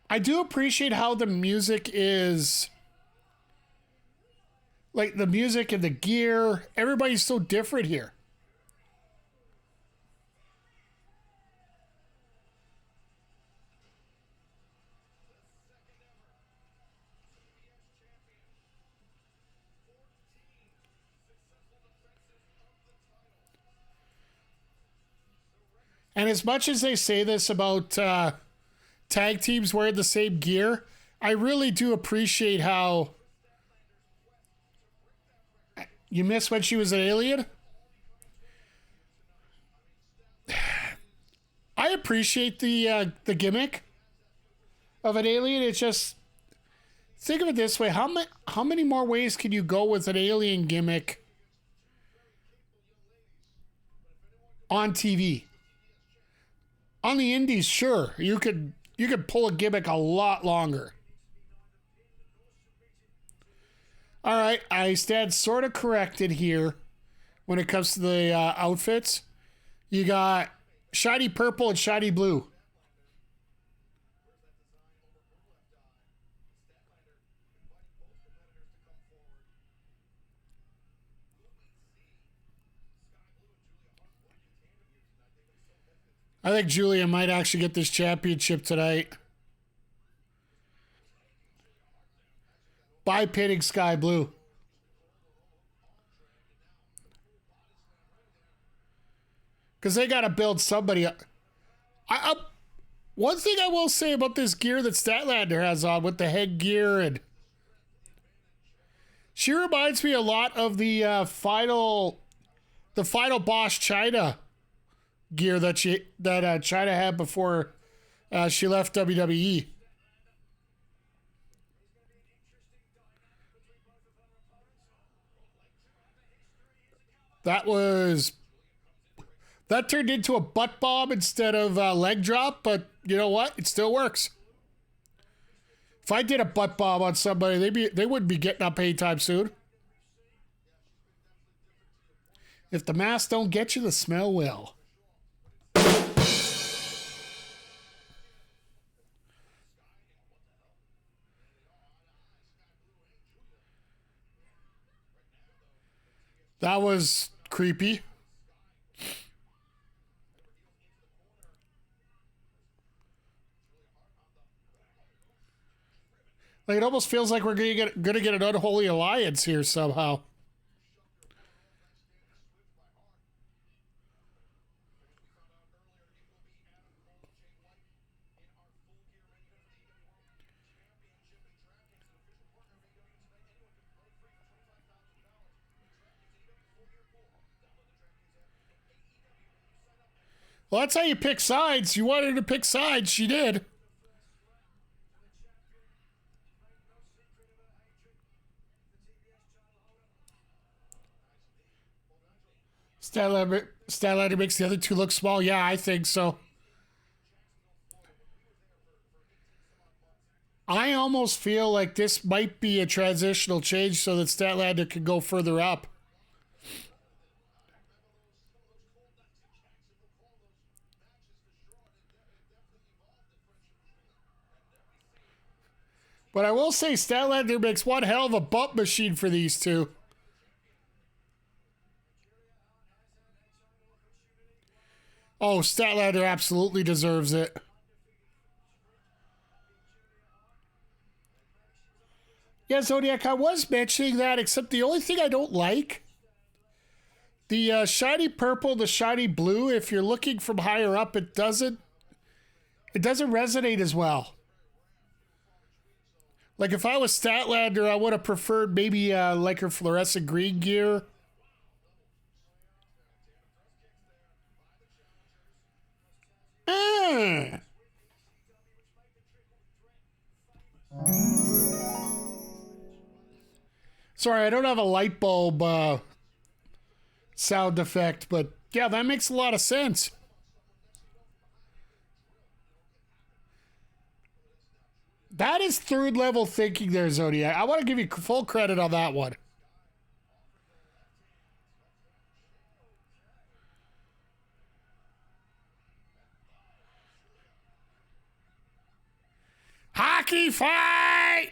I do appreciate how the music is, like the music and the gear. Everybody's so different here. And as much as they say this about tag teams wearing the same gear, I really do appreciate how you miss when she was an alien. I appreciate the gimmick of an alien. It's just, think of it this way: how many more ways can you go with an alien gimmick on TV? On the indies, sure, you could pull a gimmick a lot longer. All right, I stand sort of corrected here when it comes to the outfits. You got shiny purple and shiny blue. I think Julia might actually get this championship tonight by pitting Sky Blue. Because they got to build somebody up. One thing I will say about this gear that Statlander has on with the headgear, and she reminds me a lot of the final Boss China gear that China had before she left WWE. That turned into a butt bomb instead of a leg drop, but you know what? It still works. If I did a butt bomb on somebody, they wouldn't be getting up anytime soon. If the mask don't get you, the smell will. That was creepy. Like, it almost feels like we're gonna get an unholy alliance here somehow. Well, that's how you pick sides. You wanted her to pick sides. She did. Statlander makes the other two look small. Yeah, I think so. I almost feel like this might be a transitional change so that Statlander can go further up. But I will say Statlander makes one hell of a bump machine for these two. Oh, Statlander absolutely deserves it. Yeah, Zodiac, I was mentioning that, except the only thing I don't like, the shiny purple, the shiny blue, if you're looking from higher up, it doesn't resonate as well. Like, if I was Statlander, I would have preferred maybe like her fluorescent green gear. Sorry, I don't have a light bulb sound effect, but yeah, that makes a lot of sense. That is third level thinking there, Zodiac. I want to give you full credit on that one. Hockey fight!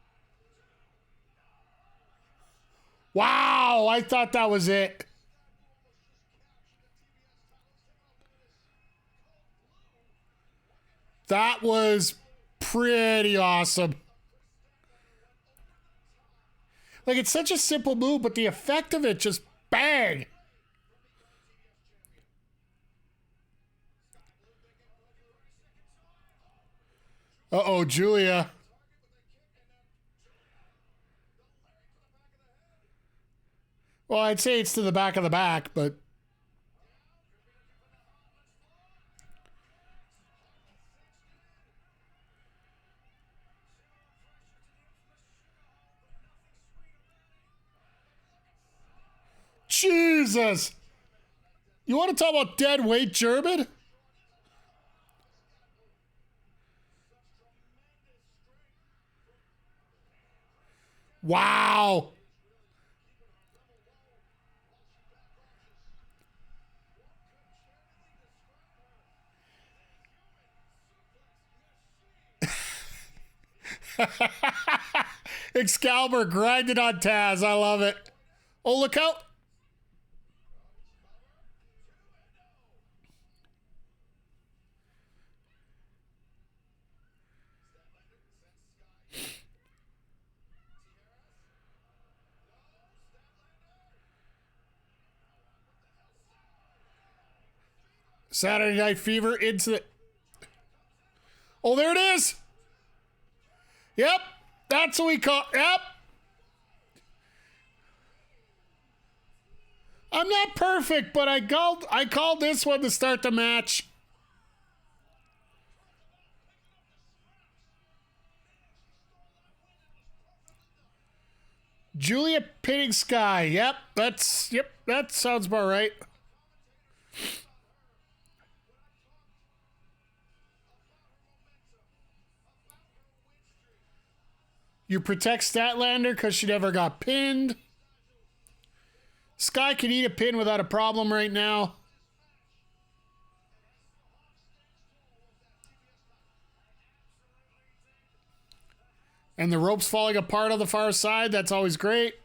Wow, I thought that was it. That was pretty awesome. Like, it's such a simple move, but the effect of it just bang. Uh-oh, Julia. Well, I'd say it's to the back of the back, but... Jesus! You want to talk about dead weight German? Wow! Excalibur grinded on Taz. I love it. Oh, look out. Saturday Night Fever into the... Oh, there it is. Yep. That's what we call... Yep. I'm not perfect, but I called this one to start the match. Julia pinning Sky. Yep, that sounds about right. You protect Statlander because she never got pinned. Sky can eat a pin without a problem right now. And the rope's falling apart on the far side. That's always great.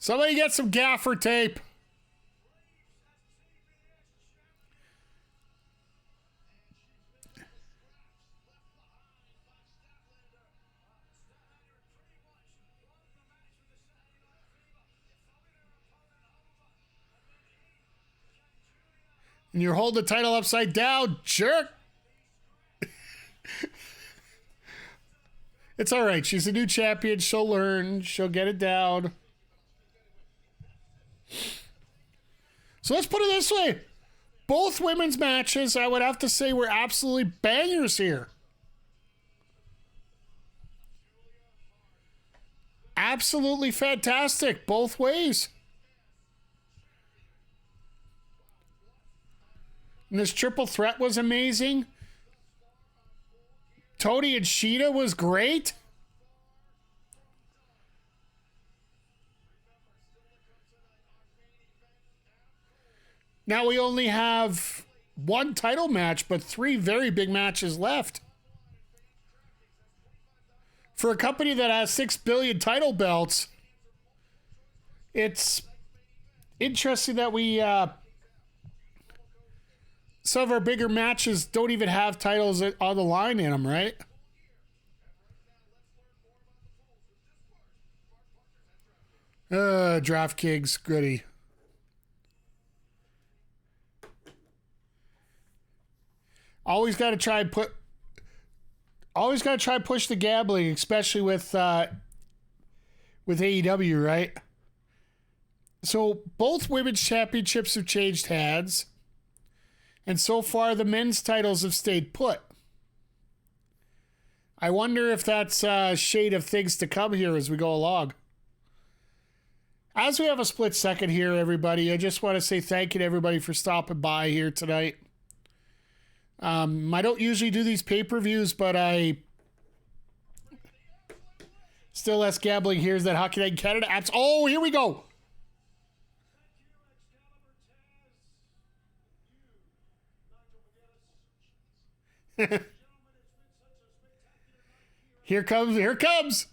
Somebody get some gaffer tape. And you hold the title upside down, jerk. It's all right. She's a new champion. She'll learn. She'll get it down. So let's put it this way. Both women's matches, I would have to say, were absolutely bangers here. Absolutely fantastic both ways. And this triple threat was amazing. Tony and Sheeta was great. Now we only have one title match, but 3 very big matches left. For a company that has 6 billion title belts, it's interesting that we some of our bigger matches don't even have titles on the line in them, right? DraftKings goody. Always got to try and push the gambling, especially with AEW, right? So both women's championships have changed hands. And so far, the men's titles have stayed put. I wonder if that's a shade of things to come here as we go along. As we have a split second here, everybody, I just want to say thank you to everybody for stopping by here tonight. I don't usually do these pay-per-views, but I still less gambling here is that Hockey Night in Canada apps. Oh, here we go. Here comes.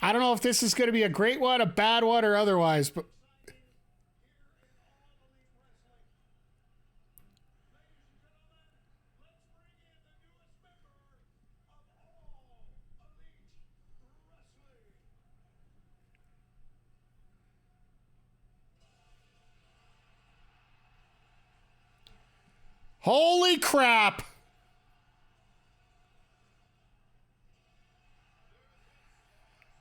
I don't know if this is going to be a great one, a bad one, or otherwise, but holy crap.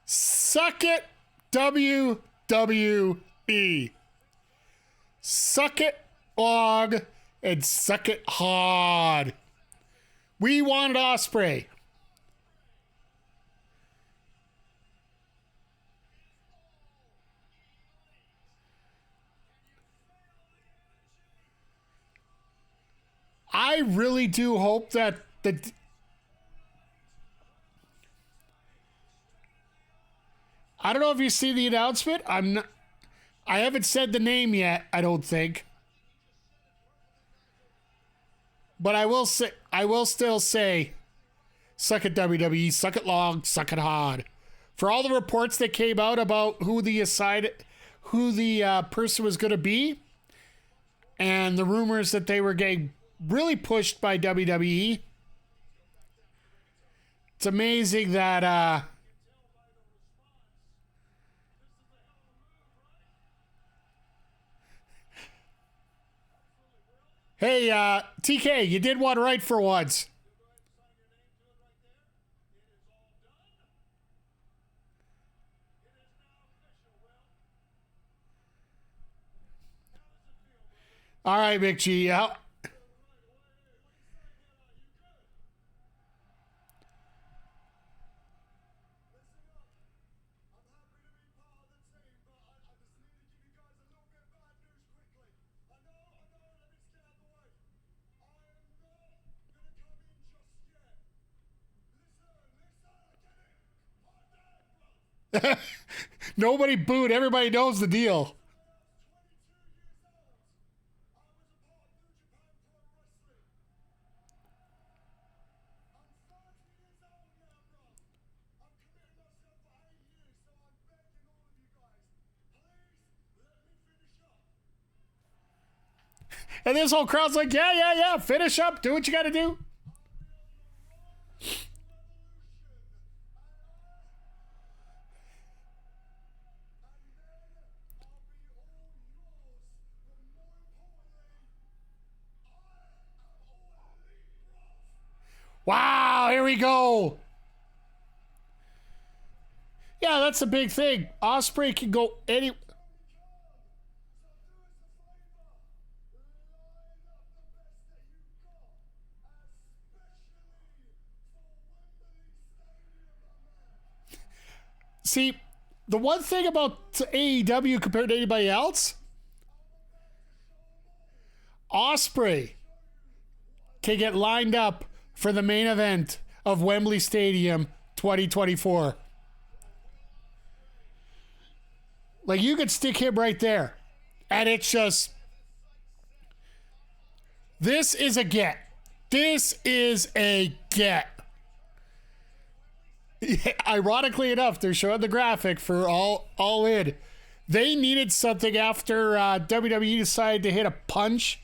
Suck it, WWE. Suck it, log, and suck it hard. We wanted Osprey. I really do hope that I don't know if you see the announcement. I haven't said the name yet, I don't think. But I will still say suck it WWE, suck it long, suck it hard. For all the reports that came out about who the person was going to be, and the rumors that they were getting really pushed by WWE. It's amazing that hey, TK, you did one right for once. All right, Mick G. Nobody booed. Everybody knows the deal. And this whole crowd's like, yeah, finish up, do what you got to do. Wow, here we go. Yeah, that's a big thing. Osprey can go any. See, the one thing about AEW compared to anybody else, Osprey can get lined up for the main event of Wembley Stadium 2024. Like, you could stick him right there. And it's just, this is a get. This is a get. Ironically enough, they're showing the graphic for all in. They needed something after WWE decided to hit a punch.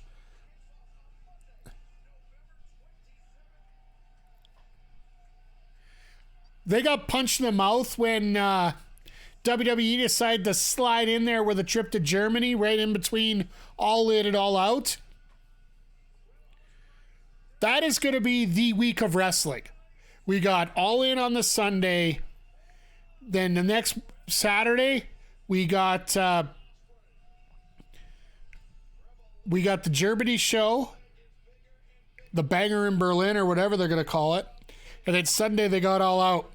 They got punched in the mouth when WWE decided to slide in there with a trip to Germany right in between All In and All Out. That is going to be the week of wrestling. We got All In on the Sunday. Then the next Saturday, we got the Germany show, the Banger in Berlin or whatever they're going to call it. And then Sunday they got All Out.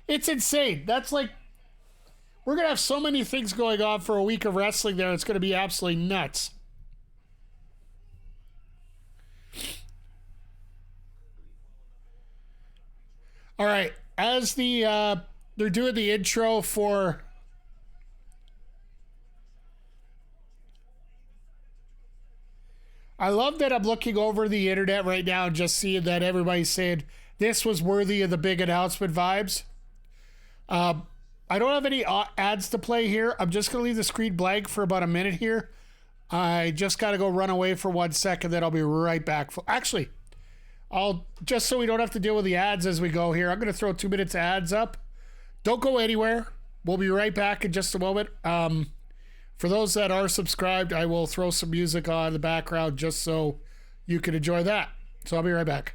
It's insane. That's like, we're going to have so many things going on for a week of wrestling there. It's going to be absolutely nuts. All right. As they're doing the intro for I love that I'm looking over the internet right now and just seeing that everybody's saying this was worthy of the big announcement vibes. I don't have any ads to play here. I'm just going to leave the screen blank for about a minute here. I just got to go run away for 1 second, then I'll be right back. Actually, I'll just so we don't have to deal with the ads as we go here, I'm going to throw 2 minutes ads up. Don't go anywhere. We'll be right back in just a moment. For those that are subscribed, I will throw some music on in the background just so you can enjoy that. So I'll be right back.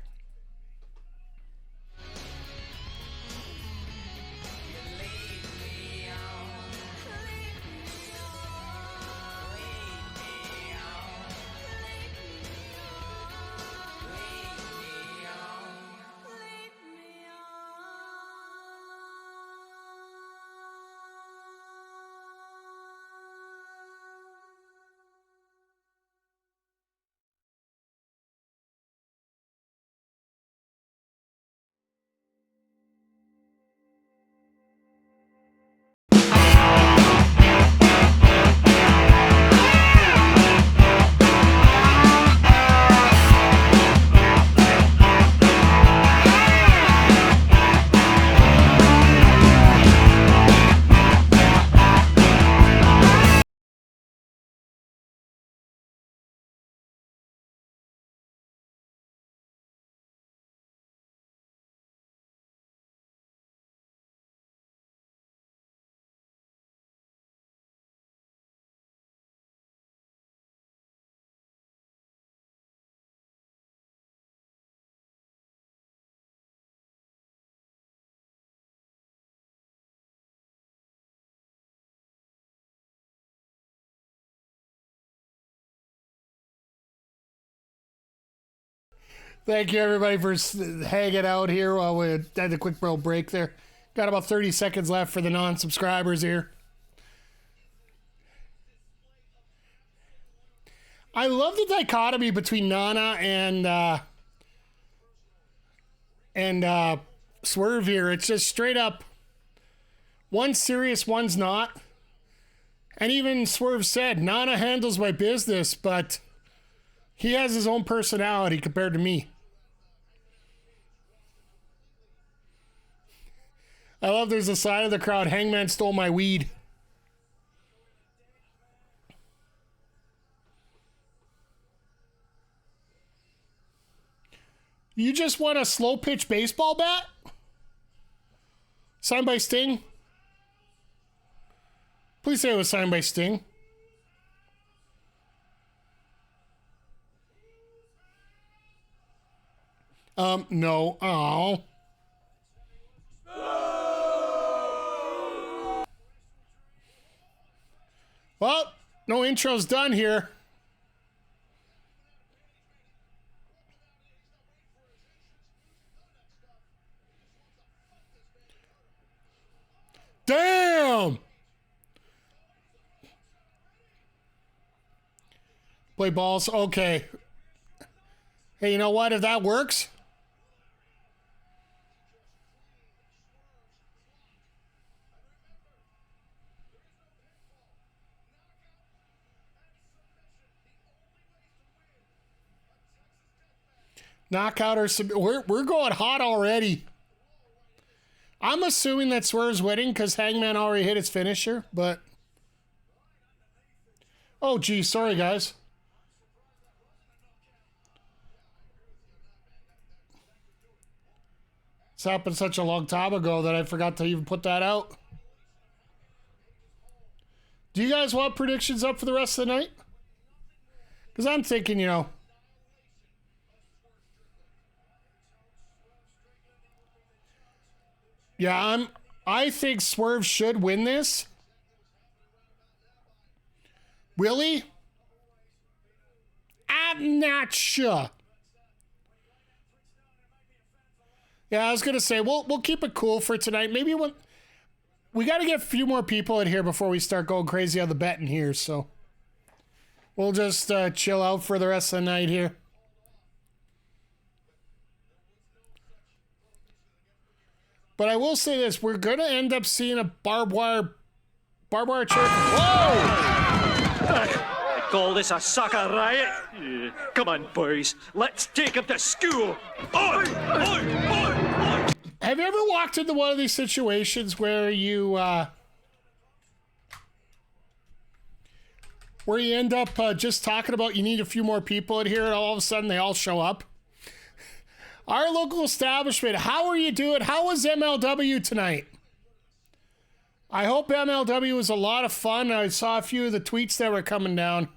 Thank you, everybody, for hanging out here while we had a quick little break there. Got about 30 seconds left for the non-subscribers here. I love the dichotomy between Nana and Swerve here. It's just straight up, one's serious, one's not. And even Swerve said, Nana handles my business, but he has his own personality compared to me. I love there's a side of the crowd, Hangman stole my weed. You just want a slow pitch baseball bat? Signed by Sting? Please say it was signed by Sting. No. Oh. Well, no intro's done here. Damn! Play balls. Okay. Hey, you know what? If that works... Knockout or we're going hot already. I'm assuming that Swerve's winning because Hangman already hit his finisher, but... Oh, geez. Sorry, guys. It's happened such a long time ago that I forgot to even put that out. Do you guys want predictions up for the rest of the night? Because I'm thinking, you know... Yeah, I think Swerve should win this. Will he? I'm not sure. Yeah, I was gonna say we'll keep it cool for tonight. Maybe we got to get a few more people in here before we start going crazy on the betting here. So we'll just chill out for the rest of the night here. But I will say this: we're gonna end up seeing a barbed wire chair. Whoa! Call this a sucker riot? Yeah. Come on, boys. Let's take him to school. Oi! Oi! Oi! Oi! Have you ever walked into one of these situations where you end up just talking about you need a few more people in here, and all of a sudden they all show up? Our local establishment, how are you doing? How was MLW tonight? I hope MLW was a lot of fun. I saw a few of the tweets that were coming down.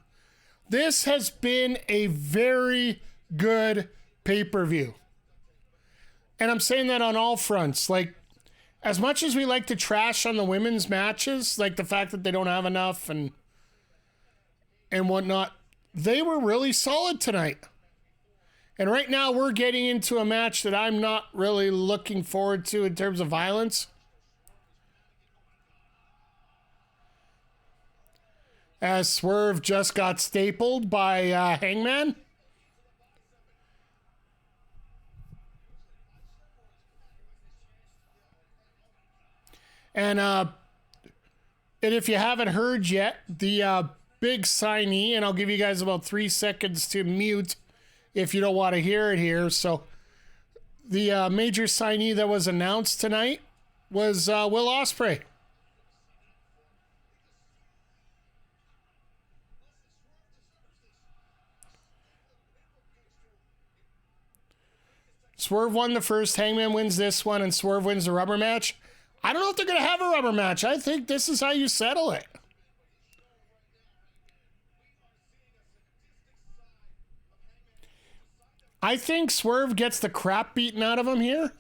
This has been a very good pay-per-view. And I'm saying that on all fronts. Like, as much as we like to trash on the women's matches, like the fact that they don't have enough and whatnot, they were really solid tonight. And right now we're getting into a match that I'm not really looking forward to in terms of violence. As Swerve just got stapled by Hangman. And if you haven't heard yet, the big signee, and I'll give you guys about 3 seconds to mute if you don't want to hear it here. So the major signee that was announced tonight was Will Ospreay. Swerve won the first, Hangman wins this one, and Swerve wins the rubber match. I don't know if they're going to have a rubber match. I think this is how you settle it. I think Swerve gets the crap beaten out of him here.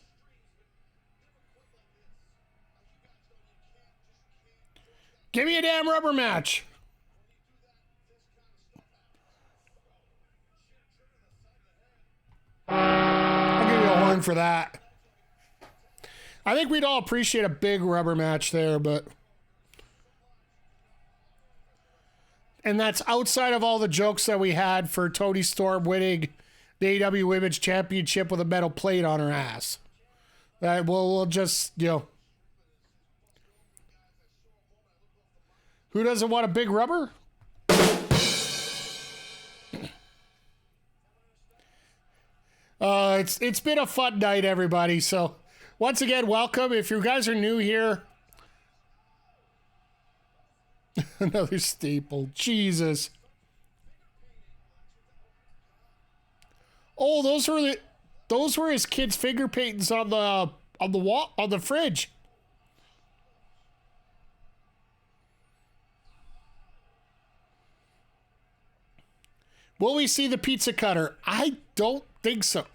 Give me a damn rubber match. I'll give you a horn for that. I think we'd all appreciate a big rubber match there, but... And that's outside of all the jokes that we had for Toni Storm winning the AEW Women's Championship with a metal plate on her ass. We'll just, you know... Who doesn't want a big rubber? It's been a fun night, everybody. So, once again, welcome. If you guys are new here, another staple. Jesus. Oh, those were his kids' finger paintings on the wall, on the fridge. Will we see the pizza cutter? I don't think so.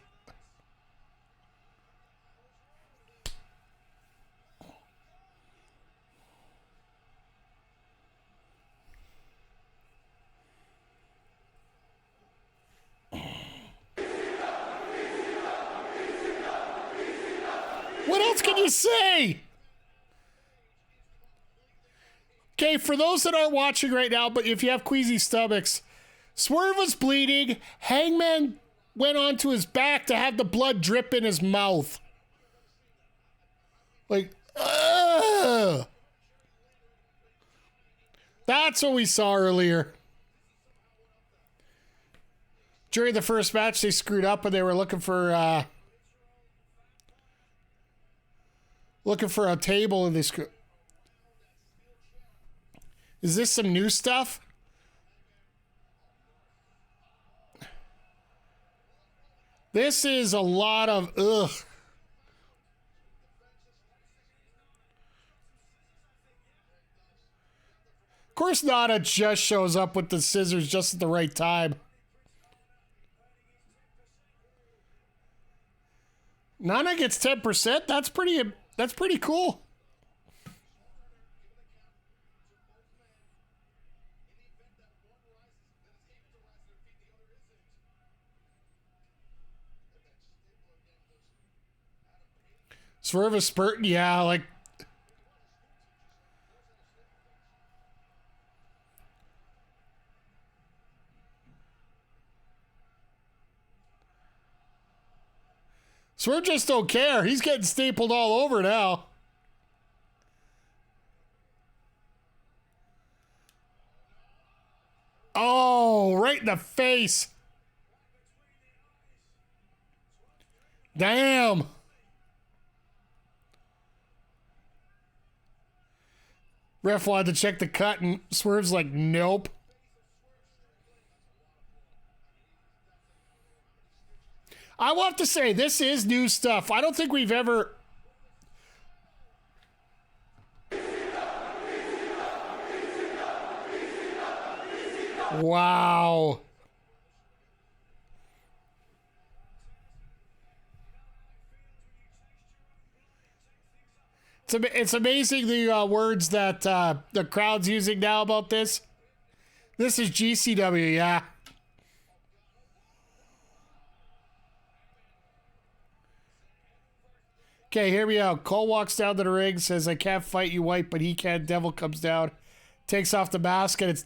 What else can you say? Okay, for those that aren't watching right now, but if you have queasy stomachs, Swerve was bleeding. Hangman went onto his back to have the blood drip in his mouth. Like, ugh. That's what we saw earlier. During the first match, they screwed up and they were looking for a table and they screwed. Is this some new stuff? This is a lot of ugh. Of course, Nana just shows up with the scissors just at the right time. Nana gets 10%. That's pretty cool. Swerve is spurting, yeah, like. Swerve just don't care. He's getting stapled all over now. Oh, in the face. Damn. Ref wanted to check the cut and Swerve's like, nope. I will have to say, this is new stuff. I don't think we've ever... Wow. It's amazing the words that the crowd's using now about this. This is GCW, yeah. Okay, here we go. Cole walks down to the ring, says, I can't fight you, White, but he can. Devil comes down, takes off the mask, and it's...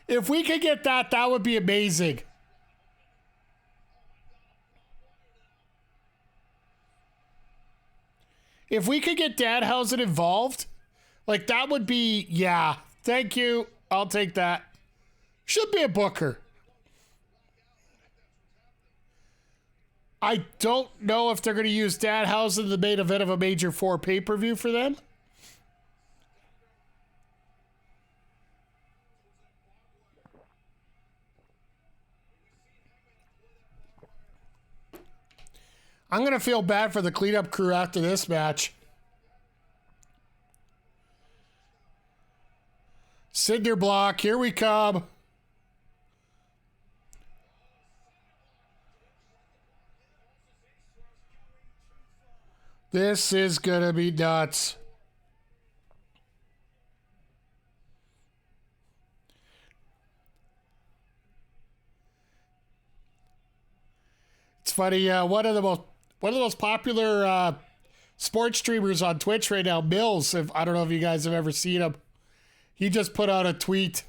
If we could get that, that would be amazing. If we could get Danhausen involved, like that would be, yeah. Thank you. I'll take that. Should be a booker. I don't know if they're going to use Danhausen, the main event of a Major 4 pay-per-view for them. I'm going to feel bad for the cleanup crew after this match. Cinder block, here we come. This is going to be nuts. It's funny, one of the most popular sports streamers on Twitch right now, Mills, I don't know if you guys have ever seen him. He just put out a tweet.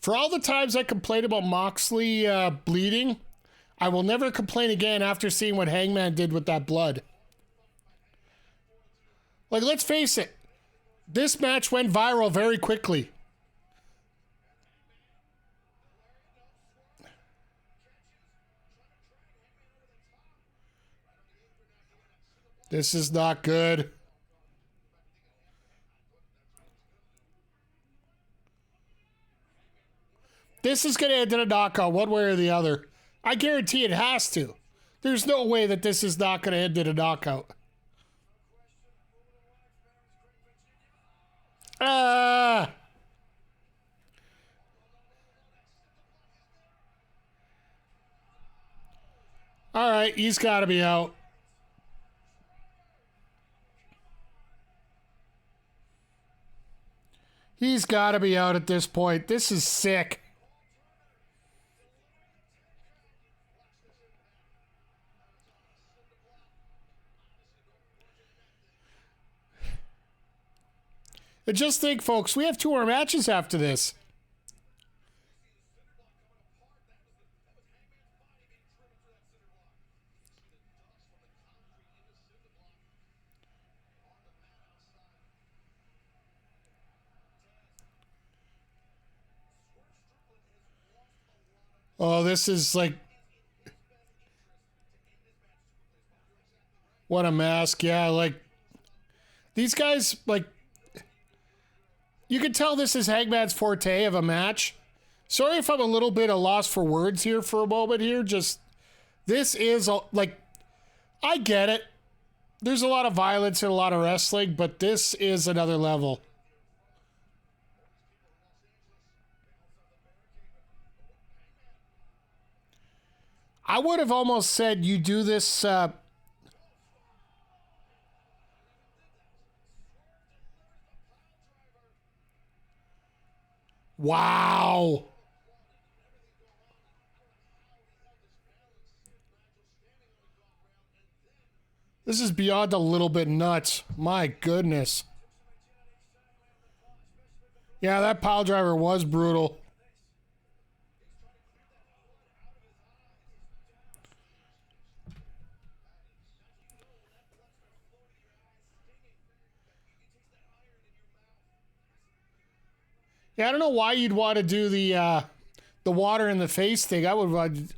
For all the times I complained about Moxley bleeding, I will never complain again after seeing what Hangman did with that blood. Like, let's face it, this match went viral very quickly. This is not good. This is going to end in a knockout one way or the other. I guarantee it has to. There's no way that this is not going to end in a knockout. All right, he's got to be out. He's got to be out at this point. This is sick. And just think, folks, we have 2 more matches after this. Oh, this is like... What a mask. Yeah, like... These guys, like... You can tell this is Hangman's forte of a match. Sorry if I'm a little bit at a loss for words here for a moment here. Just... This is, like... I get it. There's a lot of violence and a lot of wrestling, but this is another level. I would have almost said you do this... Wow. This is beyond a little bit nuts. My goodness. Yeah, that pile driver was brutal. Yeah, I don't know why you'd want to do the water in the face thing. I would.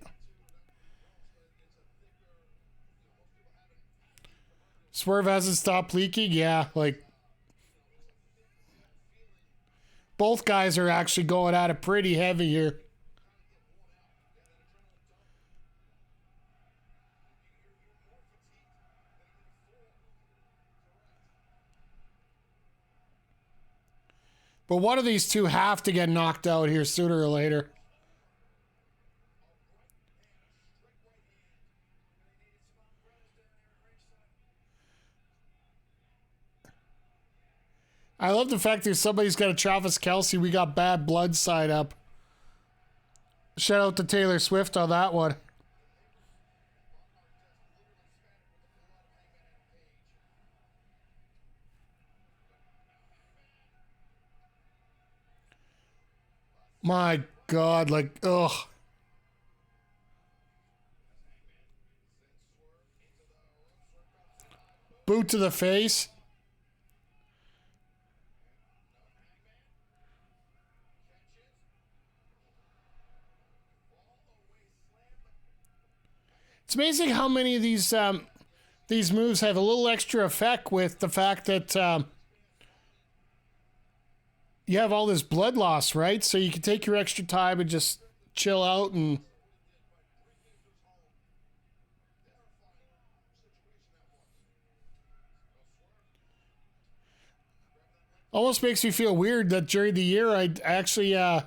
Swerve hasn't stopped leaking. Yeah, like both guys are actually going at it pretty heavy here. But one of these two have to get knocked out here sooner or later. I love the fact that somebody's got a Travis Kelce. We got bad blood side up. Shout out to Taylor Swift on that one. My God, like, ugh. Boot to the face. It's amazing how many of these moves have a little extra effect with the fact that you have all this blood loss, right? So you can take your extra time and just chill out and almost makes me feel weird that during the year I actually I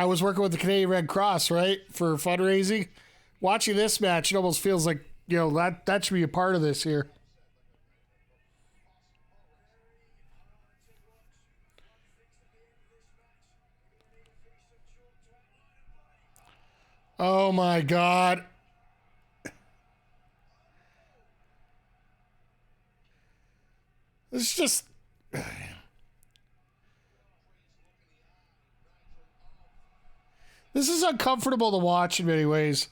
was working with the Canadian Red Cross, right, for fundraising. Watching this match, it almost feels like, you know, that should be a part of this here. Oh my God. It's just. This is uncomfortable to watch in many ways.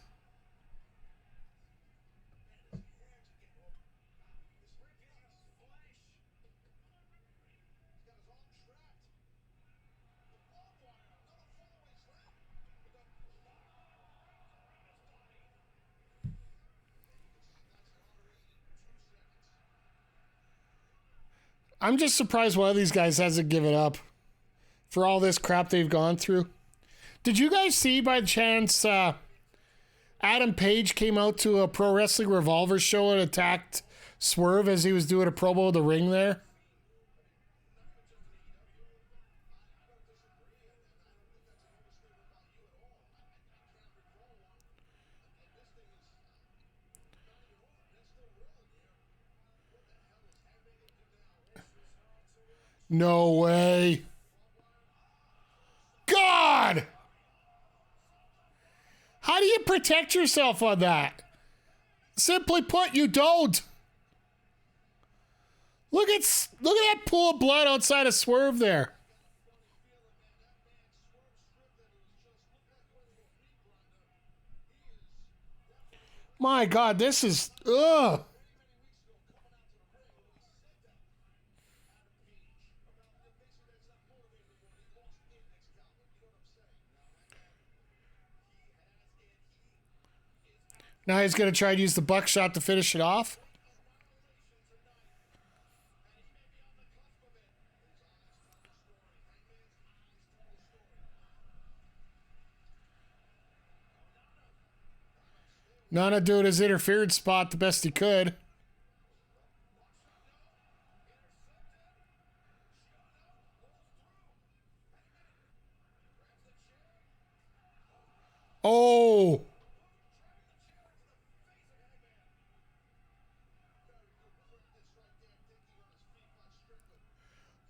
I'm just surprised one of these guys hasn't given up for all this crap they've gone through. Did you guys see by chance Adam Page came out to a Pro Wrestling Revolver show and attacked Swerve as he was doing a promo of the ring there? No way. God! How do you protect yourself on that? Simply put, you don't. Look at that pool of blood outside of Swerve there. My God, this is ugh. Now he's going to try to use the buckshot to finish it off. Nana doing his interference spot the best he could. Oh!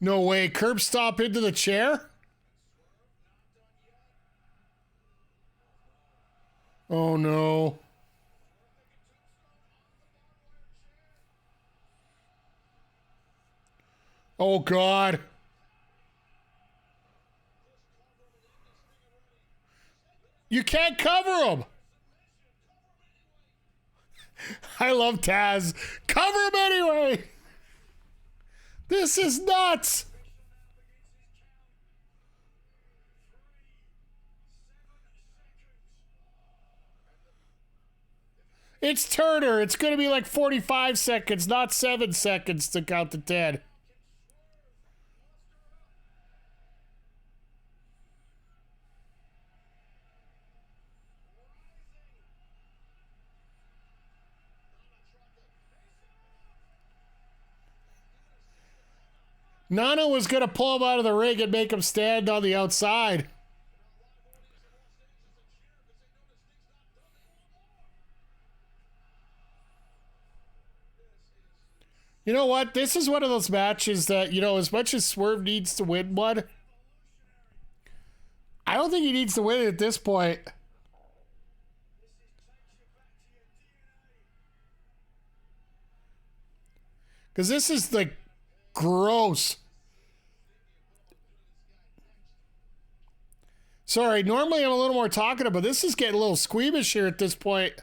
No way. Curb stop into the chair? Oh no. Oh God. You can't cover him. I love Taz. Cover him anyway. This is nuts. It's Turner. It's going to be like 45 seconds, not 7 seconds to count to 10. Nana was going to pull him out of the ring and make him stand on the outside. You know what? This is one of those matches that, you know, as much as Swerve needs to win one, I don't think he needs to win it at this point. Because this is, like, gross. Sorry, normally I'm a little more talkative, but this is getting a little squeamish here at this point.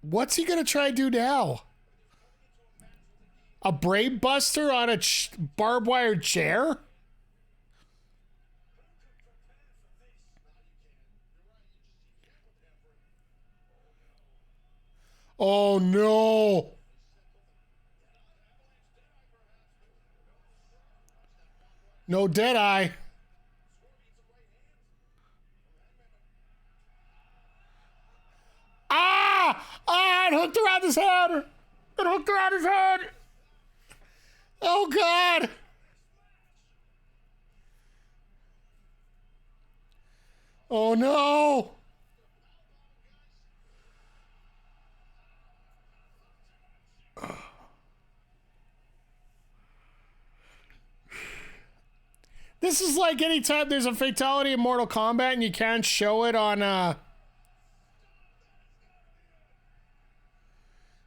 What's he going to try to do now? A brain buster on a barbed wire chair? Oh no. No Deadeye. Ah! Ah! It hooked around his head. It hooked around his head. Oh, God. Oh, no. This is like anytime there's a fatality in Mortal Kombat and you can't show it on, and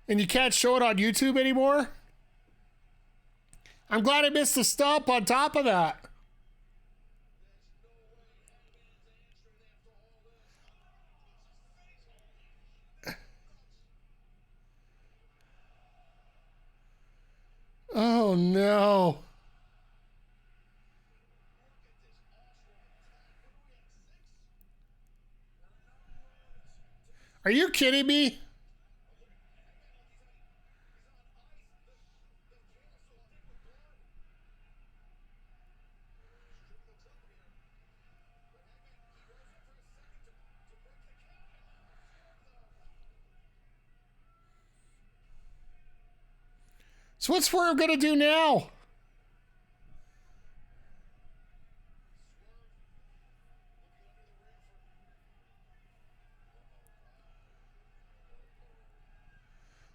you can't show it on YouTube anymore. I'm glad I missed the stomp on top of that. Oh, no. Are you kidding me? So what's Swerve gonna do now?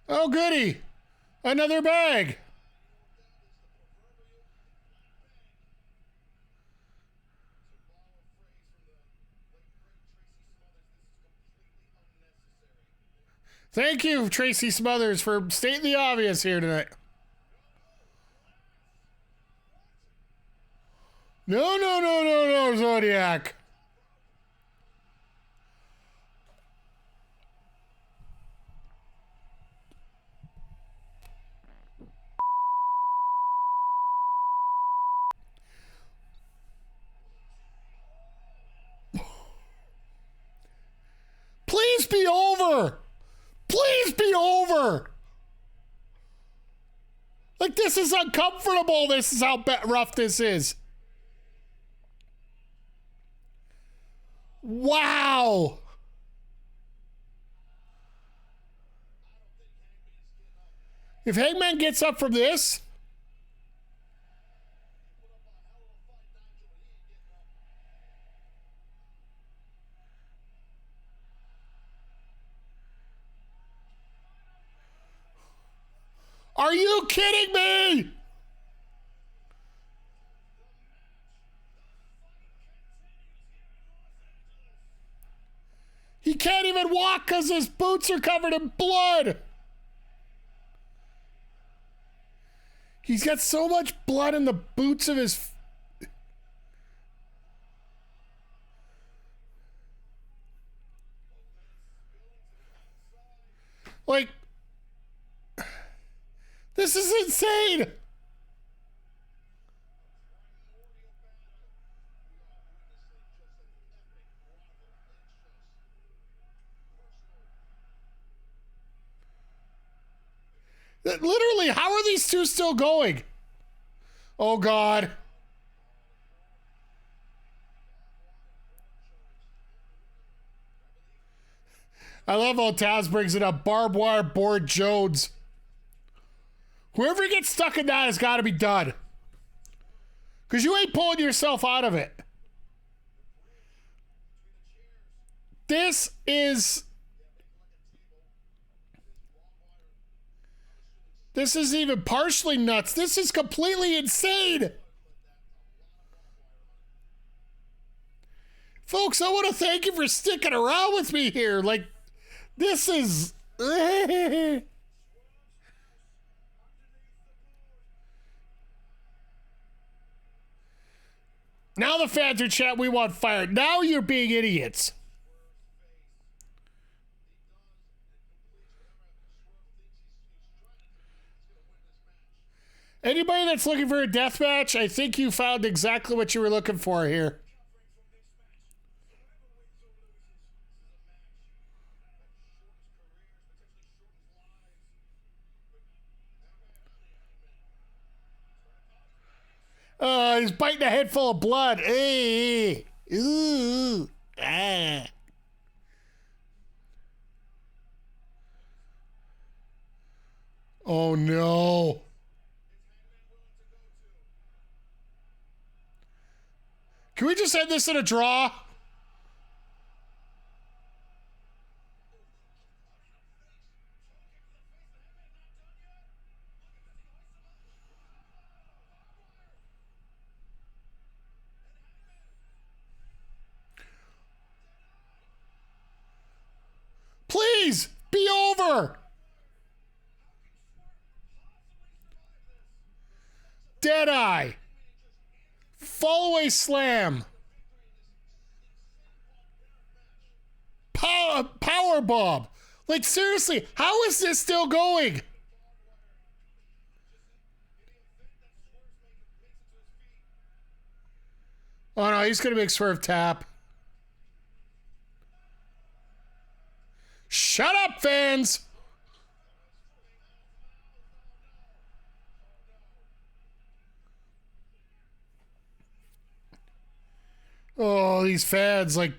Oh, goody. Another bag. Thank you, Tracy Smothers, for stating the obvious here tonight. No, no, no, no, no, Zodiac. Please be over. Please be over. Like, this is uncomfortable. This is how rough this is. Wow. If Hangman gets up from this, are you kidding me? He can't even walk because his boots are covered in blood. He's got so much blood in the boots of his... Like, this is insane. Literally, how are these two still going? Oh, God. I love how Taz brings it up. Barbed wire board Jones. Whoever gets stuck in that has got to be done. Because you ain't pulling yourself out of it. This is... This isn't even partially nuts. This is completely insane. Folks, I want to thank you for sticking around with me here. Like, this is... Now the fans are chat, we want fire. Now you're being idiots. Anybody that's looking for a death match, I think you found exactly what you were looking for here. He's biting a head full of blood. Hey, ooh, ah. Oh no. Can we just end this in a draw? Please, be over. Deadeye. Fall away slam. Power bomb. Like, seriously, how is this still going? Oh no, he's gonna make swerve tap. Shut up, fans. Oh, these fans, like...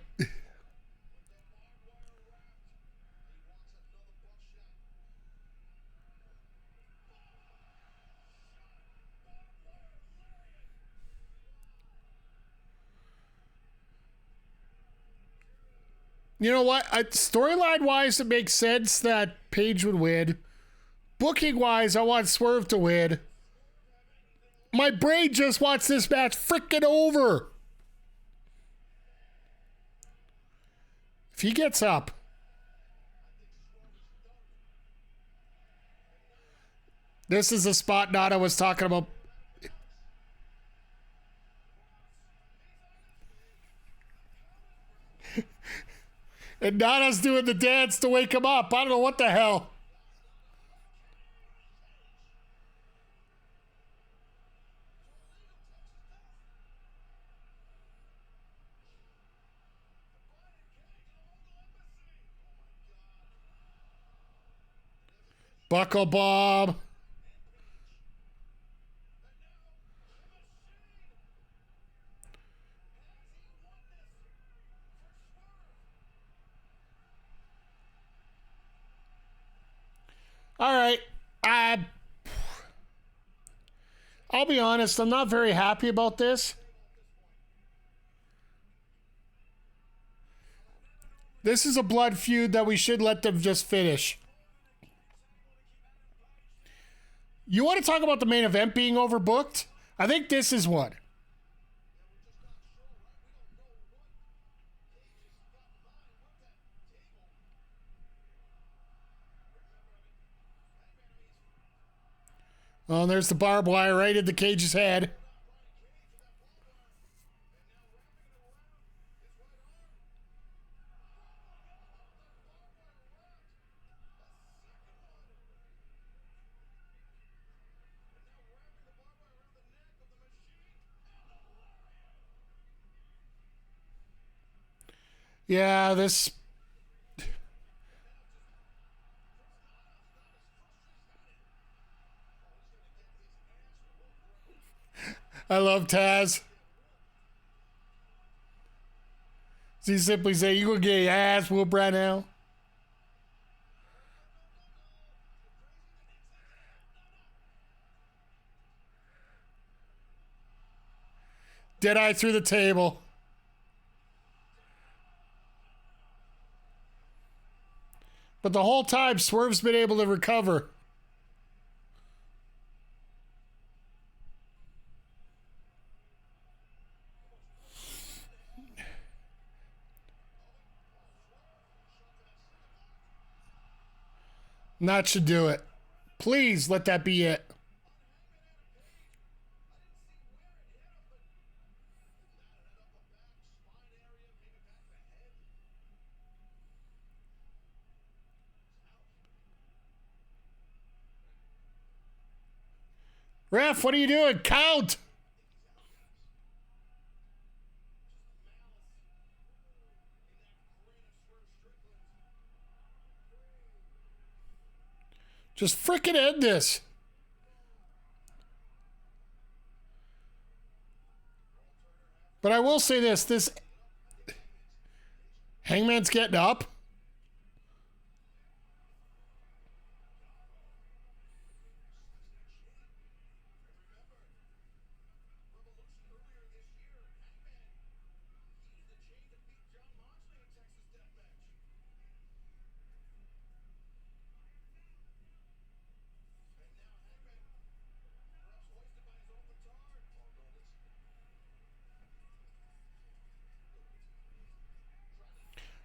You know what? Storyline-wise, it makes sense that Paige would win. Booking-wise, I want Swerve to win. My brain just wants this match freaking over. If he gets up. This is the spot Nana was talking about. And Nana's doing the dance to wake him up. I don't know what the hell. Buckle Bob. All right. I'll be honest, I'm not very happy about this. This is a blood feud that we should let them just finish. You want to talk about the main event being overbooked? I think this is one. Oh, there's the barbed wire right in the Cage's head. Yeah, this... I love Taz. Does he simply say, you gonna get your ass whooped right now? Deadeye through the table. But the whole time, Swerve's been able to recover. And that should do it. Please let that be it. Ref, what are you doing? Count! Just frickin' end this. But I will say this Hangman's getting up.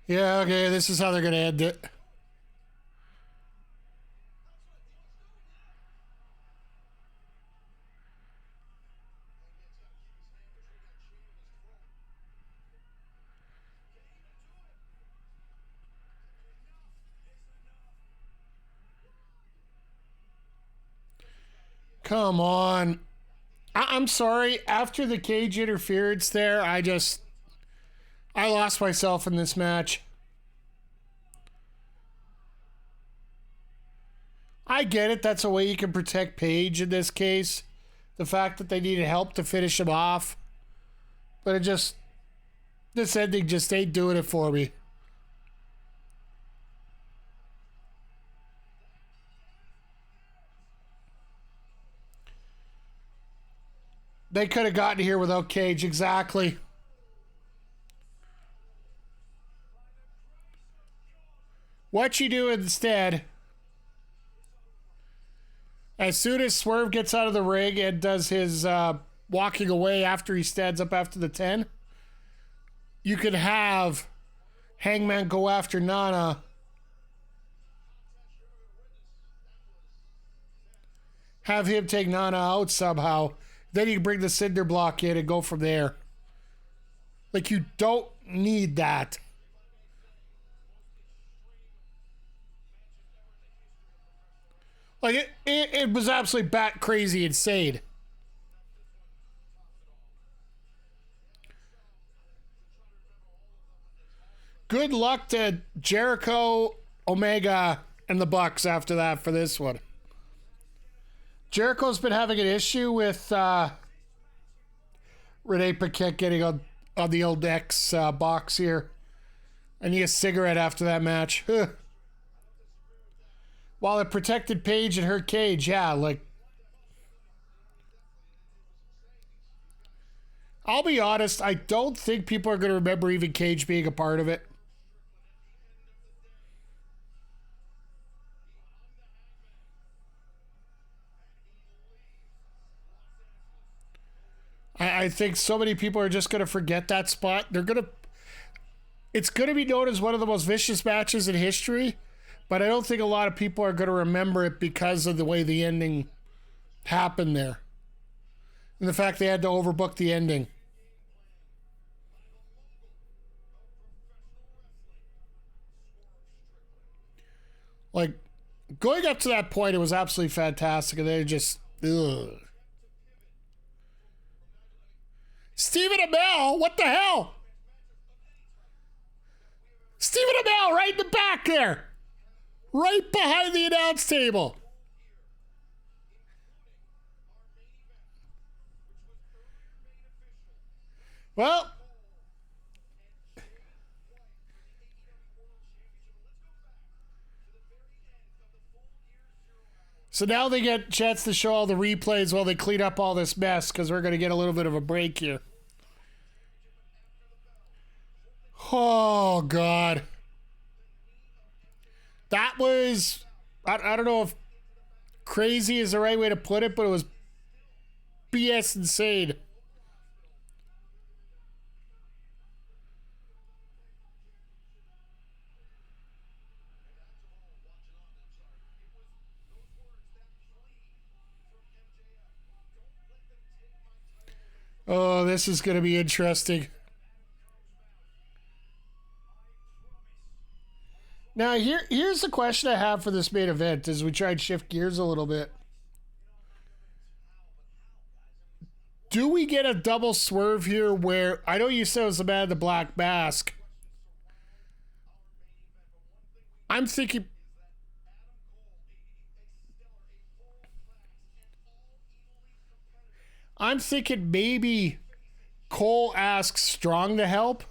Yeah, okay, this is how they're gonna end it. Come on. I'm sorry. After the cage interference there, I lost myself in this match. I get it. That's a way you can protect Paige in this case. The fact that they needed help to finish him off. But this ending just ain't doing it for me. They could have gotten here without Cage, exactly. What you do instead, as soon as Swerve gets out of the ring and does his walking away after he stands up after the 10, you could have Hangman go after Nana. Have him take Nana out somehow. Then you can bring the cinder block in and go from there. Like, you don't need that. Like, it was absolutely bat crazy insane. Good luck to Jericho, Omega, and the Bucks after that for this one. Jericho's been having an issue with Renee Paquette getting on the old X box here. I need a cigarette after that match. While it protected Paige in her cage, yeah, like... I'll be honest, I don't think people are going to remember even Cage being a part of it. I think so many people are just going to forget that spot. It's going to be known as one of the most vicious matches in history, but I don't think a lot of people are going to remember it because of the way the ending happened there. And the fact they had to overbook the ending. Like, going up to that point, it was absolutely fantastic, and they just... Ugh. Stephen Amell, what the hell? right in the back there. Right behind the announce table. Well, so now they get a chance to show all the replays while they clean up all this mess, because we're going to get a little bit of a break here. Oh, God. That was, I don't know if crazy is the right way to put it, but it was BS insane. Oh, this is going to be interesting. Now, here's the question I have for this main event as we try and shift gears a little bit. Do we get a double swerve here where, I know you said it was the man in the black mask. I'm thinking maybe Cole asks Strong to help.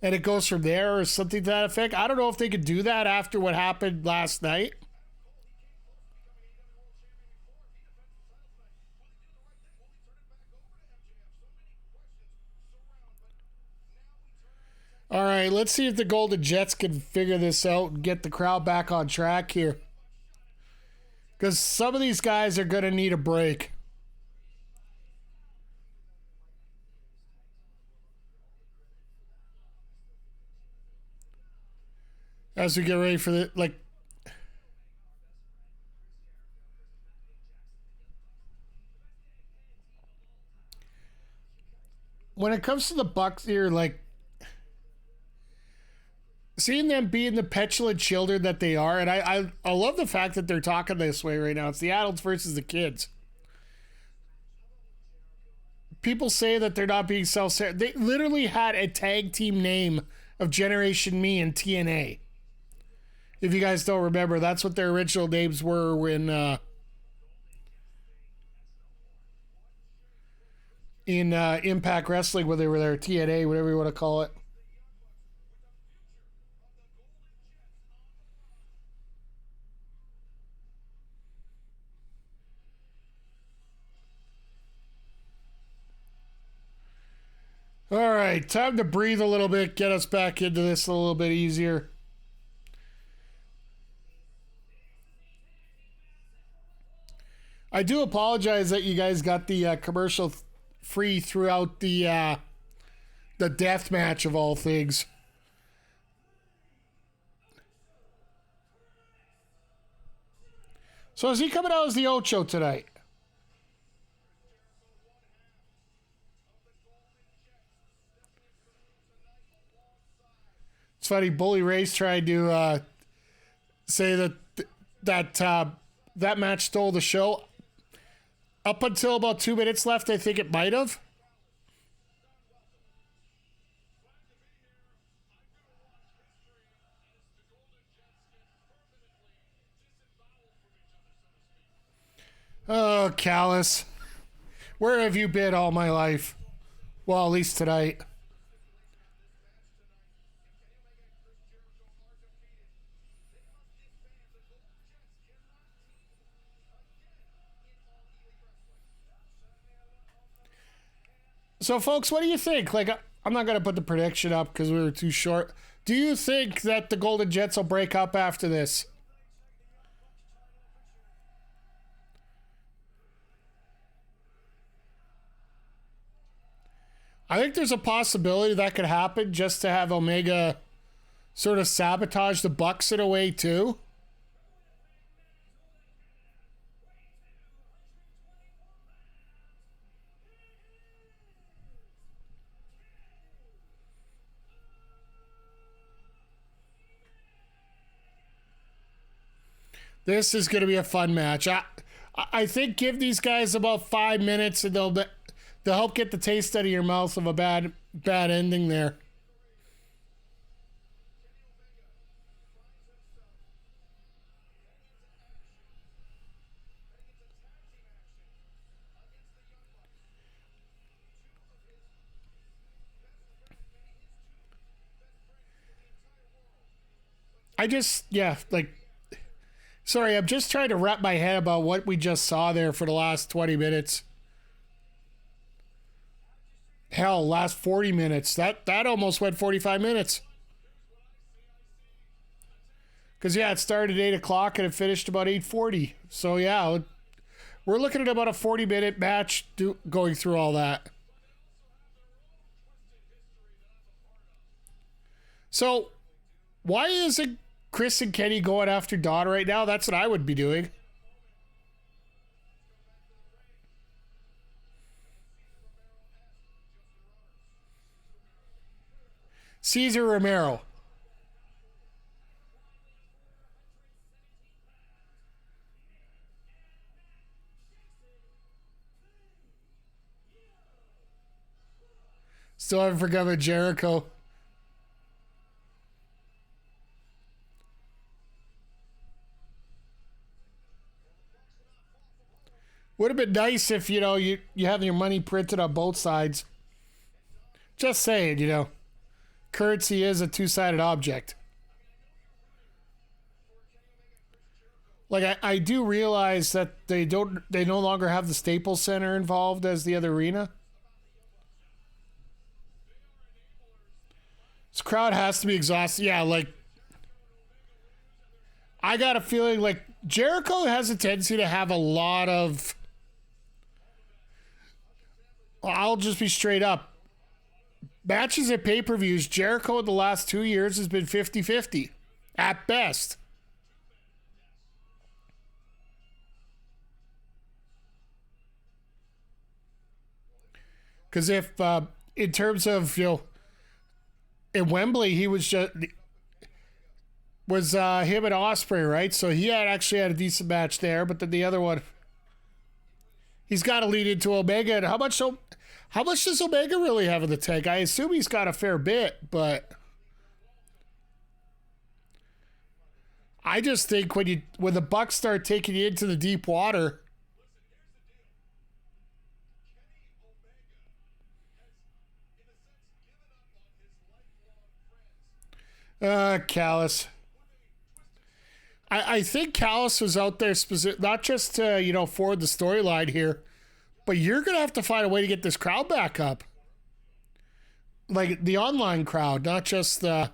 And it goes from there or something to that effect. I don't know if they could do that after what happened last night. All right, let's see if the Golden Jets can figure this out and get the crowd back on track here. Because some of these guys are going to need a break. As we get ready for the, like... When it comes to the Bucks here, like... Seeing them being the petulant children that they are, and I love the fact that they're talking this way right now. It's the adults versus the kids. People say that they're not being self-centered. They literally had a tag team name of Generation Me in TNA. If you guys don't remember, that's what their original names were when in Impact Wrestling, when they were there, TNA, whatever you want to call it. All right, time to breathe a little bit, get us back into this a little bit easier. I do apologize that you guys got the commercial free throughout the death match of all things. So is he coming out as the Ocho tonight? It's funny, Bully Ray's tried to say that match stole the show. Up until about 2 minutes left, I think it might have. Oh, Callis. Where have you been all my life? Well, at least tonight. So, folks, what do you think? Like, I'm not going to put the prediction up because we were too short. Do you think that the Golden Jets will break up after this? I think there's a possibility that could happen just to have Omega sort of sabotage the Bucks in a way, too. This is going to be a fun match. I think give these guys about 5 minutes and they'll help get the taste out of your mouth of a bad ending there. I just, yeah, like, sorry, I'm just trying to wrap my head about what we just saw there for the last 20 minutes. Hell, last 40 minutes. That almost went 45 minutes. Because, yeah, it started at 8 o'clock and it finished about 8:40. So, yeah, we're looking at about a 40-minute match going through all that. So, why isn't Chris and Kenny going after Dawn right now? That's what I would be doing. Cesar Romero. Still haven't forgotten Jericho. Would have been nice if, you have your money printed on both sides. Just saying, currency is a two-sided object. Like, I do realize that they no longer have the Staples Center involved as the other arena. This crowd has to be exhausted. Yeah, like, I got a feeling like Jericho has a tendency to have a lot of, I'll just be straight up. Matches at pay-per-views, Jericho in the last 2 years has been 50-50 at best. Because if, in terms of, in Wembley, he was him and Ospreay, right? So he actually had a decent match there, but then the other one, he's got to lead into Omega. And how much does Omega really have in the tank? I assume he's got a fair bit, but I just think when the Bucks start taking you into the deep water, Callis. I think Callis was out there not just to, forward the storyline here, but you're going to have to find a way to get this crowd back up. Like the online crowd, not just the...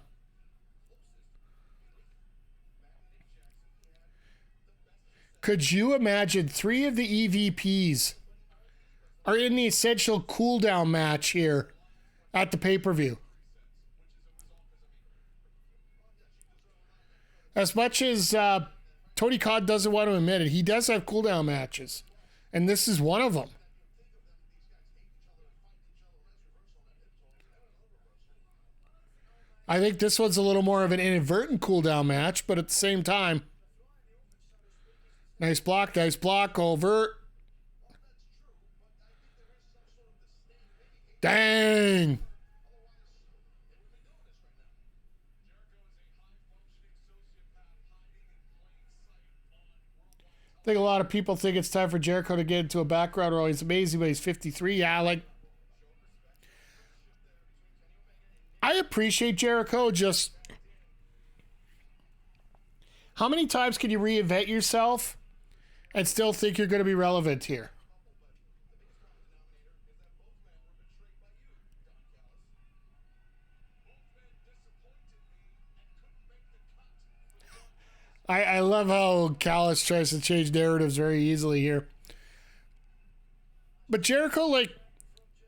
Could you imagine 3 of the EVPs are in the essential cool-down match here at the pay-per-view? As much as Tony Khan doesn't want to admit it, he does have cool-down matches. And this is one of them. I think this one's a little more of an inadvertent cool-down match, but at the same time, nice block, overt. Dang. I think a lot of people think it's time for Jericho to get into a background role. He's amazing, but he's 53. Yeah, like, I appreciate Jericho. Just how many times can you reinvent yourself and still think you're going to be relevant here? I love how Callis tries to change narratives very easily here. But Jericho, like,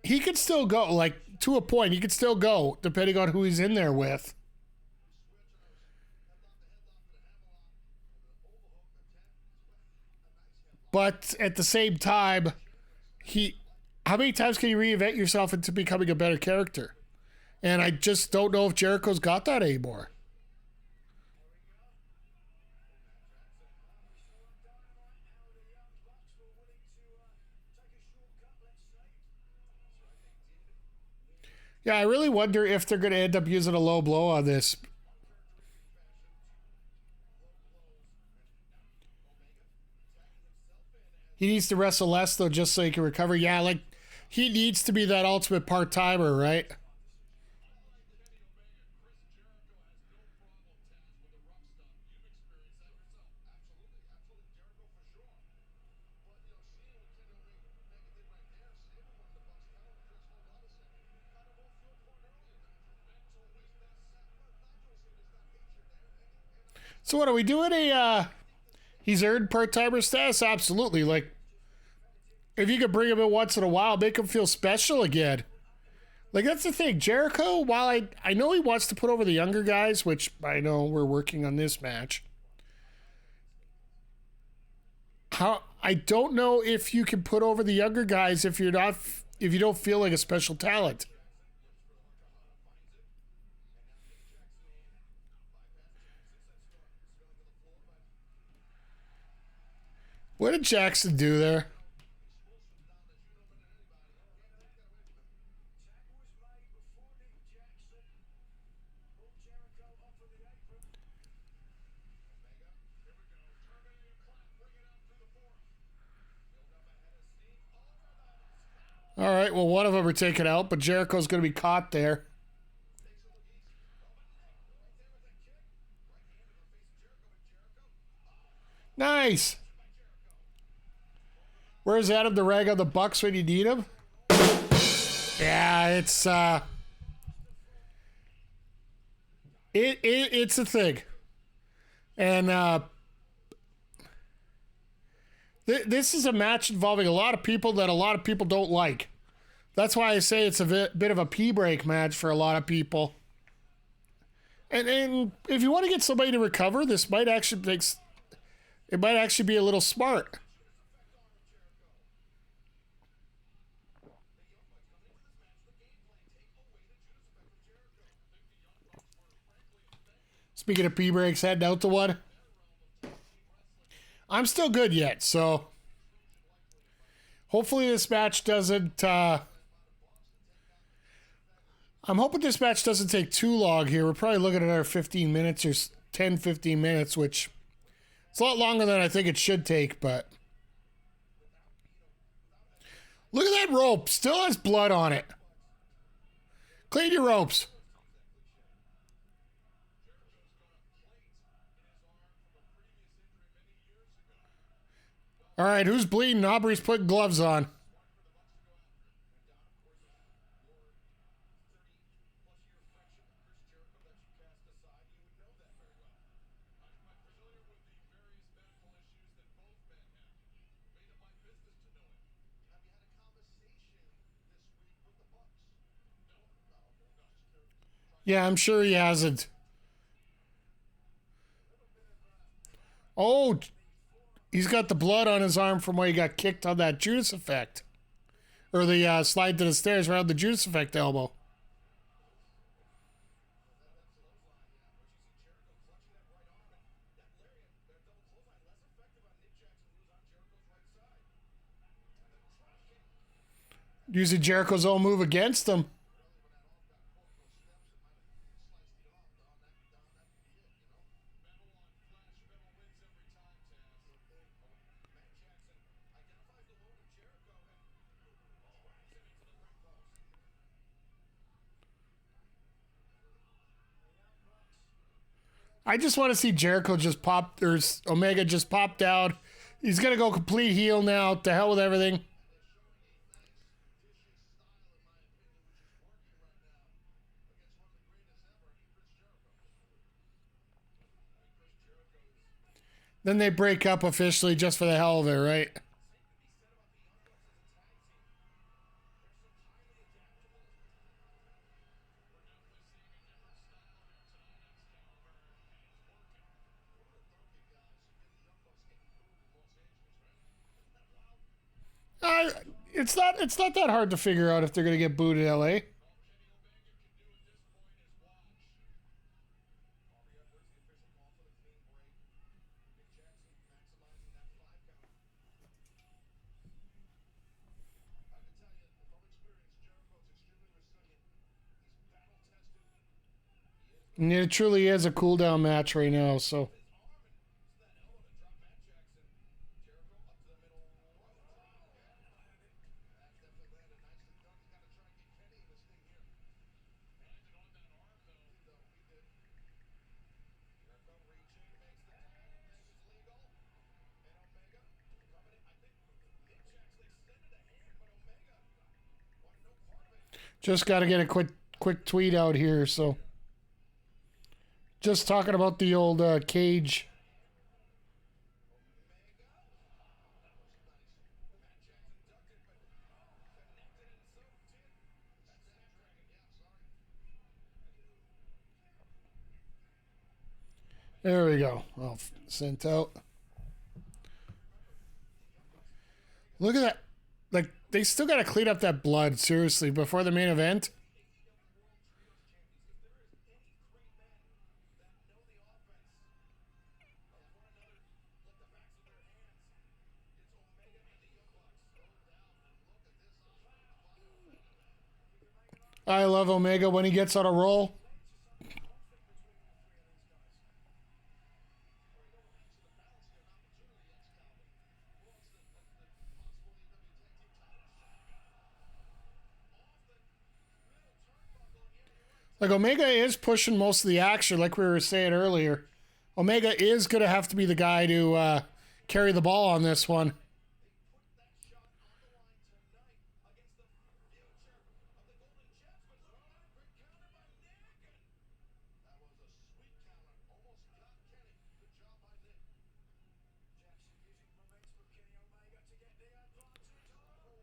he could still go. Like, to a point, he could still go, depending on who he's in there with. But at the same time, how many times can you reinvent yourself into becoming a better character? And I just don't know if Jericho's got that anymore. Yeah, I really wonder if they're going to end up using a low blow on this. He needs to wrestle less, though, just so he can recover. Yeah, like, he needs to be that ultimate part-timer, right? So what are we doing? He's earned part-timer status? Absolutely. Like, if you could bring him in once in a while, make him feel special again. Like, that's the thing. Jericho, while I know he wants to put over the younger guys, which I know we're working on this match. I don't know if you can put over the younger guys if you don't feel like a special talent. What did Jackson do there? All right, well, one of them are taken out, but Jericho's going to be caught there. Nice. Where's Adam to rag on the Bucks when you need him? Yeah, it's it's a thing, and this is a match involving a lot of people that a lot of people don't like. That's why I say it's a bit of a pee break match for a lot of people. And if you want to get somebody to recover, this might actually be a little smart. Speaking of pee breaks, heading out to one. I'm still good yet, so hopefully this match doesn't. I'm hoping this match doesn't take too long here. We're probably looking at another 15 minutes or 10, 15 minutes, which it's a lot longer than I think it should take, but look at that rope. Still has blood on it. Clean your ropes. All right, who's bleeding? Aubrey's putting gloves on. Yeah, I'm sure he hasn't. Oh, he's got the blood on his arm from where he got kicked on that Judas effect. Or the slide to the stairs around the Judas effect elbow. Using Jericho's own move against him. I just want to see Jericho just pop, or Omega just popped out. He's going to go complete heel now. To hell with everything. Then they break up officially just for the hell of it, right? It's not that hard to figure out if they're going to get booed in LA. And it truly is a cool down match right now, so. Just got to get a quick tweet out here, so Just talking about the old cage. There we go. All sent out. Look at that. Like, they still got to clean up that blood, seriously, before the main event. I love Omega when he gets on a roll. Like, Omega is pushing most of the action, like we were saying earlier. Omega is going to have to be the guy to carry the ball on this one.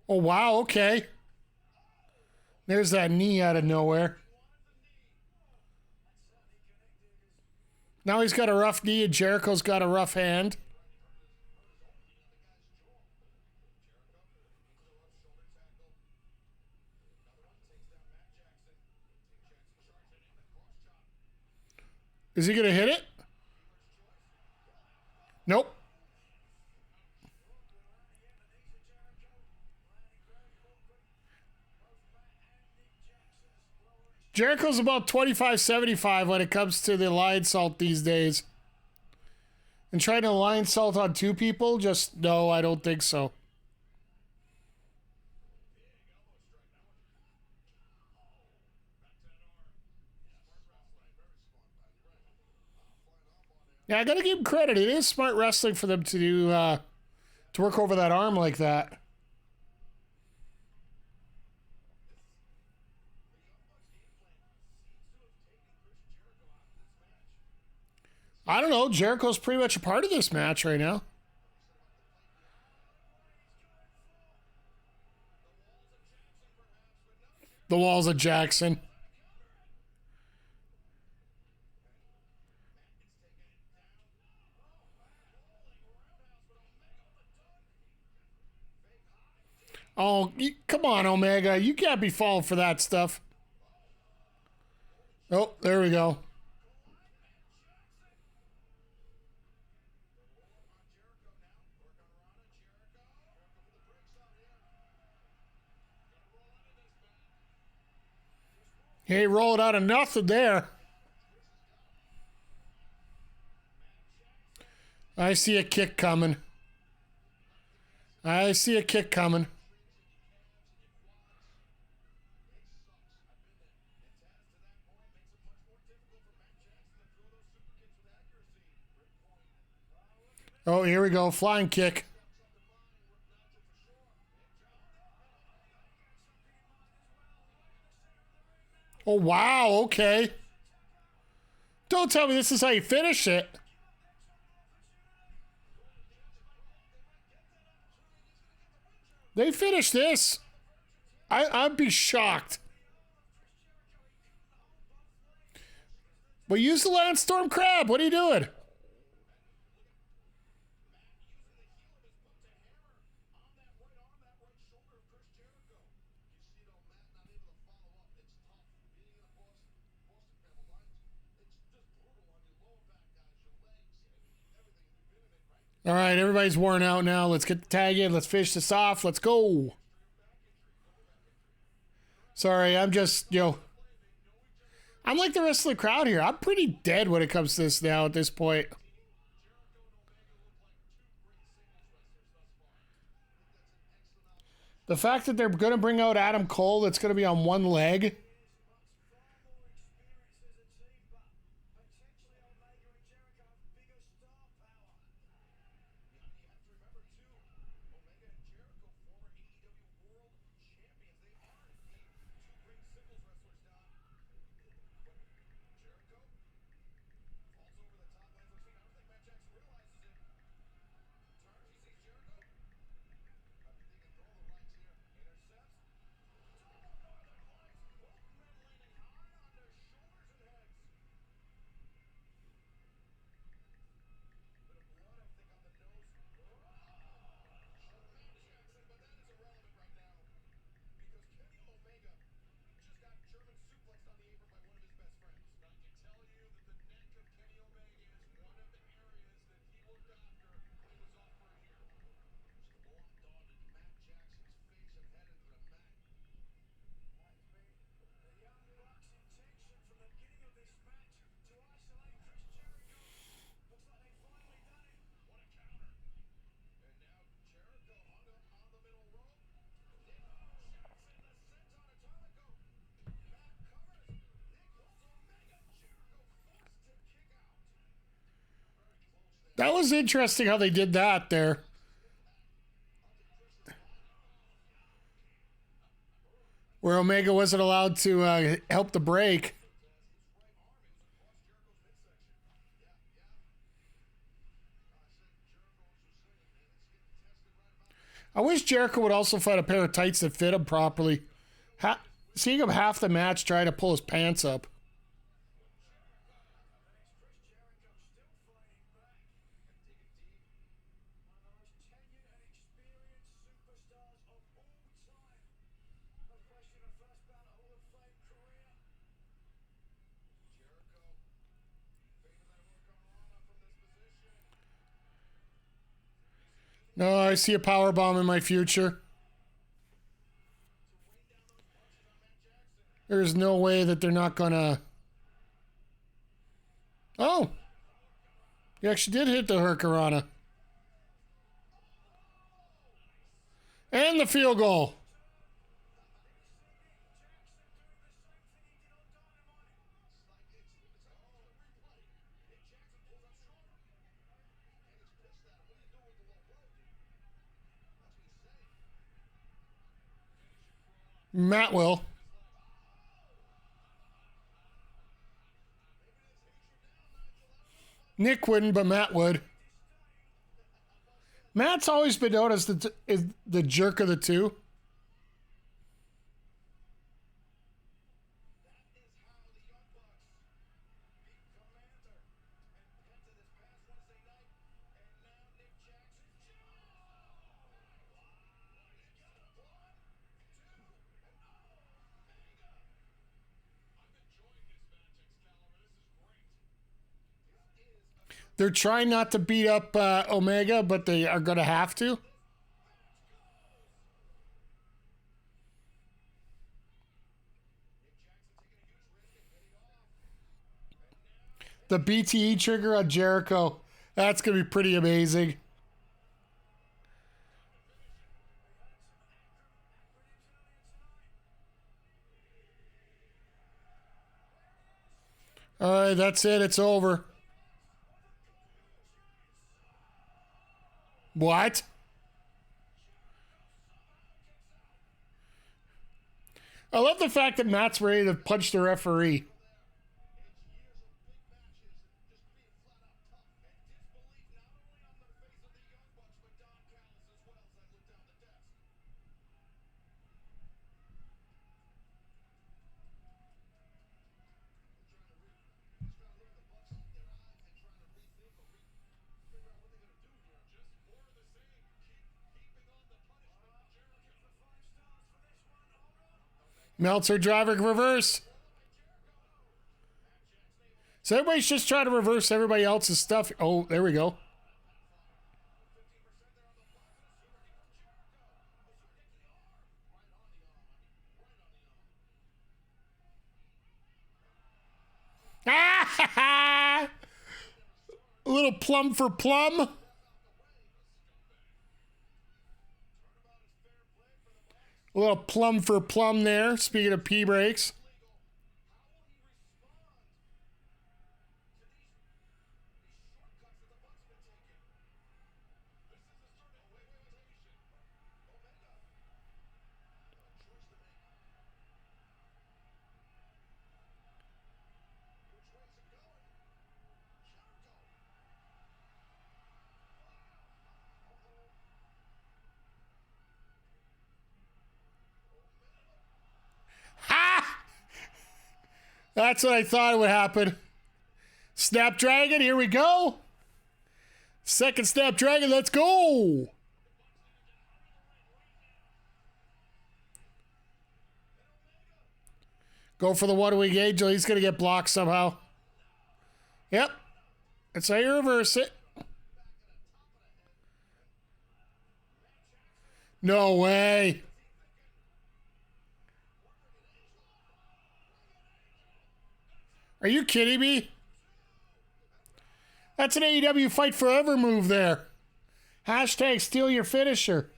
Oh, wow, okay. There's that knee out of nowhere. Now he's got a rough knee and Jericho's got a rough hand. Is he going to hit it? Nope. Jericho's about 25-75 when it comes to the line salt these days. And trying to line salt on two people, just no, I don't think so. Yeah, I gotta give him credit. It is smart wrestling for them to do to work over that arm like that. I don't know. Jericho's pretty much a part of this match right now. The walls of Jackson. Oh, come on, Omega. You can't be falling for that stuff. Oh, there we go. He ain't rolling out of nothing there. I see a kick coming. I see a kick coming. Oh, here we go. Flying kick. Oh, wow. Okay. Don't tell me this is how you finish it. They finished this. I'd be shocked. But use the Landstorm Crab. What are you doing? All right, everybody's worn out now. Let's get the tag in. Let's finish this off. Let's go. Sorry, I'm just, I'm like the rest of the crowd here. I'm pretty dead when it comes to this now at this point. The fact that they're going to bring out Adam Cole that's going to be on one leg. That was interesting how they did that there. Where Omega wasn't allowed to help the break. I wish Jericho would also find a pair of tights that fit him properly. Seeing him half the match trying to pull his pants up. No, I see a power bomb in my future. There's no way that they're not gonna... Oh! He actually did hit the Hurricanrana. And the field goal. Matt will. Nick wouldn't, but Matt would. Matt's always been known as the jerk of the two. They're trying not to beat up Omega, but they are going to have to. The BTE trigger on Jericho. That's going to be pretty amazing. All right, that's it. It's over. What? I love the fact that Matt's ready to punch the referee. Meltzer driving reverse. So everybody's just trying to reverse everybody else's stuff. Oh, there we go. A little plum for plum. A little plum for plum there. Speaking of pee breaks. That's what I thought would happen. Snapdragon, here we go. Second Snapdragon, let's go. Go for the one-wing angel. He's going to get blocked somehow. Yep. That's how you reverse it. No way. Are you kidding me? That's an AEW Fight Forever move there. Hashtag steal your finisher.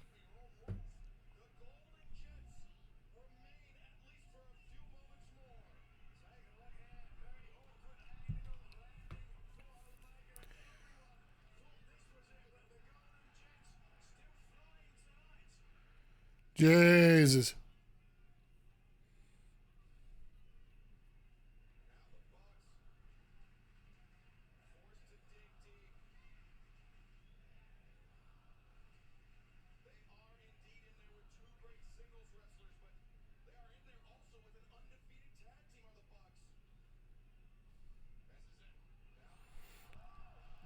Jesus.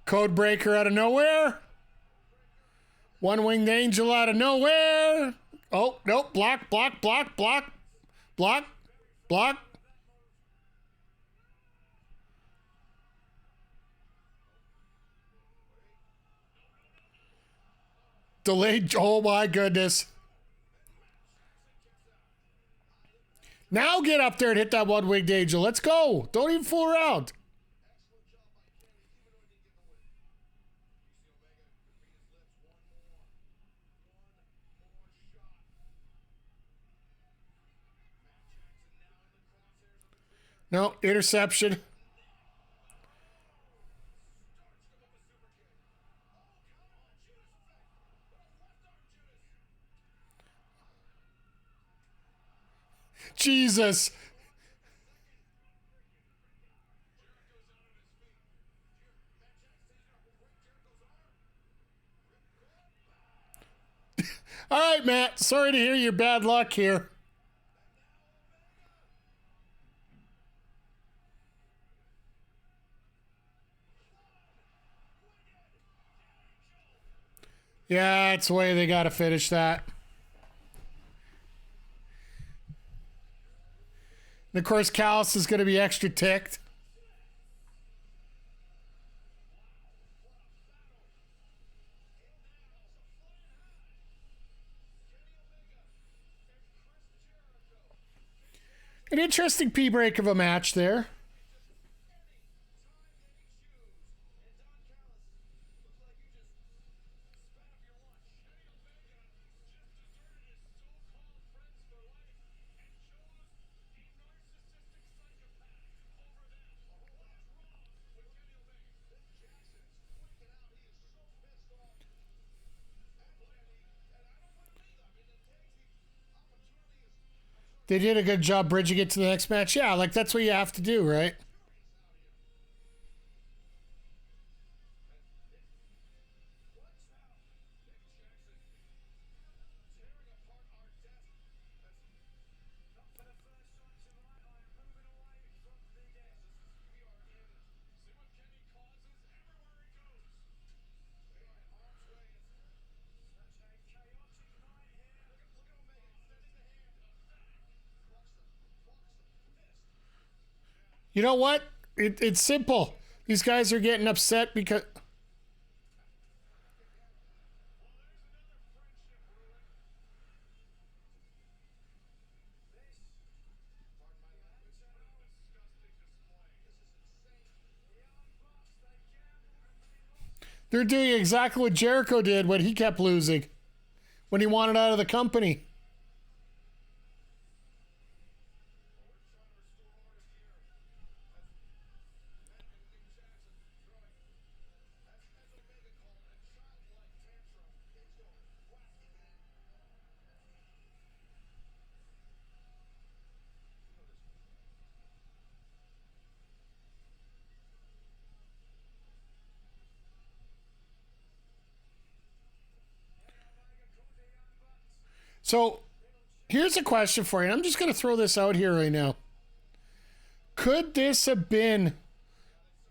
Code breaker out of nowhere. One winged angel out of nowhere. Oh, nope. Block, block, block, block, block, block. Delayed. Oh, my goodness. Now get up there and hit that one winged angel. Let's go. Don't even fool around. No, interception. Jesus. All right, Matt. Sorry to hear your bad luck here. Yeah, that's the way they got to finish that. And of course, Callis is going to be extra ticked. An interesting pee break of a match there. They did a good job bridging it to the next match. Yeah, like that's what you have to do, right? You know what? It's simple. These guys are getting upset because... They're doing exactly what Jericho did when he kept losing. When he wanted out of the company. So, here's a question for you. I'm just going to throw this out here right now. Could this have been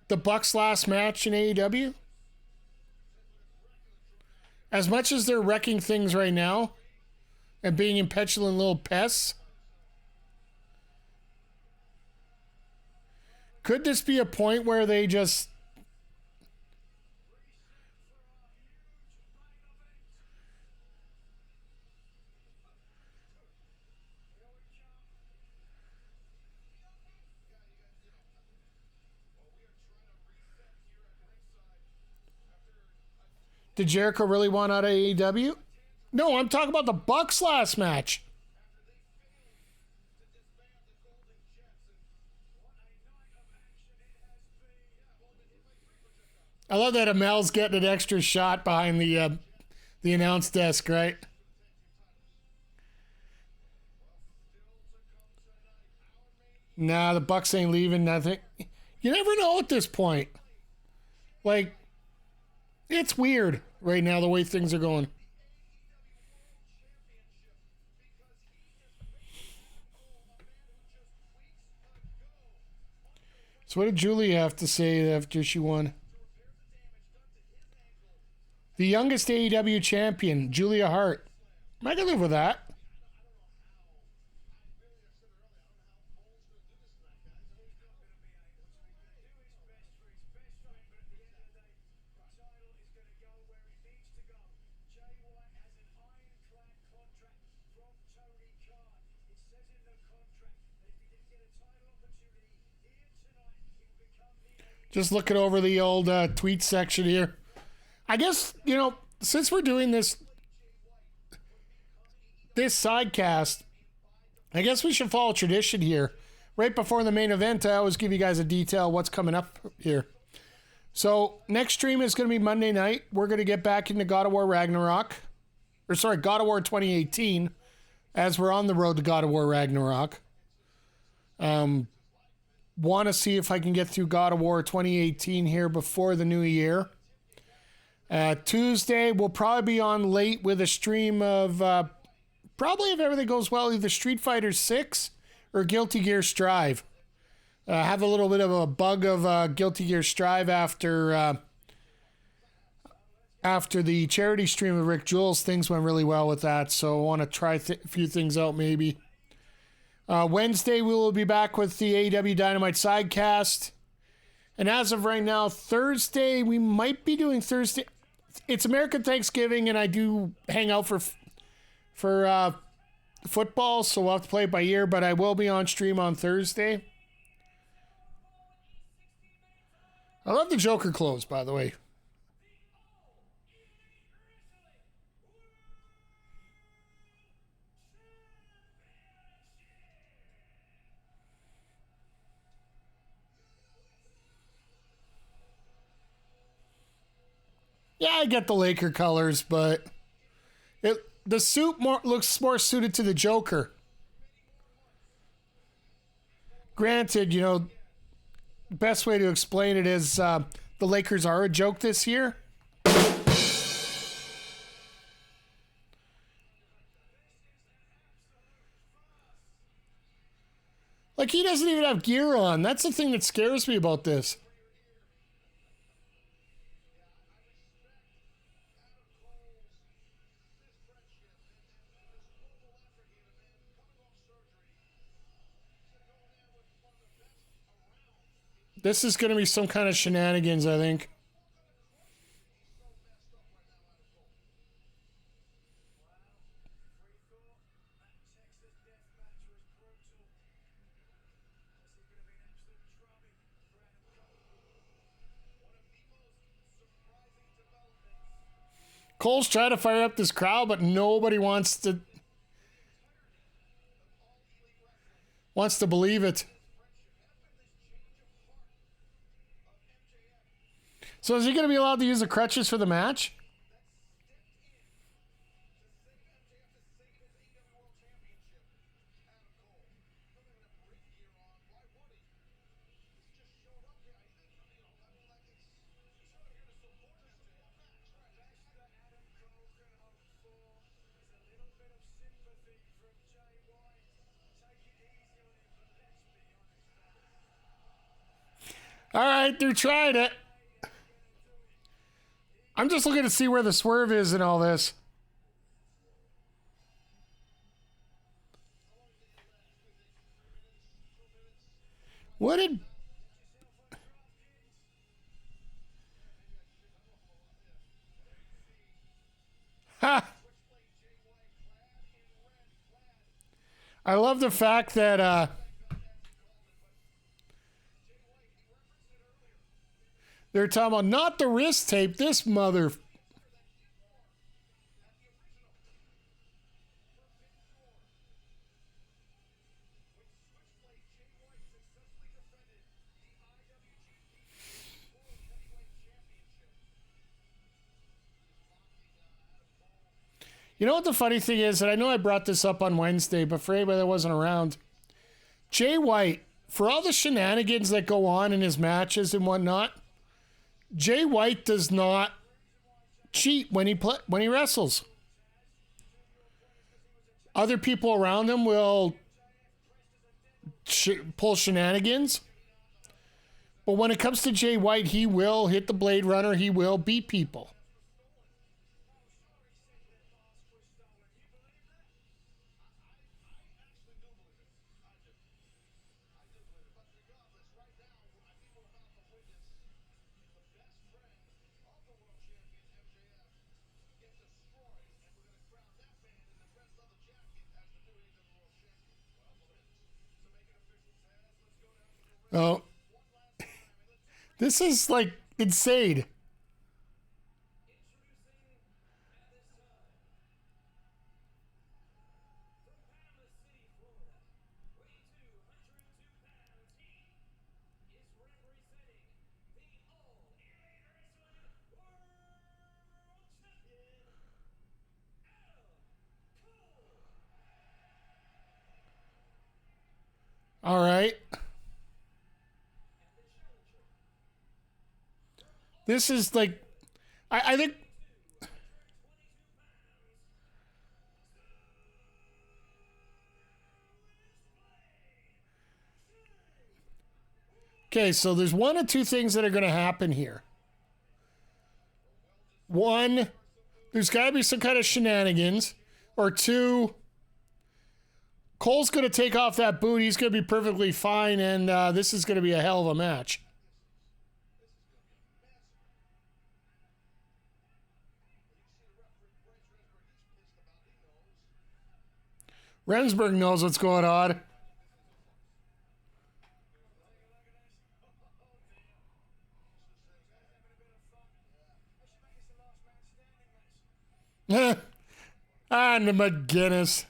the Bucks' last match in AEW? As much as they're wrecking things right now and being impetulant little pests, could this be a point where they just... Did Jericho really want out of AEW? No, I'm talking about the Bucks' last match. I love that Amel's getting an extra shot behind the announce desk, right? Nah, the Bucks ain't leaving nothing. You never know at this point. Like, it's weird right now the way things are going. So what did Julie have to say after she won? The youngest AEW champion, Julia Hart. I can live with that. Just looking over the old tweet section here. I guess, since we're doing this sidecast, I guess we should follow tradition here. Right before the main event, I always give you guys a detail what's coming up here. So next stream is going to be Monday night. We're going to get back into God of War Ragnarok. God of War 2018, as we're on the road to God of War Ragnarok. Want to see if I can get through God of War 2018 here before the new year. Tuesday, we'll probably be on late with a stream of, probably if everything goes well, either Street Fighter 6 or Guilty Gear Strive. Have a little bit of a bug of Guilty Gear Strive after the charity stream of Rick Jules. Things went really well with that, so I want to try a few things out maybe. Wednesday, we will be back with the AEW Dynamite Sidecast. And as of right now, Thursday, we might be doing Thursday. It's American Thanksgiving, and I do hang out for football, so we'll have to play it by ear, but I will be on stream on Thursday. I love the Joker clothes, by the way. Yeah, I get the Laker colors, but the suit looks more suited to the Joker. Granted, the best way to explain it is the Lakers are a joke this year. Like, he doesn't even have gear on. That's the thing that scares me about this. This is going to be some kind of shenanigans, I think. Cole's trying to fire up this crowd, but nobody wants to believe it. So is he going to be allowed to use the crutches for the match? All right, they're trying it. I'm just looking to see where the swerve is in all this. What did... Ha! I love the fact that they're talking about not the wrist tape, this mother... You know what the funny thing is? And I know I brought this up on Wednesday, but for anybody that wasn't around, Jay White for all the shenanigans that go on in his matches and whatnot, Jay White does not cheat when he wrestles. Other people around him will pull shenanigans. But when it comes to Jay White, he will hit the Blade Runner. He will beat people. Oh, this is like insane. All right. This is like, I think. Okay, so there's one of two things that are going to happen here. One, there's got to be some kind of shenanigans. Or two, Cole's going to take off that boot. He's going to be perfectly fine, and this is going to be a hell of a match. Remsburg knows what's going on. And the McGinnis.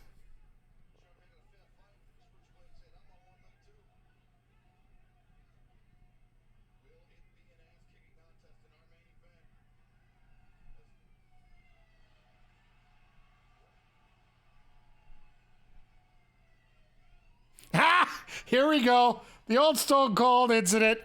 Ha! Here we go. The old Stone Cold incident.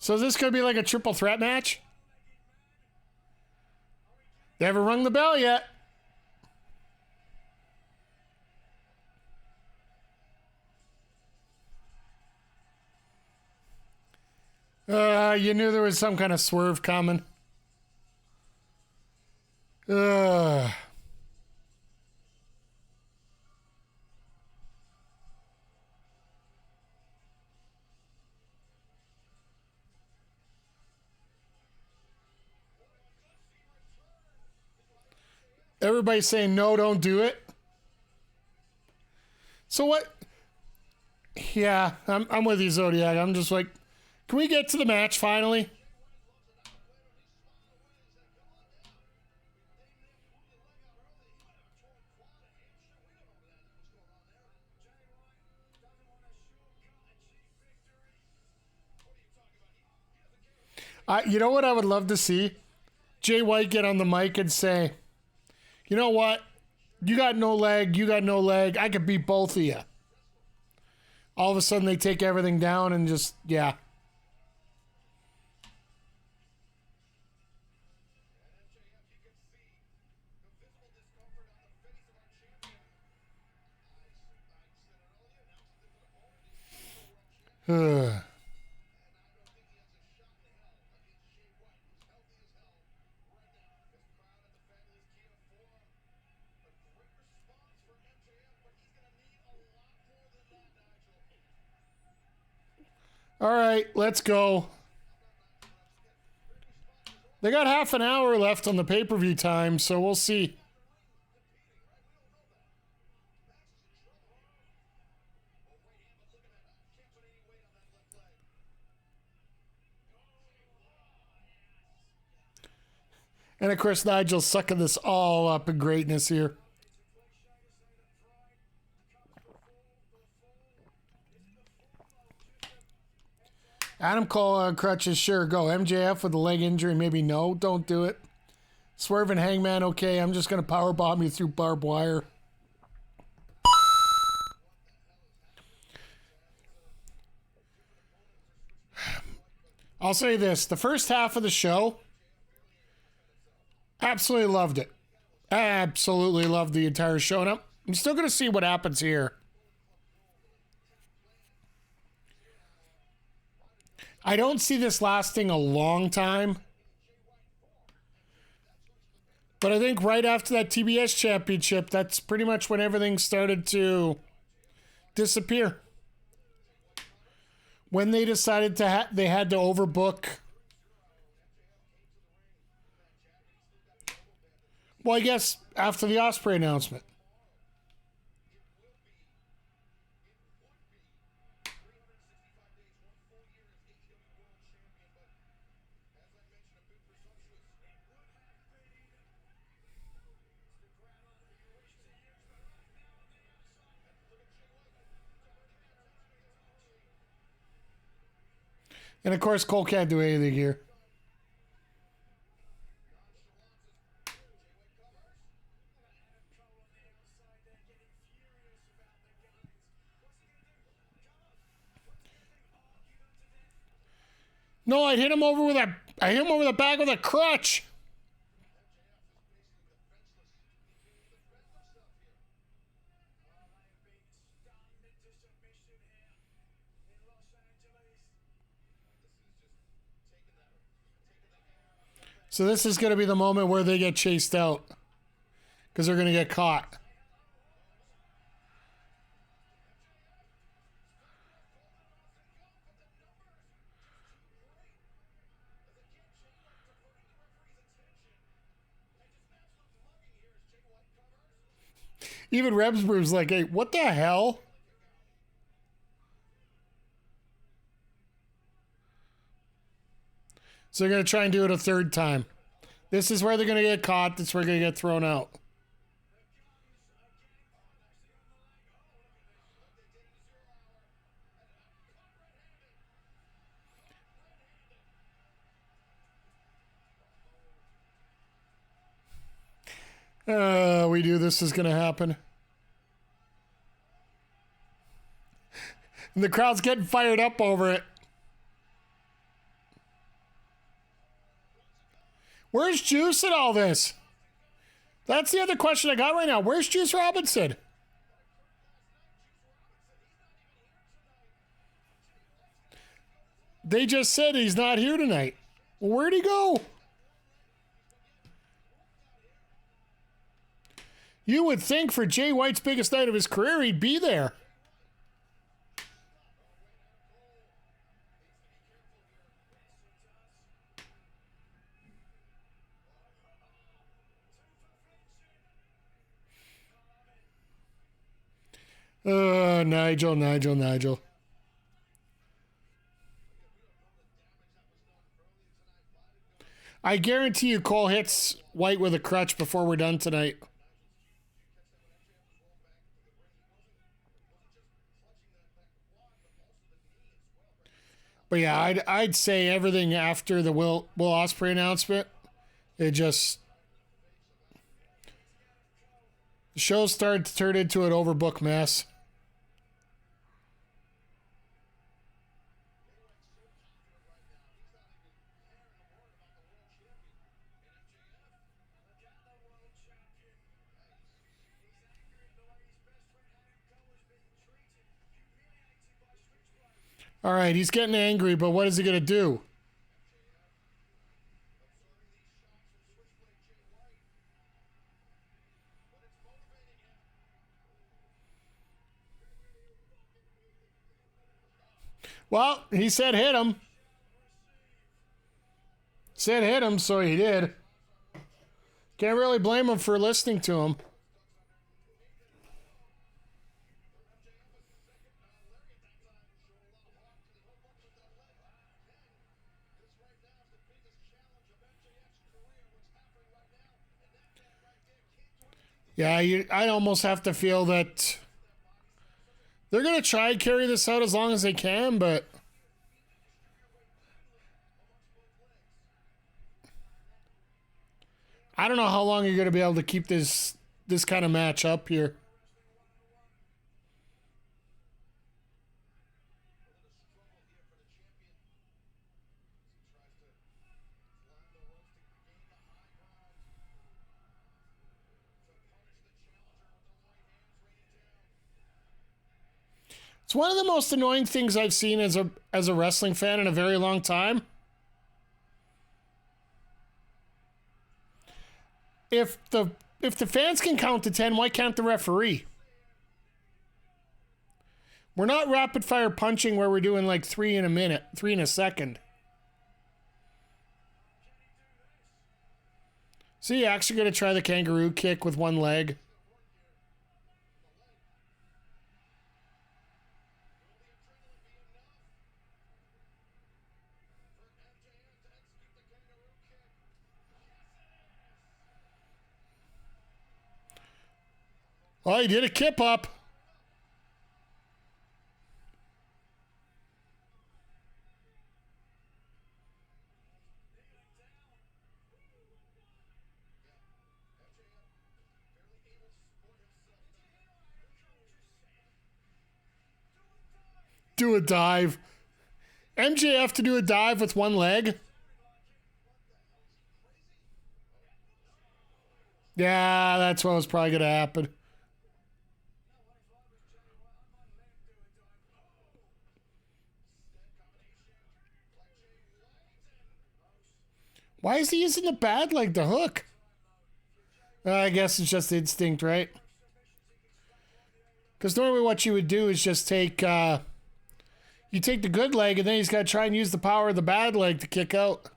So is this going to be like a triple threat match? They haven't rung the bell yet. You knew there was some kind of swerve coming. Everybody's saying, no, don't do it. So what? Yeah, I'm with you, Zodiac. I'm just like, can we get to the match finally? You know what I would love to see? Jay White get on the mic and say, you know what? You got no leg. You got no leg. I could beat both of you. All of a sudden, they take everything down and just, yeah. All right, let's go. They got half an hour left on the pay-per-view time, so we'll see. And of course, Nigel's sucking this all up in greatness here. Adam Cole crutches, sure, go. MJF with a leg injury, maybe no, don't do it. Swerve and Hangman, okay, I'm just going to powerbomb you through barbed wire. I'll say this, the first half of the show, absolutely loved it. Absolutely loved the entire show. And I'm still going to see what happens here. I don't see this lasting a long time. But I think right after that TBS championship, that's pretty much when everything started to disappear. When they decided they had to overbook. Well, I guess after the Ospreay announcement. And of course, Cole can't do anything here. No, I hit him over the back with a crutch. So this is going to be the moment where they get chased out. Because they're going to get caught. Even Rebsbrew's like, hey, what the hell? So they're going to try and do it a third time. This is where they're going to get caught. This is where they're going to get thrown out. We knew this was going to happen. And the crowd's getting fired up over it. Where's Juice in all this? That's the other question I got right now. Where's Juice Robinson? They just said he's not here tonight. Well, where'd he go? You would think for Jay White's biggest night of his career, he'd be there. Nigel. I guarantee you Cole hits White with a crutch before we're done tonight. But yeah, I'd say everything after the Will Ospreay announcement, it just... The show started to turn into an overbooked mess. All right, he's getting angry, but what is he going to do? Well, he said hit him. Said hit him, so he did. Can't really blame him for listening to him. Yeah, I almost have to feel that they're going to try and carry this out as long as they can, but I don't know how long you're going to be able to keep this kind of match up here. It's one of the most annoying things I've seen as a wrestling fan in a very long time. If the fans can count to 10, why can't the referee? We're not rapid fire punching where we're doing like 3 in a minute, 3 in a second. So you're actually going to try the kangaroo kick with one leg. Oh, he did a kip up. Do a dive. MJF to do a dive with one leg. Yeah, that's what was probably going to happen. Why is he using the bad leg to hook? I guess it's just instinct, right? Because normally what you would do is just take... you take the good leg, and then he's got to try and use the power of the bad leg to kick out.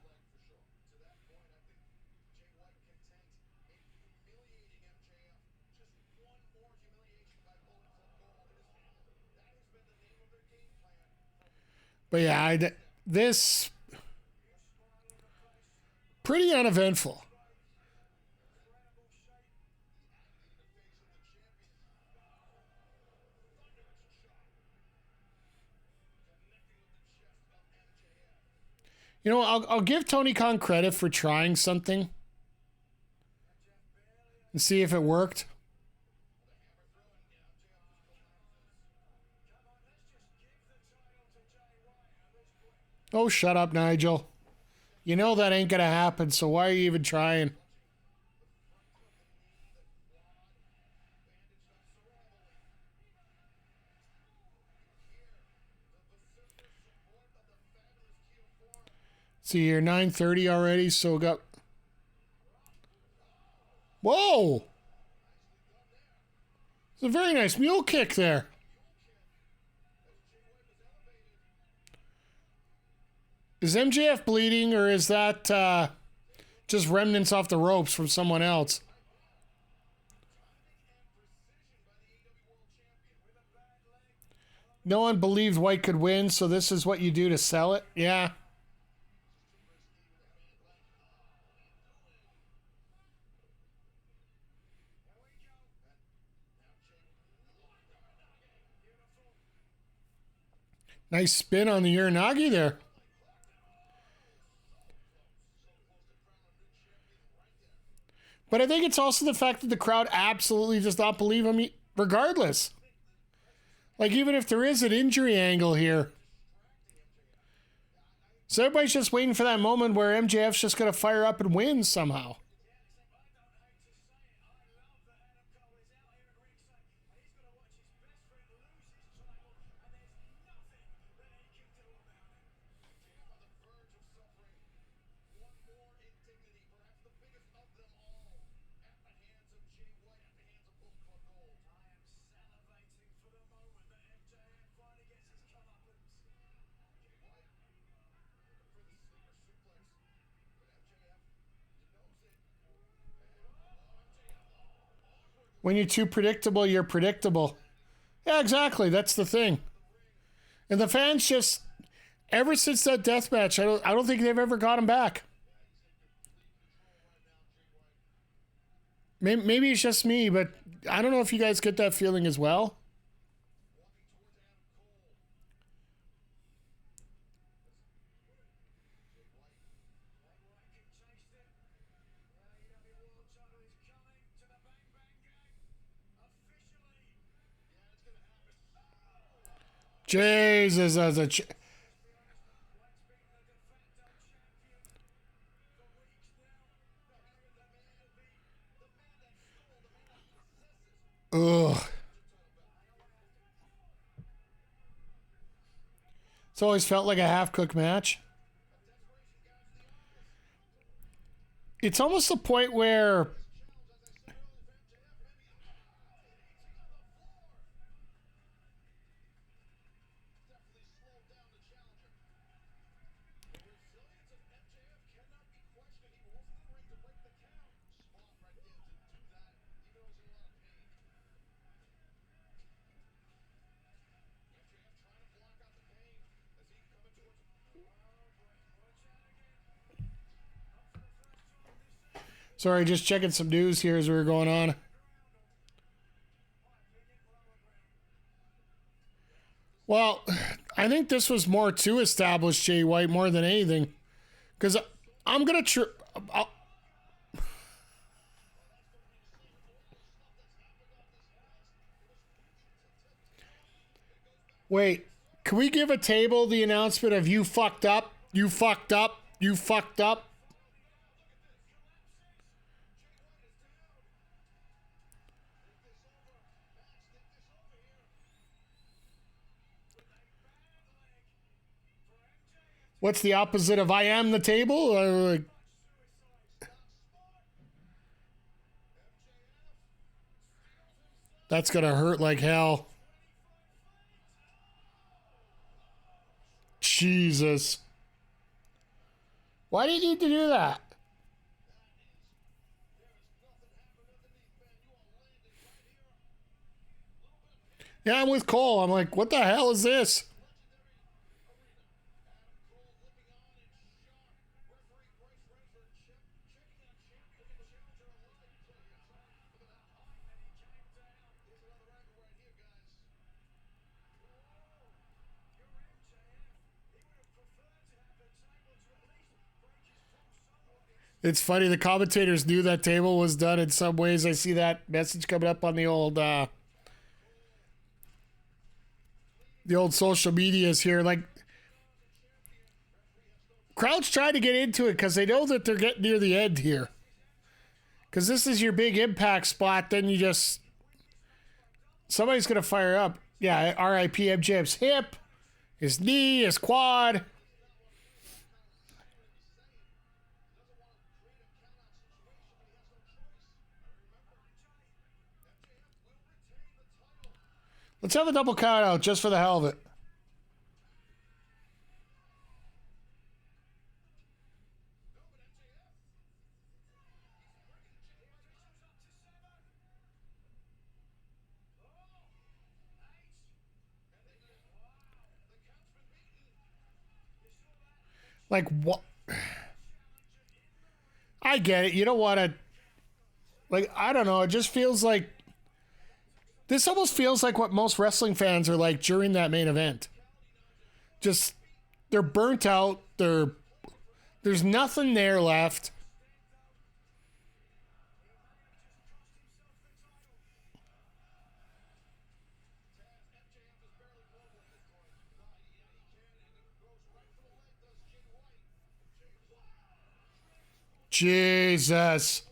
But yeah, this... pretty uneventful. You know, I'll give Tony Khan credit for trying something and see if it worked. Oh, shut up, Nigel. You know that ain't gonna happen, so why are you even trying? See here, 9:30 already, so we got... Whoa! It's a very nice mule kick there. Is MJF bleeding, or is that just remnants off the ropes from someone else? No one believed White could win, so this is what you do to sell it? Yeah. Nice spin on the Uranagi there. But I think it's also the fact that the crowd absolutely does not believe him regardless. Like, even if there is an injury angle here. So everybody's just waiting for that moment where MJF's just going to fire up and win somehow. When you're too predictable, you're predictable. Yeah, exactly. That's the thing. And the fans just, ever since that death match, I don't think they've ever got him back. Maybe it's just me, but I don't know if you guys get that feeling as well. Jesus, as a ugh. It's always felt like a half-cooked match. It's almost the point where sorry, just checking some news here as we were going on. Well, I think this was more to establish Jay White more than anything. Because I'm going to... Wait, can we give a table the announcement of you fucked up, you fucked up, you fucked up? What's the opposite of I am the table? That's going to hurt like hell. Jesus. Why do you need to do that? Yeah, I'm with Cole. I'm like, what the hell is this? It's funny, the commentators knew that table was done in some ways. I see that message coming up on the old social medias here. Like, crowd's trying to get into it because they know that they're getting near the end here. Because this is your big impact spot, then you just... Somebody's going to fire up. Yeah, RIP MJF's hip, his knee, his quad. Let's have a double count out just for the hell of it. Like, what? I get it. You don't want to... Like, I don't know. It just feels like... This almost feels like what most wrestling fans are like during that main event. Just, they're burnt out. There's nothing there left. Jesus.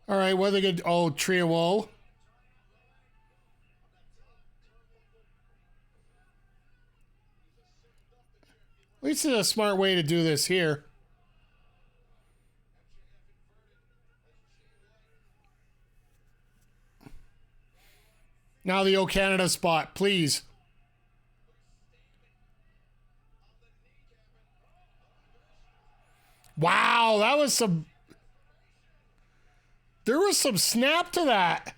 All right, what are they going to... Oh, Trio Woe. At least it's a smart way to do this here. Now the O Canada spot, please. Wow, that was some... There was some snap to that.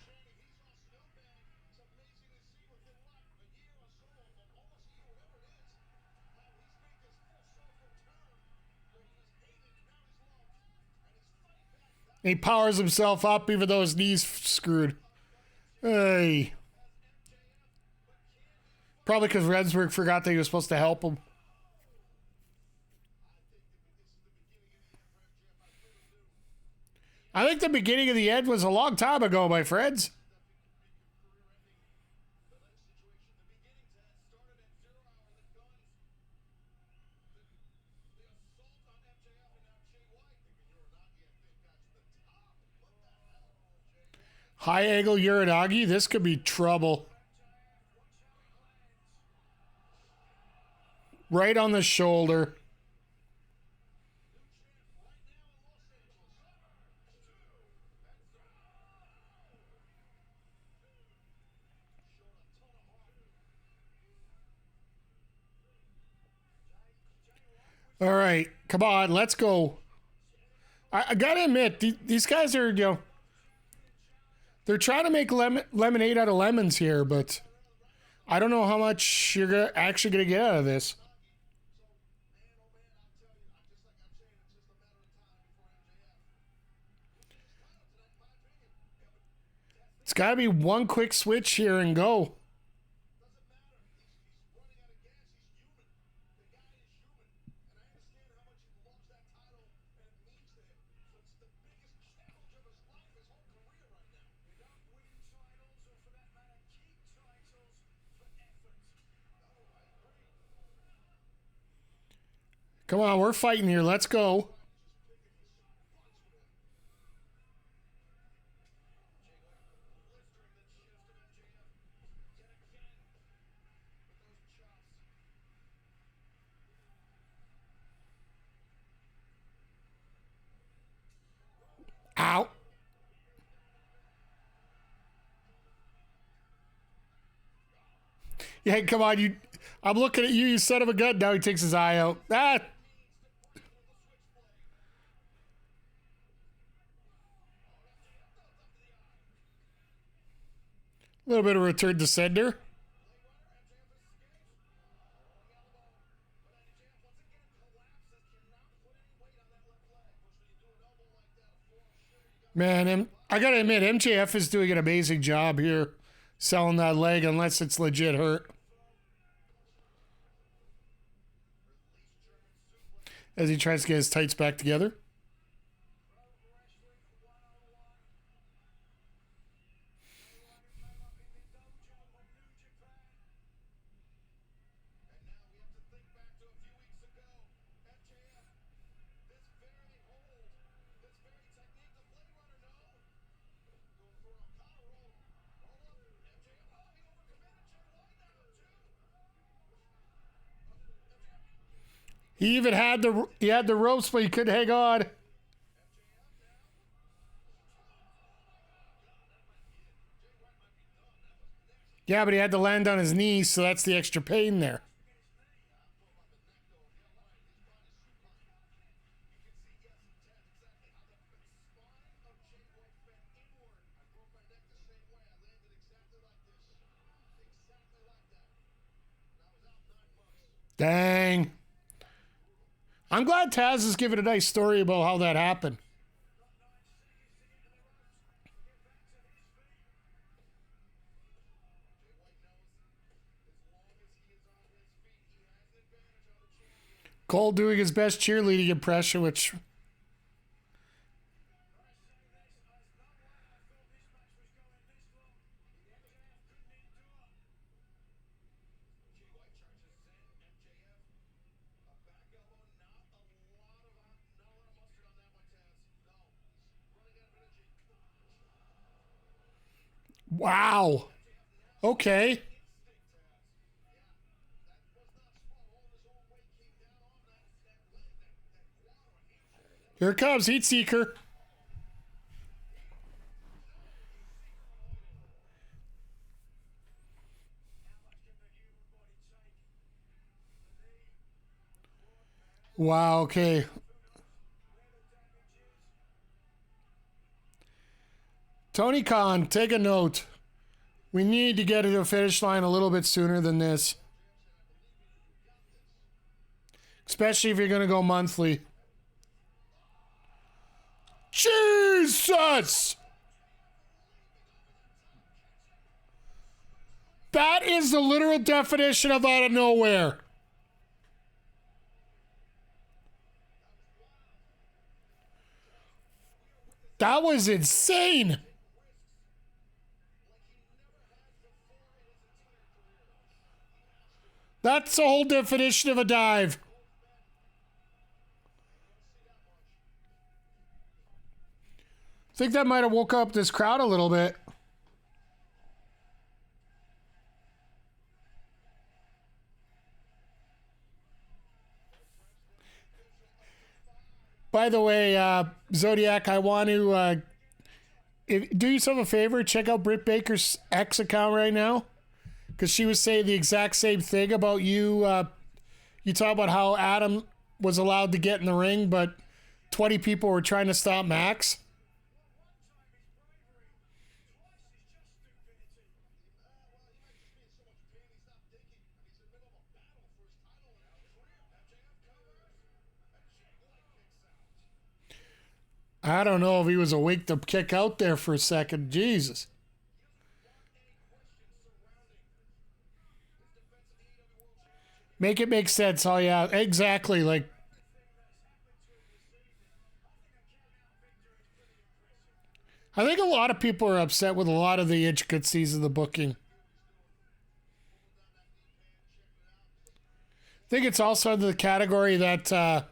He powers himself up even though his knee's screwed. Hey. Probably because Rensburg forgot that he was supposed to help him. I think the beginning of the end was a long time ago, my friends. High angle Uranagi. This could be trouble. Right on the shoulder. All right, come on, let's go. I gotta admit, these guys are, they're trying to make lemonade out of lemons here, but I don't know how much you're actually gonna get out of this. It's gotta be one quick switch here and go. Come on, we're fighting here. Let's go. Ow. Yeah, come on, you. I'm looking at you, you son of a gun. Now he takes his eye out. Ah. A little bit of return to sender. Man, I gotta admit, MJF is doing an amazing job here selling that leg, unless it's legit hurt. As he tries to get his tights back together. He even had the ropes, but he couldn't hang on. Yeah, but he had to land on his knees, so that's the extra pain there. Dang. I'm glad Taz is giving a nice story about how that happened. Cole doing his best cheerleading impression, which... Wow. Okay. Here it comes, Heat Seeker. Wow, okay. Tony Khan, take a note. We need to get to the finish line a little bit sooner than this. Especially if you're going to go monthly. Jesus! That is the literal definition of out of nowhere. That was insane. That's the whole definition of a dive. I think that might have woke up this crowd a little bit. By the way, Zodiac, I want to do yourself a favor. Check out Britt Baker's X account right now, because she was saying the exact same thing about you. You talk about how Adam was allowed to get in the ring, but 20 people were trying to stop Max. I don't know if he was awake to kick out there for a second. Jesus. Make it make sense. Oh, yeah, exactly. Like, I think a lot of people are upset with a lot of the intricacies of the booking. I think it's also in the category that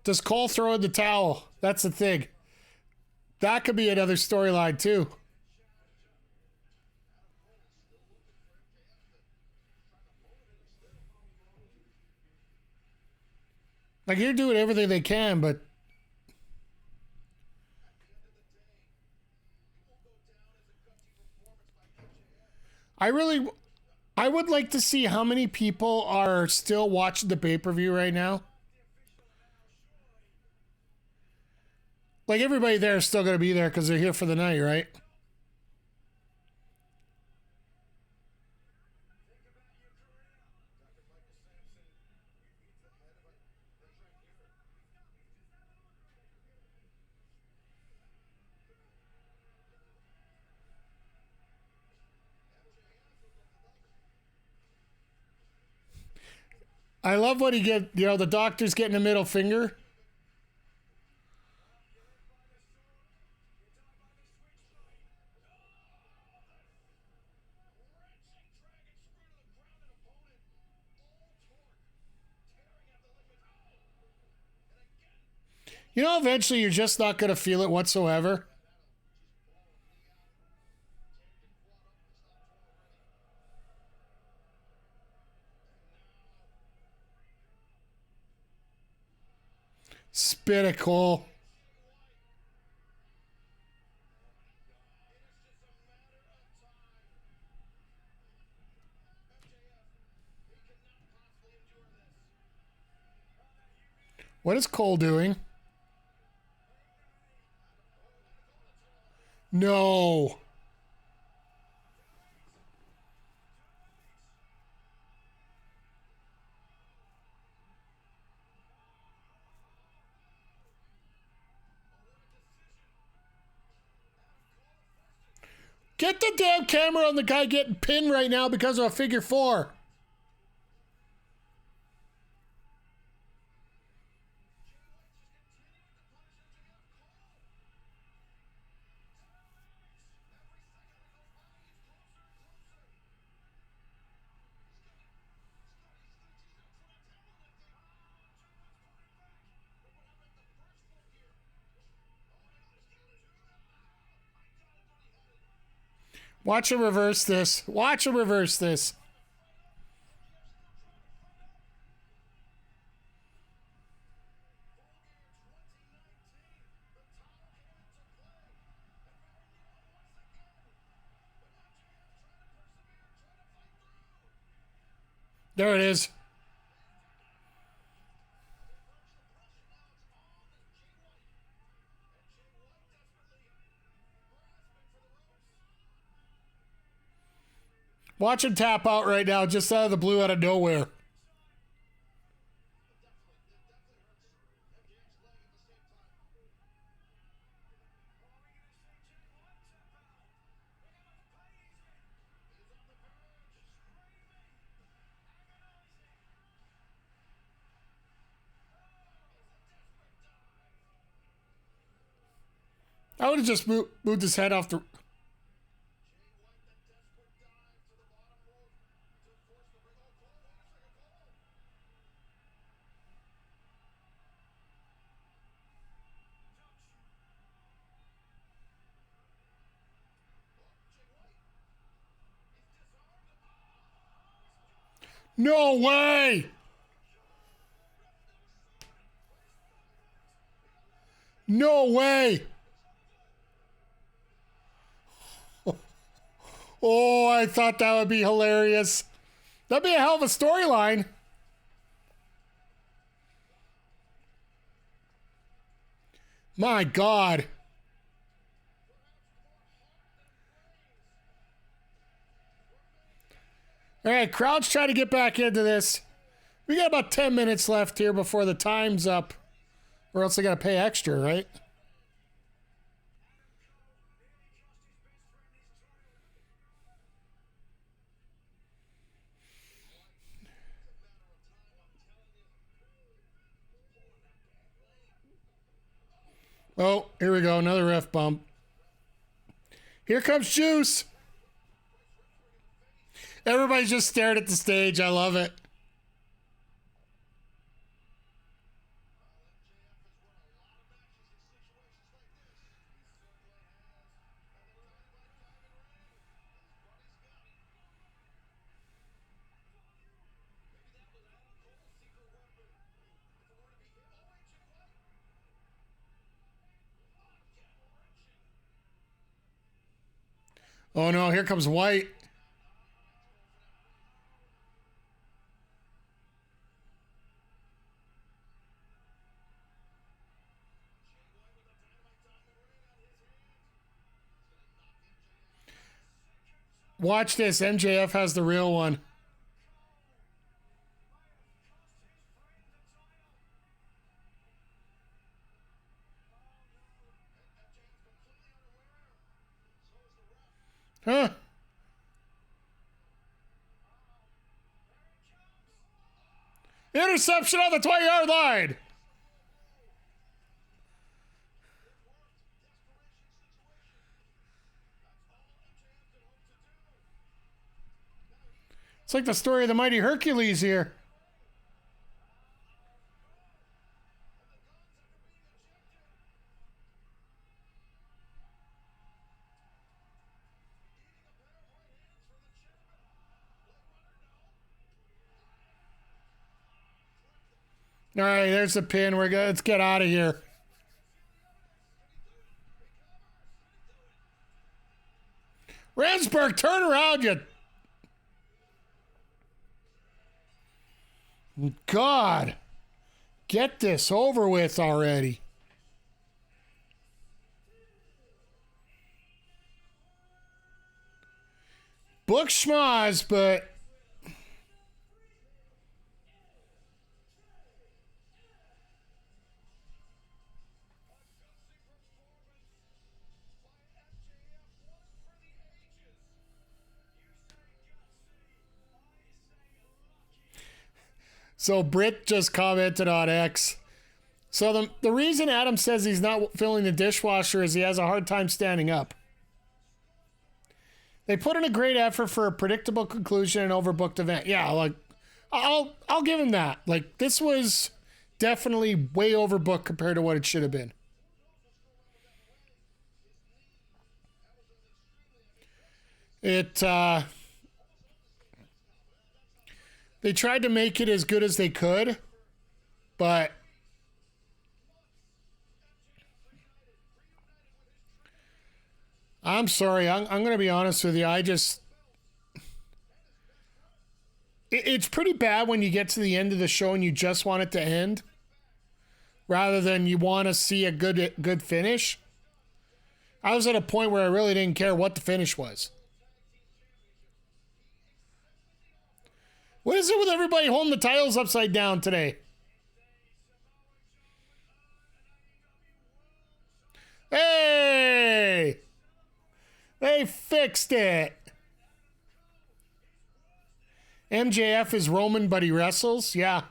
does Cole throw in the towel? That's the thing. That could be another storyline, too. Like, you're doing everything they can, but I would like to see how many people are still watching the pay-per-view right now. Like, everybody there is still going to be there because they're here for the night, right? I love what the doctor's getting a middle finger. You know, eventually you're just not going to feel it whatsoever. Spitticle. What is Cole doing? No. Get the damn camera on the guy getting pinned right now because of a figure four. Watch him reverse this. Watch him reverse this. There it is. Watch him tap out right now, just out of the blue, out of nowhere. I would have just moved his head off the... No way! No way! Oh, I thought that would be hilarious. That'd be a hell of a storyline. My God. All right, crowd's trying to get back into this. We got about 10 minutes left here before the time's up, or else they got to pay extra, right? Oh, here we go. Another ref bump. Here comes Juice. Everybody's just staring at the stage. I love it. Oh no, here comes White. Watch this. MJF has the real one. Huh? Interception on the 20-yard line. It's like the story of the mighty Hercules here. All right, there's the pin. We're good. Let's get out of here. Ransburg, turn around, you. God, get this over with already. Book schmoz, but so Britt just commented on X. So the reason Adam says he's not filling the dishwasher is he has a hard time standing up. They put in a great effort for a predictable conclusion and overbooked event. Yeah, like I'll give him that. Like this was definitely way overbooked compared to what it should have been. They tried to make it as good as they could, but I'm sorry. I'm going to be honest with you. It's pretty bad when you get to the end of the show and you just want it to end rather than you want to see a good finish. I was at a point where I really didn't care what the finish was. What is it with everybody holding the titles upside down today? Hey! They fixed it. MJF is Roman, but he wrestles? Yeah.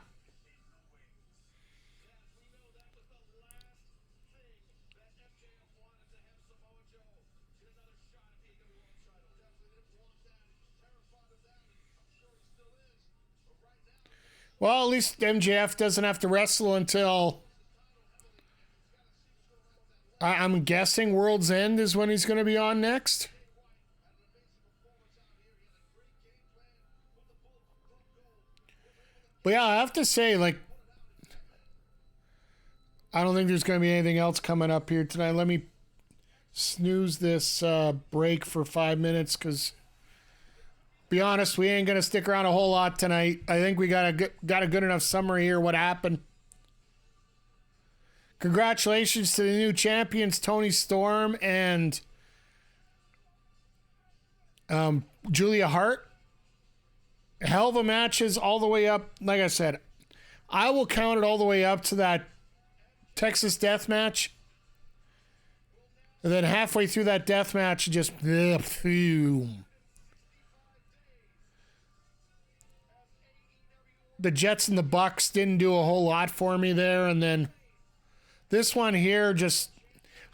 Well, at least MJF doesn't have to wrestle until... I'm guessing World's End is when he's going to be on next. But yeah, I have to say, like, I don't think there's going to be anything else coming up here tonight. Let me snooze this break for 5 minutes because, be honest, we ain't going to stick around a whole lot tonight. I think we got a good enough summary here what happened. Congratulations to the new champions, Tony Storm and Julia Hart. Hell of a matches all the way up. Like I said, I will count it all the way up to that Texas death match. And then halfway through that death match, just... The Jets and the Bucks didn't do a whole lot for me there. And then this one here, just...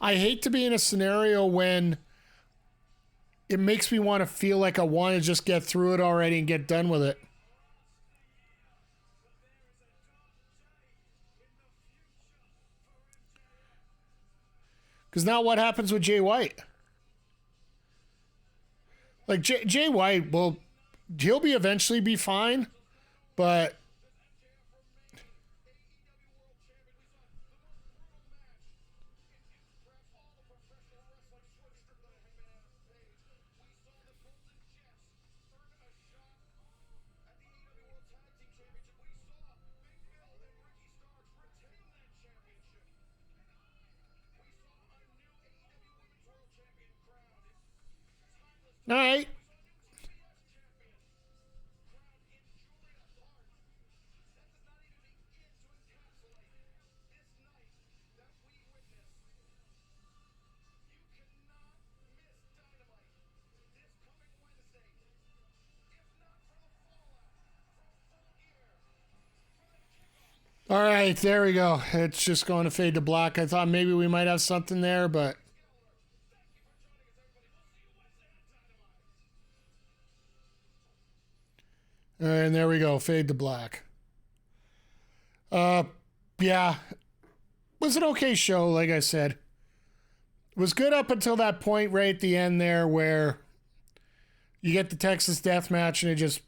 I hate to be in a scenario when it makes me want to feel like I want to just get through it already and get done with it. Because now what happens with Jay White? Like, Jay White, well, he'll eventually be fine, but... All right. All right, there we go. It's just going to fade to black. I thought maybe we might have something there, but... And there we go, fade to black. Yeah. It was an okay show, like I said. It was good up until that point right at the end there where you get the Texas death match and it just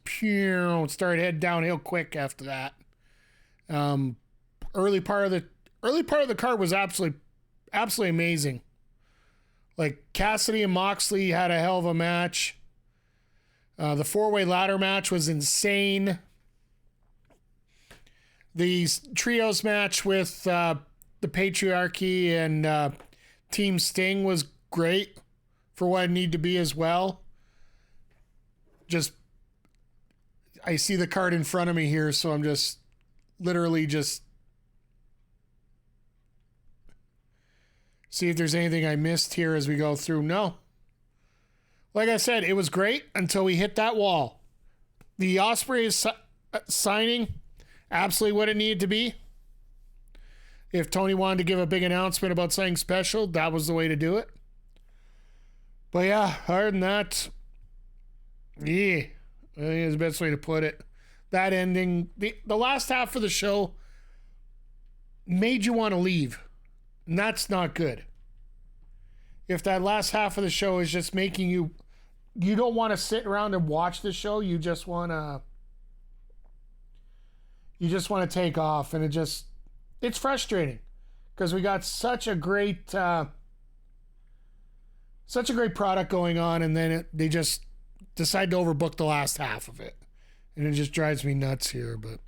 started heading downhill quick after that. Early part of the card was absolutely amazing. Like Cassidy and Moxley had a hell of a match. The four-way ladder match was insane. The trios match with the Patriarchy and Team Sting was great for what it needed to be as well. Just, I see the card in front of me here, so I'm just literally just see if there's anything I missed here as we go through. No. Like I said, it was great until we hit that wall. The Ospreay signing, absolutely what it needed to be. If Tony wanted to give a big announcement about something special, that was the way to do it. But yeah, other than that, yeah, I think is the best way to put it. That ending, the last half of the show made you want to leave. And that's not good. If that last half of the show is just making you you don't want to sit around and watch the show. You just want to take off, and it's frustrating because we got such a great product going on, and then they just decide to overbook the last half of it, and it just drives me nuts here. But